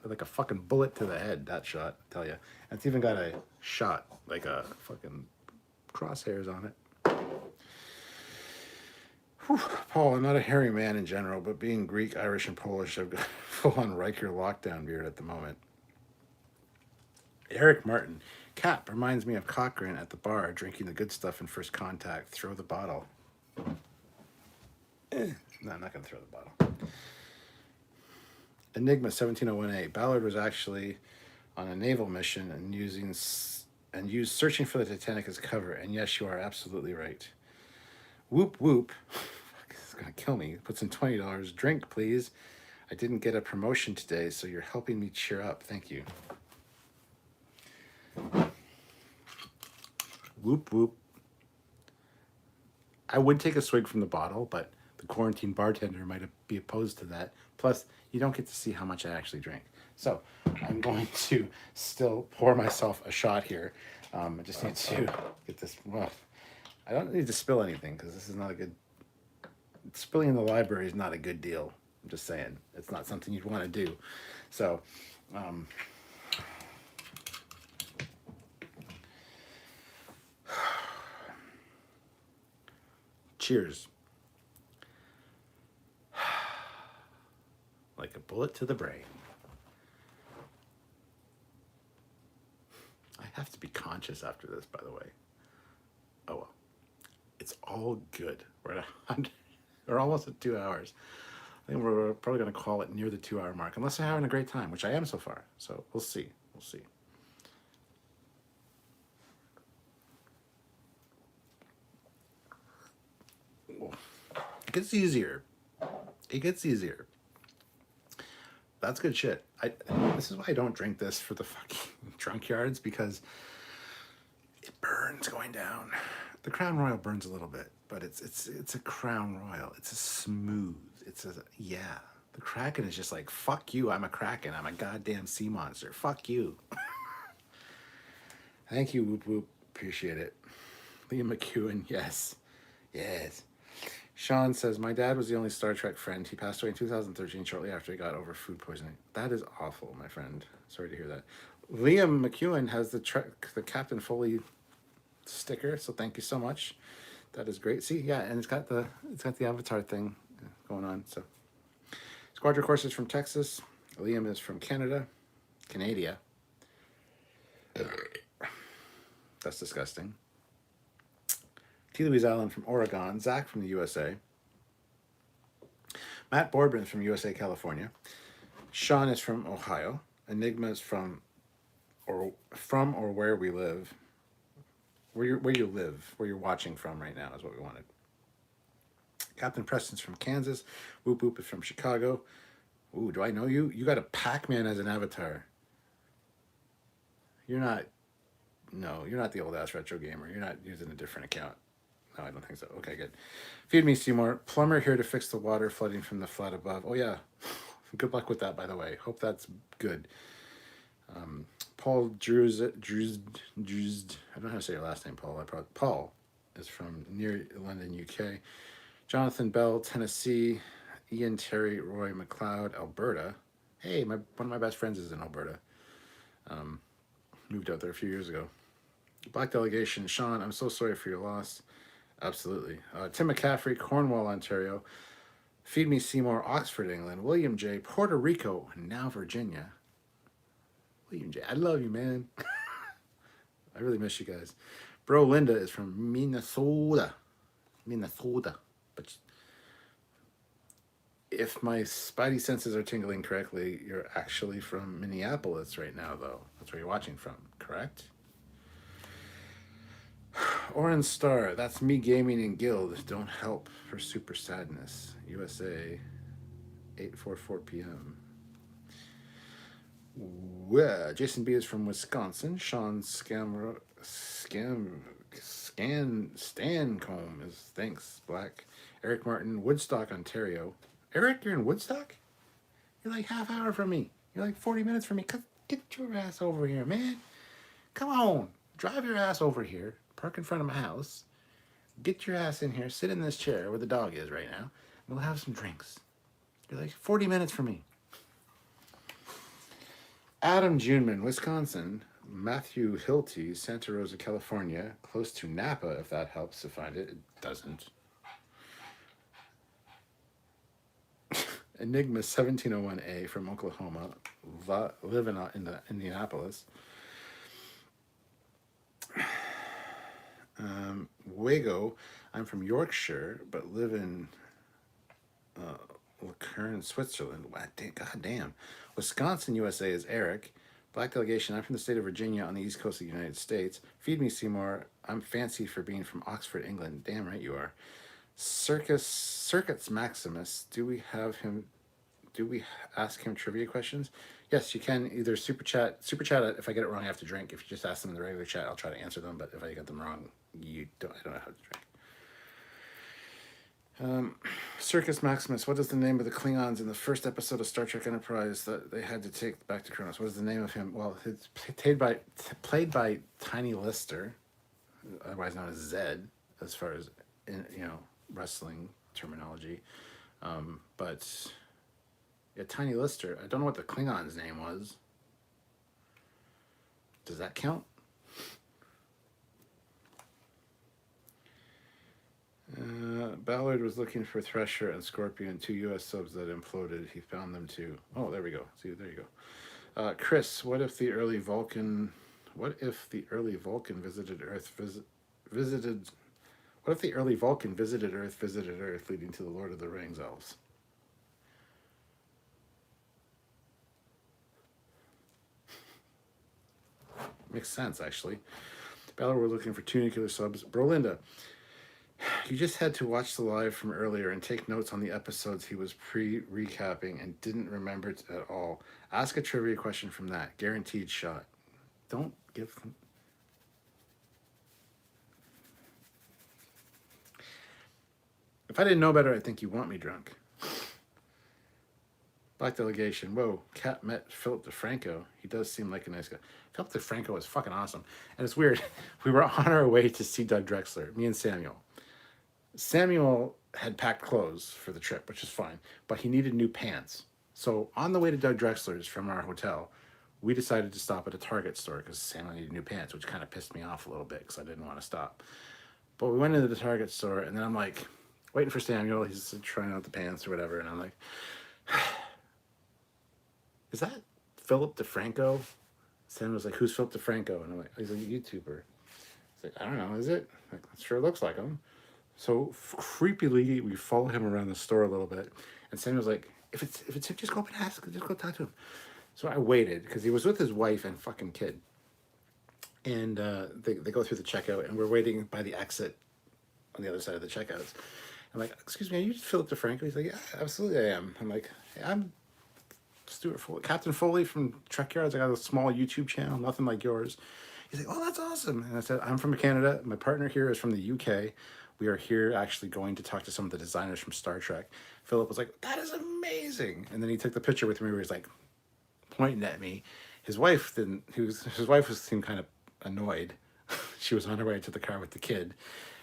Like a fucking bullet to the head, that shot, I tell you. And it's even got a shot, like a fucking crosshairs on it. Whew. Paul, I'm not a hairy man in general, but being Greek, Irish, and Polish, I've got full-on Riker lockdown beard at the moment. Eric Martin, Cap reminds me of Cochrane at the bar, drinking the good stuff in First Contact. Throw the bottle. No, I'm not going to throw the bottle. Enigma 1701A. Ballard was actually on a naval mission and used searching for the Titanic as cover. And yes, you are absolutely right. Whoop whoop. It's gonna kill me. Puts in $20. Drink, please. I didn't get a promotion today, so you're helping me cheer up. Thank you. Whoop whoop. I would take a swig from the bottle, but the quarantine bartender might be opposed to that. Plus, you don't get to see how much I actually drink. So I'm going to still pour myself a shot here. I just need to get this. Well, I don't need to spill anything because this is not a good. Spilling in the library is not a good deal. I'm just saying. It's not something you'd want to do. So, cheers. Like a bullet to the brain. I have to be conscious after this, by the way. Oh well. It's all good. We're almost at 2 hours. I think we're probably going to call it near the 2 hour mark, unless I'm having a great time, which I am so far. So we'll see. We'll see. It gets easier. It gets easier. That's good shit. This is why I don't drink this for the fucking Trekyards, because it burns going down. The Crown Royal burns a little bit, but it's a Crown Royal. It's a smooth. Yeah. The Kraken is just like, fuck you. I'm a Kraken. I'm a goddamn sea monster. Fuck you. Thank you, Whoop Whoop. Appreciate it. Liam McEwen, yes. Yes. Sean says, my dad was the only Star Trek friend. He passed away in 2013, shortly after he got over food poisoning. That is awful, my friend. Sorry to hear that. Liam McEwen has the Captain Foley sticker, so thank you so much. That is great. See, yeah, and it's got the avatar thing going on. So, Squadron Course is from Texas. Liam is from Canada. That's disgusting. T. Louise Allen from Oregon. Zach from the USA. Matt Boardman from USA, California. Sean is from Ohio. Enigma is from or where we live. Where you live, where you're watching from right now is what we wanted. Captain Preston's from Kansas. Whoop Whoop is from Chicago. Ooh, do I know you? You got a Pac-Man as an avatar. You're not the old ass retro gamer. You're not using a different account. No, I don't think so. Okay, good. Feed me, Seymour. Plumber here to fix the water flooding from the flat above. Oh, yeah. Good luck with that, by the way. Hope that's good. Paul Drews, I don't know how to say your last name, Paul. Paul is from near London, UK. Jonathan Bell, Tennessee. Ian Terry Roy McLeod, Alberta. Hey, one of my best friends is in Alberta. Moved out there a few years ago. Black Delegation, Sean, I'm so sorry for your loss. Absolutely. Tim McCaffrey, Cornwall, Ontario. Feed Me Seymour, Oxford, England. William J, Puerto Rico, now Virginia. William J, I love you, man. I really miss you guys. Bro Linda is from Minnesota. But if my spidey senses are tingling correctly, you're actually from Minneapolis right now, though. That's where you're watching from, correct? Orange Star, that's me gaming in Guild. Don't help for super sadness. USA, 8:44 p.m. Jason B is from Wisconsin. Sean Stancomb is thanks, Black. Eric Martin, Woodstock, Ontario. Eric, you're in Woodstock? You're like half hour from me. You're like 40 minutes from me. Get your ass over here, man. Come on. Drive your ass over here. Park in front of my house. Get your ass in here. Sit in this chair where the dog is right now. And we'll have some drinks. You're like 40 minutes from me. Adam Juneman, Wisconsin. Matthew Hilty, Santa Rosa, California. Close to Napa, if that helps to find it. It doesn't. Enigma 1701A from Oklahoma. Live in Indianapolis. Wago, I'm from Yorkshire, but live in Lucerne, Switzerland. God damn. Wisconsin, USA is Eric. Black Delegation, I'm from the state of Virginia on the east coast of the United States. Feed Me Seymour, I'm fancy for being from Oxford, England. Damn right you are. Circuits Maximus, do we ask him trivia questions? Yes, you can either super chat it. If I get it wrong, I have to drink. If you just ask them in the regular chat, I'll try to answer them, but if I get them wrong, I don't know how to drink. Circus Maximus, what is the name of the Klingons in the first episode of Star Trek Enterprise that they had to take back to Kronos? What is the name of him? Well, it's played by Tiny Lister, otherwise known as Zed, as far as wrestling terminology. But yeah, Tiny Lister. I don't know what the Klingon's name was. Does that count? Ballard was looking for Thresher and Scorpion, 2 U.S. subs that imploded. He found them too. Oh, there we go. See, there you go. Chris, what if the early Vulcan visited Earth, what if the early Vulcan visited Earth, leading to the Lord of the Rings elves? Makes sense, actually. Ballard, we're looking for 2 nuclear subs. Brolinda, you just had to watch the live from earlier and take notes on the episodes he was recapping and didn't remember it at all. Ask a trivia question from that. Guaranteed shot. Don't give them... If I didn't know better, I think you want me drunk. Black Delegation. Whoa, Cat met Philip DeFranco. He does seem like a nice guy. Philip DeFranco is fucking awesome. And it's weird. We were on our way to see Doug Drexler, me and Samuel. Samuel had packed clothes for the trip, which is fine, but he needed new pants. So on the way to Doug Drexler's from our hotel, we decided to stop at a Target store because Samuel needed new pants, which kind of pissed me off a little bit because I didn't want to stop. But we went into the Target store, and then I'm like, waiting for Samuel. He's trying out the pants or whatever, and I'm like, is that Philip DeFranco? Samuel's like, who's Philip DeFranco? And I'm like, he's a YouTuber. He's like, I don't know, is it? Like, it sure looks like him. So creepily, we follow him around the store a little bit, and Samuel's like, if it's him, just go up and ask, just go talk to him. So I waited because he was with his wife and fucking kid, and they go through the checkout, and we're waiting by the exit on the other side of the checkouts. I'm like, excuse me, are you Philip DeFranco? He's like, yeah, absolutely I am. I'm like, hey, I'm Stuart Foley, Captain Foley from Trekyards. I got a small YouTube channel, nothing like yours. He's like, oh, that's awesome. And I said, I'm from Canada. My partner here is from the UK. We are here actually going to talk to some of the designers from Star Trek. Philip was like, that is amazing. And then he took the picture with me where he's like pointing at me. His wife didn't. His wife seemed kind of annoyed. She was on her way to the car with the kid,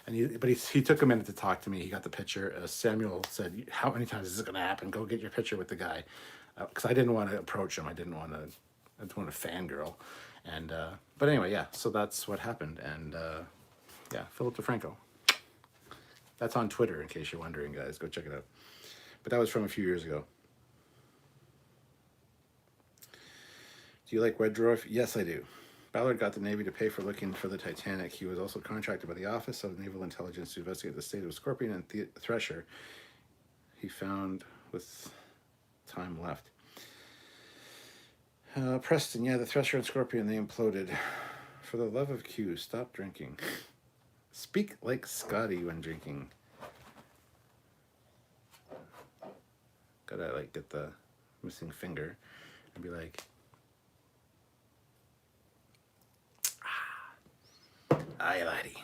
and he took a minute to talk to me. He got the picture. Samuel said, "How many times is this going to happen? Go get your picture with the guy," because I didn't want to approach him. I didn't want to fangirl, and but anyway, yeah. So that's what happened, and yeah, Philip DeFranco. That's on Twitter, in case you're wondering, guys. Go check it out. But that was from a few years ago. Do you like Red Dwarf? Yes, I do. Ballard got the Navy to pay for looking for the Titanic. He was also contracted by the Office of Naval Intelligence to investigate the state of Scorpion and Thresher. He found with time left. Preston, yeah, the Thresher and Scorpion, they imploded. For the love of Q, stop drinking. Speak like Scotty when drinking. Gotta like get the missing finger and be like, aye laddie,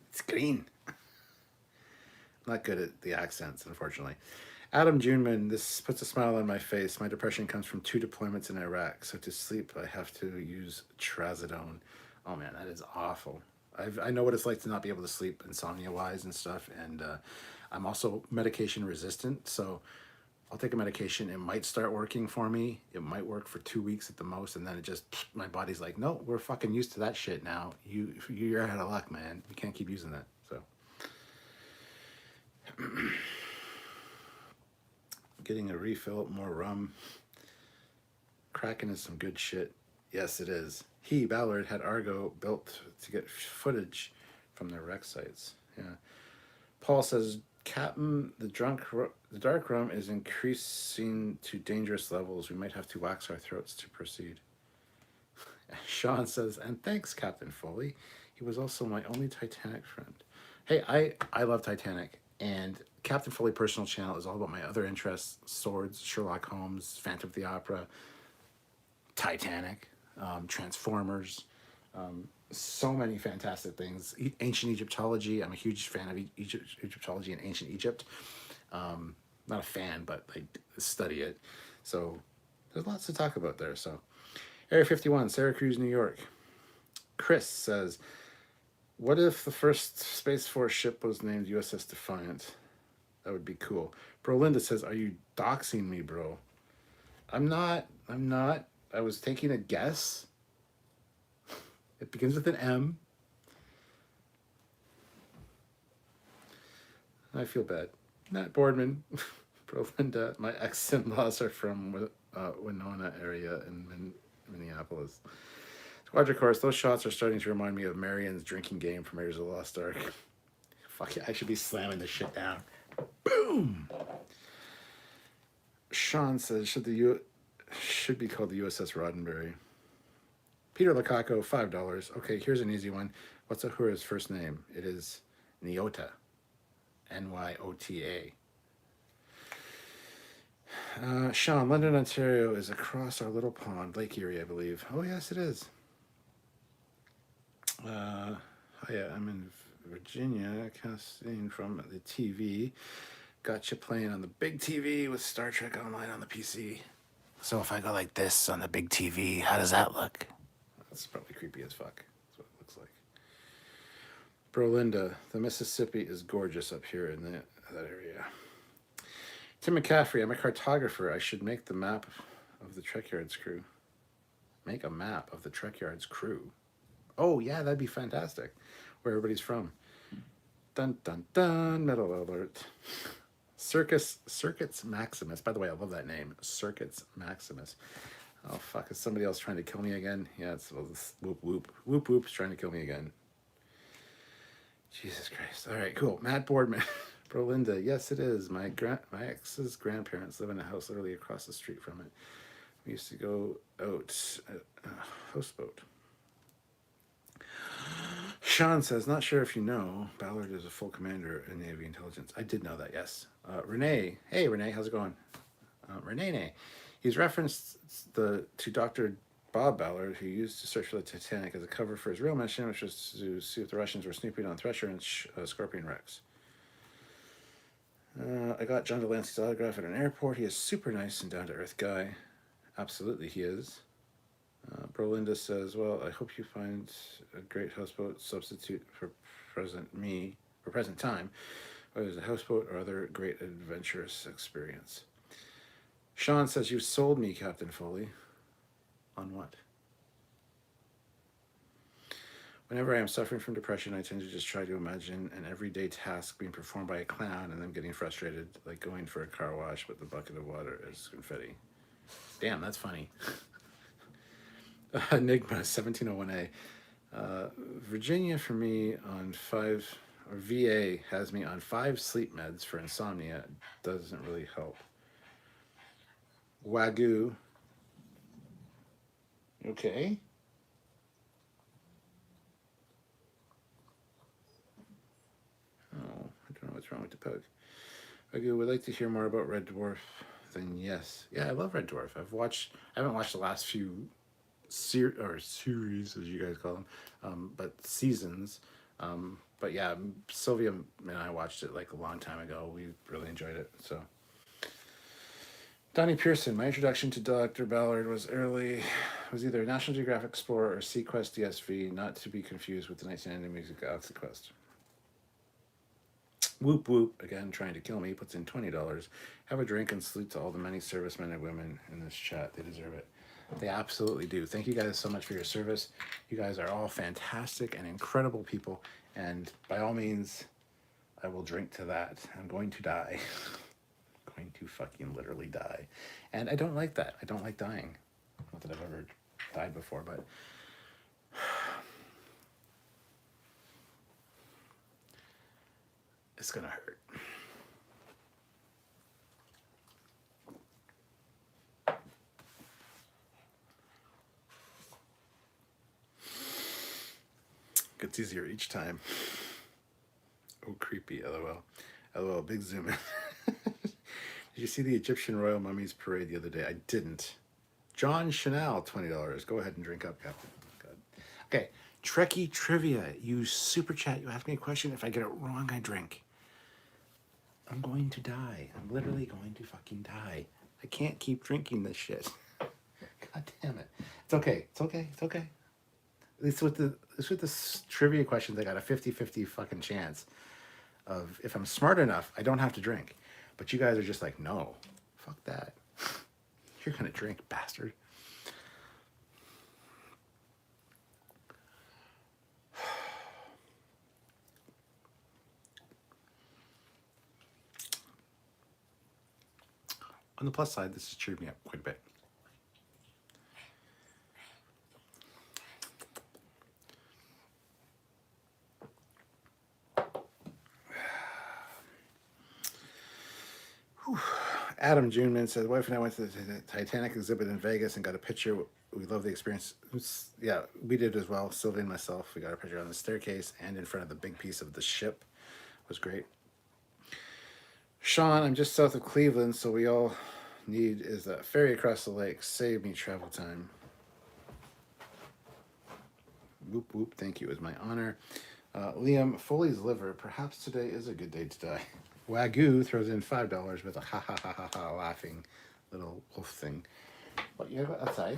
it's green. I'm not good at the accents, unfortunately. Adam Juneman, this puts a smile on my face. My depression comes from 2 deployments in Iraq, so to sleep I have to use trazodone. Oh man, that is awful. I know what it's like to not be able to sleep insomnia-wise and stuff, and I'm also medication resistant, so I'll take a medication. It might start working for me. It might work for 2 weeks at the most, and then it just, my body's like, no, we're fucking used to that shit now. You're out of luck, man. You can't keep using that. So, getting a refill, more rum. Kraken is some good shit. Yes, it is. Ballard, had Argo built to get footage from their wreck sites. Yeah. Paul says, Captain, the dark rum is increasing to dangerous levels. We might have to wax our throats to proceed. Sean says, and thanks, Captain Foley. He was also my only Titanic friend. Hey, I love Titanic, and Captain Foley personal channel is all about my other interests: swords, Sherlock Holmes, Phantom of the Opera, Titanic, Transformers, so many fantastic things. Ancient Egyptology. I'm a huge fan of Egyptology and ancient Egypt. Not a fan, but I study it. So there's lots to talk about there. So Area 51, Syracuse, New York. Chris says, what if the first Space Force ship was named USS Defiant? That would be cool. Bro Linda says, are you doxing me, bro? I'm not. I was taking a guess. It begins with an M. I feel bad. Matt Boardman, Bro Linda, my ex-in-laws are from Winona area in Minneapolis. Quadricorus, those shots are starting to remind me of Marion's drinking game from Raiders of the Lost Ark. Fuck yeah, I should be slamming this shit down. Boom! Sean says, should be called the USS Roddenberry. Peter Lukaku, $5. Okay, here's an easy one. What's Uhura's first name? It is Nyota. Nyota. Sean, London, Ontario is across our little pond, Lake Erie, I believe. Oh, yes, it is. Hiya, I'm in Virginia, casting from the TV. Got you playing on the big TV with Star Trek Online on the PC. So if I go like this on the big TV, how does that look? That's probably creepy as fuck. That's what it looks like. Bro Linda, the Mississippi is gorgeous up here in that area. Tim McCaffrey, I'm a cartographer. I should make the map of the Trekyards crew. Make a map of the Trekyards crew. Oh, yeah, that'd be fantastic. Where everybody's from. Dun, dun, dun, metal alert. Circuits Maximus. By the way, I love that name. Circuits Maximus. Oh, fuck. Is somebody else trying to kill me again? Yeah, it's Whoop Whoop. Whoop Whoop's trying to kill me again. Jesus Christ. All right, cool. Matt Boardman. Bro Linda. Yes, it is. My ex's grandparents live in a house literally across the street from it. We used to go out at a houseboat. Sean says, not sure if you know, Ballard is a full commander in Navy intelligence. I did know that, yes. Renee. Hey, Renee, how's it going? Renee. He's referenced to Dr. Bob Ballard, who used to search for the Titanic as a cover for his real mission, which was to see if the Russians were snooping on Thresher and Scorpion wrecks. I got John Delancey's autograph at an airport. He is super nice and down-to-earth guy. Absolutely, he is. Brolinda says, well, I hope you find a great houseboat substitute for present time, whether it's a houseboat or other great adventurous experience. Sean says, you sold me, Captain Foley. On what? Whenever I am suffering from depression, I tend to just try to imagine an everyday task being performed by a clown and then getting frustrated, like going for a car wash with a bucket of water as confetti. Damn, that's funny. Enigma 1701A. Virginia for me on 5, or VA has me on 5 sleep meds for insomnia. Doesn't really help. Wagyu. Okay. Oh, I don't know what's wrong with the poke. Wagyu would like to hear more about Red Dwarf. Then yes. Yeah, I love Red Dwarf. I haven't watched the last few series, as you guys call them, but seasons. But yeah, Sylvia and I watched it like a long time ago. We really enjoyed it. So, Donnie Pearson, my introduction to Dr. Ballard was either National Geographic Explorer or Sequest DSV, not to be confused with the 1990 Music Galaxy Quest. Whoop whoop, again trying to kill me, puts in $20. Have a drink and salute to all the many servicemen and women in this chat. They deserve it. They absolutely do. Thank you guys so much for your service. You guys are all fantastic and incredible people. And by all means, I will drink to that. I'm going to die. I'm going to fucking literally die. And I don't like that. I don't like dying. Not that I've ever died before, but it's gonna hurt. Gets easier each time. Oh, creepy, LOL. LOL, big zoom in. Did you see the Egyptian royal mummies parade the other day? I didn't. John Chanel, $20. Go ahead and drink up, Captain. God. Okay, Trekkie trivia. You super chat. You ask me a question. If I get it wrong, I drink. I'm going to die. I'm literally going to fucking die. I can't keep drinking this shit. God damn it. It's okay. It's okay. It's okay. At least with the trivia questions, I got a 50-50 fucking chance of, if I'm smart enough, I don't have to drink. But you guys are just like, no, fuck that. You're gonna drink, bastard. On the plus side, this has cheered me up quite a bit. Adam Juneman says, wife and I went to the Titanic exhibit in Vegas and got a picture. We love the experience. Yeah, we did as well. Sylvia and myself, we got a picture on the staircase and in front of the big piece of the ship. It was great. Sean, I'm just south of Cleveland, so we all need is a ferry across the lake. Save me travel time. Whoop whoop, thank you, it was my honor. Liam, Foley's liver. Perhaps today is a good day to die. Wagyu throws in $5 with a ha ha ha ha ha laughing little wolf thing. What, you gotta go outside?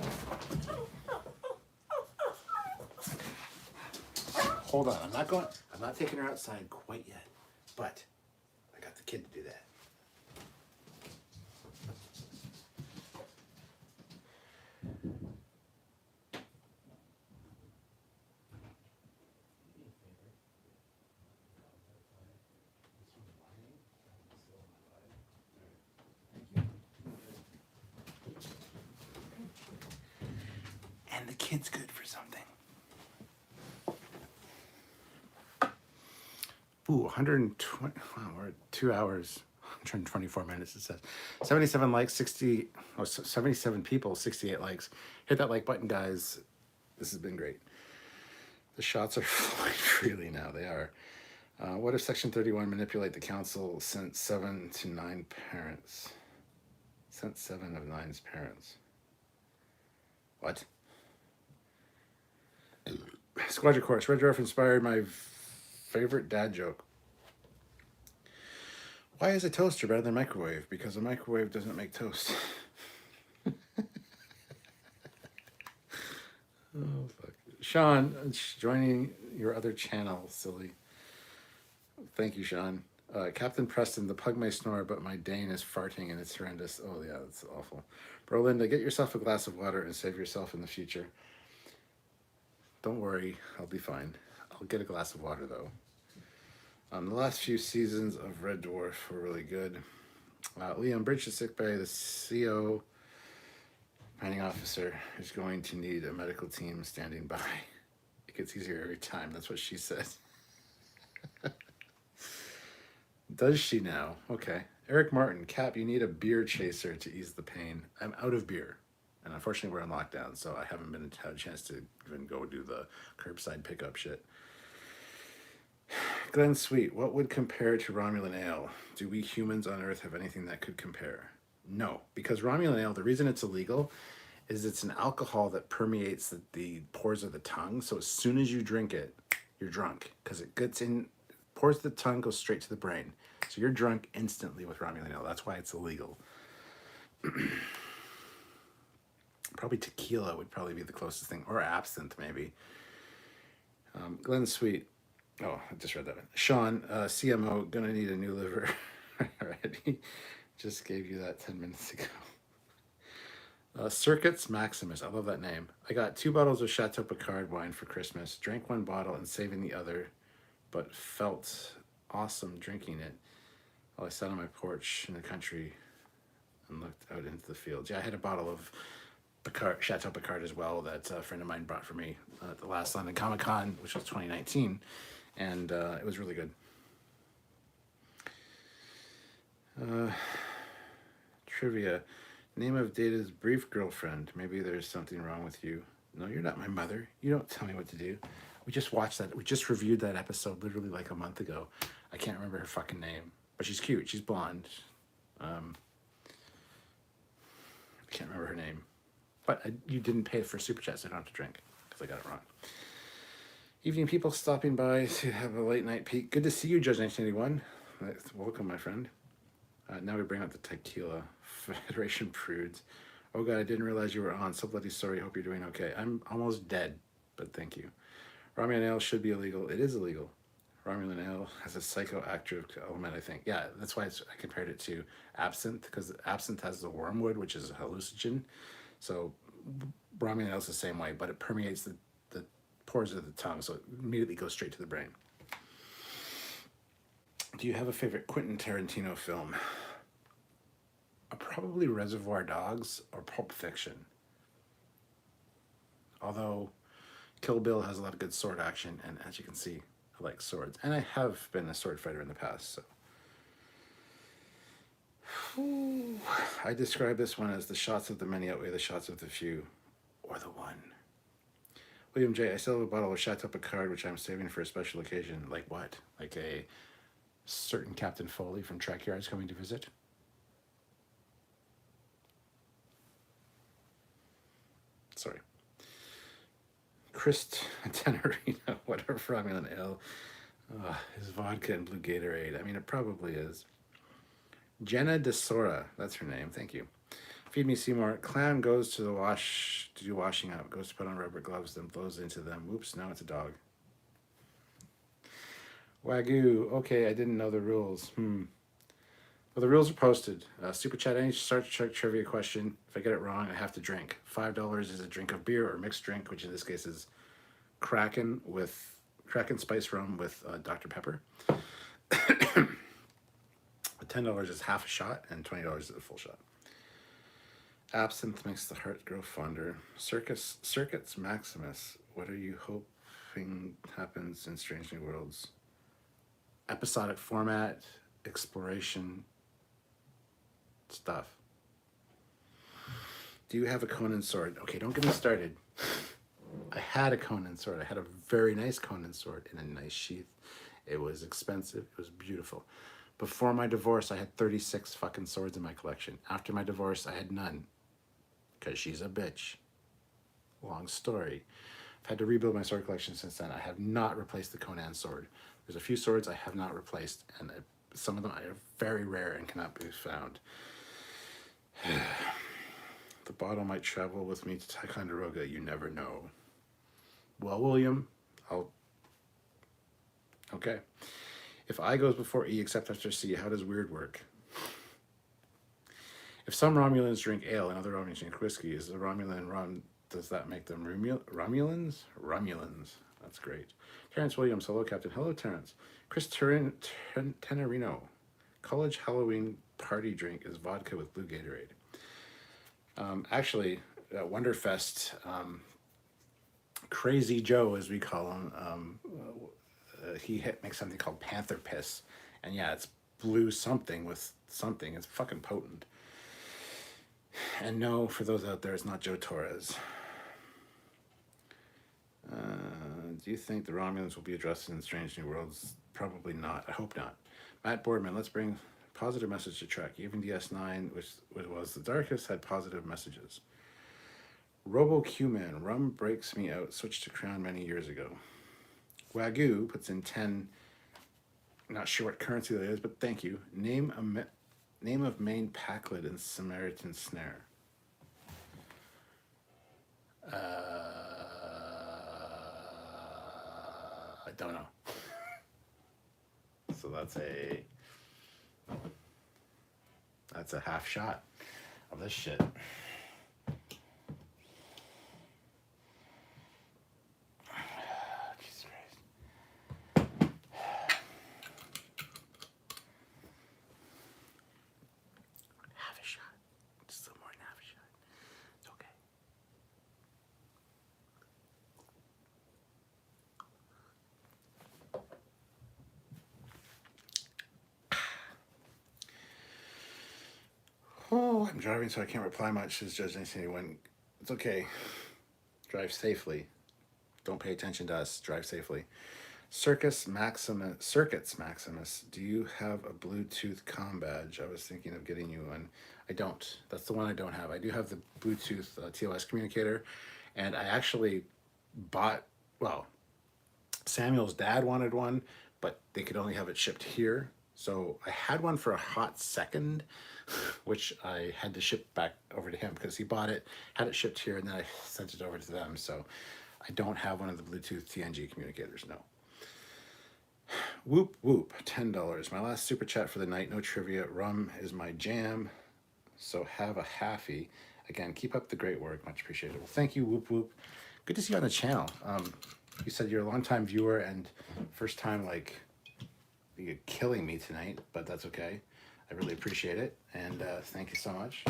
Hold on, I'm not taking her outside quite yet, but I got the kid to do that. And the kid's good for something. Ooh, 120, wow, we're at 2 hours, 124 minutes, it says. 77 likes, 77 people, 68 likes. Hit that like button, guys. This has been great. The shots are flowing freely now, they are. What if Section 31 manipulate the council sent 7 to 9 parents? Sent 7 of 9's parents. What? Squadron Course. Red Dwarf inspired my favorite dad joke. Why is a toaster better than a microwave? Because a microwave doesn't make toast. Oh, fuck. Sean, joining your other channel, silly. Thank you, Sean. Captain Preston, the pug may snore, but my Dane is farting and it's horrendous. Oh, yeah, that's awful. Bro, Linda, get yourself a glass of water and save yourself in the future. Don't worry, I'll be fine. I'll get a glass of water, though. The last few seasons of Red Dwarf were really good. Leon Bridge is sick bay. The CO planning officer is going to need a medical team standing by. It gets easier every time. That's what she said. Does she now? Okay. Eric Martin, Cap, you need a beer chaser to ease the pain. I'm out of beer. And unfortunately, we're on lockdown, so I haven't had a chance to even go do the curbside pickup shit. Glenn Sweet, what would compare to Romulan ale? Do we humans on Earth have anything that could compare? No, because Romulan ale, the reason it's illegal is it's an alcohol that permeates the pores of the tongue. So as soon as you drink it, you're drunk because it gets in, pours the tongue, goes straight to the brain. So you're drunk instantly with Romulan ale. That's why it's illegal. Probably tequila would probably be the closest thing, or absinthe maybe. Glenn Sweet. Oh, I just read that. Sean, CMO, gonna need a new liver. Already. Just gave you that 10 minutes ago. Circuits Maximus. I love that name. I got 2 bottles of Chateau Picard wine for Christmas. Drank 1 bottle and saving the other, but felt awesome drinking it while I sat on my porch in the country and looked out into the fields. Yeah, I had a bottle of Picard, Chateau Picard as well that a friend of mine brought for me at the last London Comic Con, which was 2019, and it was really good. Trivia. Name of Data's brief girlfriend. Maybe there's something wrong with you. No, you're not my mother. You don't tell me what to do. We just watched that. We just reviewed that episode literally like a month ago. I can't remember her fucking name, but she's cute. She's blonde. I can't remember her name. But you didn't pay for super chat, so I don't have to drink because I got it wrong. Evening people stopping by to have a late night peek. Good to see you, Judge 1981. Welcome, my friend. Now we bring out the tequila. Federation prudes. Oh god, I didn't realize you were on. So bloody sorry. Hope you're doing okay. I'm almost dead, but thank you. Romulan ale should be illegal. It is illegal. Romulan ale has a psychoactive element, I think. Yeah, that's why I compared it to absinthe, because absinthe has the wormwood, which is a hallucinogen. So Romulan ale is the same way, but it permeates the pores of the tongue, so it immediately goes straight to the brain. Do you have a favorite Quentin Tarantino film? Probably Reservoir Dogs or Pulp Fiction. Although Kill Bill has a lot of good sword action, and as you can see, I like swords. And I have been a sword fighter in the past, so. Ooh. I describe this one as the shots of the many outweigh the shots of the few, or the one. William J., I still have a bottle of Chateau Picard, which I'm saving for a special occasion. Like what? Like a certain Captain Foley from Trekyards coming to visit? Sorry. Chris Tenorino, whatever Romulan ale. Is vodka and blue Gatorade. I mean, it probably is. Jenna DeSora, that's her name. Thank you. Feed me Seymour. Clown goes to the wash to do washing up. Goes to put on rubber gloves, then blows into them. Whoops! Now it's a dog. Wagyu. Okay, I didn't know the rules. Well, the rules are posted. Super chat, any Star Trek trivia question. If I get it wrong, I have to drink. $5 is a drink of beer or mixed drink, which in this case is Kraken spice rum with Dr. Pepper. $10 is half a shot, and $20 is a full shot. Absinthe makes the heart grow fonder. Circuits Maximus. What are you hoping happens in Strange New Worlds? Episodic format, exploration stuff. Do you have a Conan sword? Okay, don't get me started. I had a Conan sword. I had a very nice Conan sword in a nice sheath. It was expensive. It was beautiful. Before my divorce, I had 36 fucking swords in my collection. After my divorce, I had none. Because she's a bitch. Long story. I've had to rebuild my sword collection since then. I have not replaced the Conan sword. There's a few swords I have not replaced, and some of them are very rare and cannot be found. The bottle might travel with me to Ticonderoga. You never know. Well, William, okay. If I goes before E except after C, how does weird work? If some Romulans drink ale and other Romulans drink whiskey, is the Romulan rum, does that make them Romulans? Romulans. That's great. Terrence Williams, hello, Captain. Hello, Terrence. Chris Tenerino, college Halloween party drink is vodka with blue Gatorade. Actually, at Wonderfest, Crazy Joe, as we call him, he makes something called Panther Piss. And yeah, it's blue something with something. It's fucking potent. And no, for those out there, it's not Joe Torres. Do you think the Romulans will be addressed in Strange New Worlds? Probably not. I hope not. Matt Boardman, let's bring positive message to Trek. Even DS9, which was the darkest, had positive messages. Robo Q-Man, rum breaks me out. Switched to Crown many years ago. Wagyu puts in 10. Not sure what currency that is, but thank you. Name of main Packlid in Samaritan Snare. I don't know. So that's a half shot of this shit. Jesus Christ. Half a shot. Just a little more than half a shot. It's okay. Oh, I'm driving, so I can't reply much. Says Judge 1981. It's okay. Drive safely. Don't pay attention to us. Drive safely. Circuits Maximus. Do you have a Bluetooth comm badge? I was thinking of getting you one. I don't. That's the one I don't have. I do have the Bluetooth TOS communicator, and I actually bought. Well, Samuel's dad wanted one, but they could only have it shipped here. So I had one for a hot second, which I had to ship back over to him because he bought it, had it shipped here, and then I sent it over to them. So I don't have one of the Bluetooth TNG communicators, no. Whoop, whoop, $10. My last super chat for the night, no trivia. Rum is my jam, so have a halfie. Again, keep up the great work, much appreciated. Well, thank you, whoop, whoop. Good to see you on the channel. You said you're a long-time viewer and first time, like, you're killing me tonight, but that's okay. I really appreciate it, and thank you so much.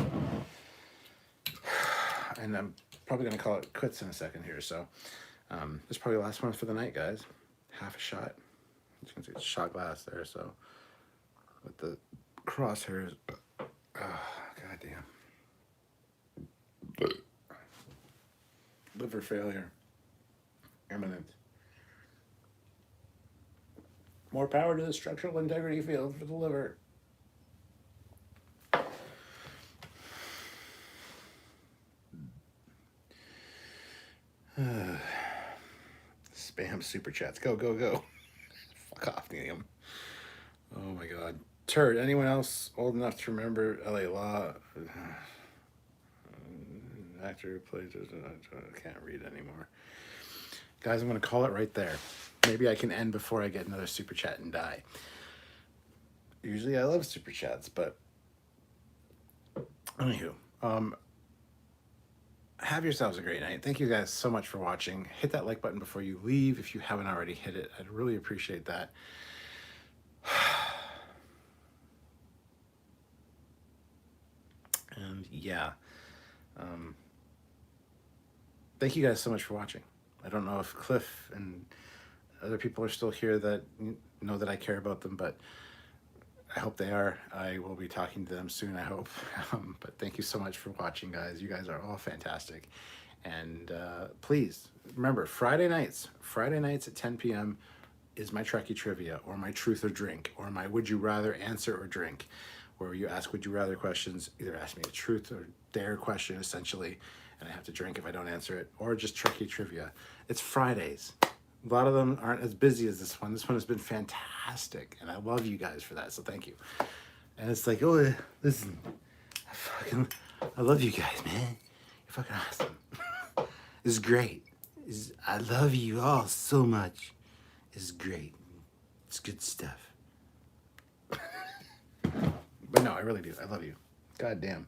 And I'm probably going to call it quits in a second here, so this is probably the last one for the night, guys. Half a shot. You can see it's shot glass there, so with the crosshairs, goddamn. Liver failure. Imminent. More power to the structural integrity field for the liver. Spam super chats. Go, go, go. Fuck off, Liam. Oh my god. Turd. Anyone else old enough to remember LA Law? Actor who plays it. I can't read anymore. Guys, I'm going to call it right there. Maybe I can end before I get another super chat and die. Usually I love super chats, but anywho, have yourselves a great night. Thank you guys so much for watching. Hit that like button before you leave if you haven't already hit it. I'd really appreciate that. And yeah, thank you guys so much for watching. I don't know if Cliff and other people are still here that know that I care about them, but I hope they are. I will be talking to them soon, I hope. But thank you so much for watching, guys. You guys are all fantastic. And please, remember, Friday nights at 10 p.m. is my Trekkie trivia, or my truth or drink, or my would you rather answer or drink, where you ask would you rather questions, either ask me a truth or dare question, essentially, and I have to drink if I don't answer it, or just Trekkie trivia. It's Fridays. A lot of them aren't as busy as this one. This one has been fantastic, and I love you guys for that, so thank you. And it's like, oh, listen, I love you guys, man. You're fucking awesome. This is great. I love you all so much. It's great. It's good stuff. But no, I really do. I love you. God damn.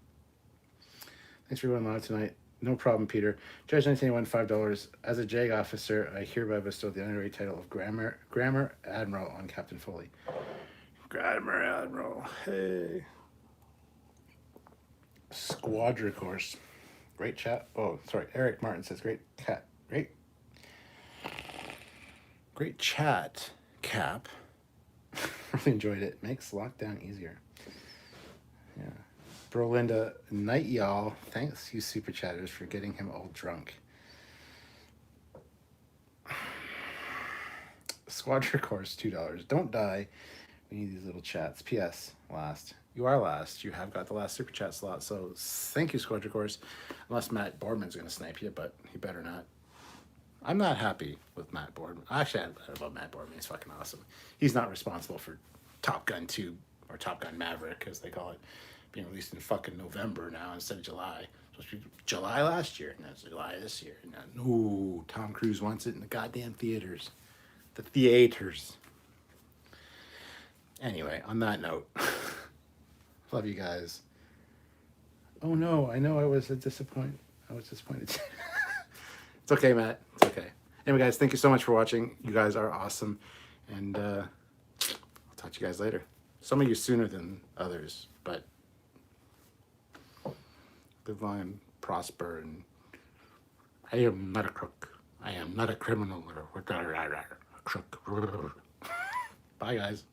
Thanks for going live tonight. No problem, Peter. Judge 1981, $5. As a JAG officer, I hereby bestow the honorary title of Grammar Admiral on Captain Foley. Grammar Admiral. Hey. Squadra course. Great chat. Oh, sorry. Eric Martin says great chat, Cap. Really enjoyed it. Makes lockdown easier. Yeah. Brolinda, night y'all. Thanks, you super chatters, for getting him all drunk. Squadron course, $2. Don't die. We need these little chats. P.S. Last. You are last. You have got the last super chat slot. So thank you, Squadron course. Unless Matt Boardman's going to snipe you, but he better not. I'm not happy with Matt Boardman. Actually, I love Matt Boardman. He's fucking awesome. He's not responsible for Top Gun 2 or Top Gun Maverick, as they call it, being released in fucking November now instead of July. Supposed to be July last year, and that's July this year. No, Tom Cruise wants it in the goddamn theaters. The theaters. Anyway, on that note, love you guys. Oh no, I know I was disappointed. It's okay, Matt. It's okay. Anyway, guys, thank you so much for watching. You guys are awesome. And I'll talk to you guys later. Some of you sooner than others, but live long and prosper. And I am not a crook. I am not a criminal or a crook. Bye, guys.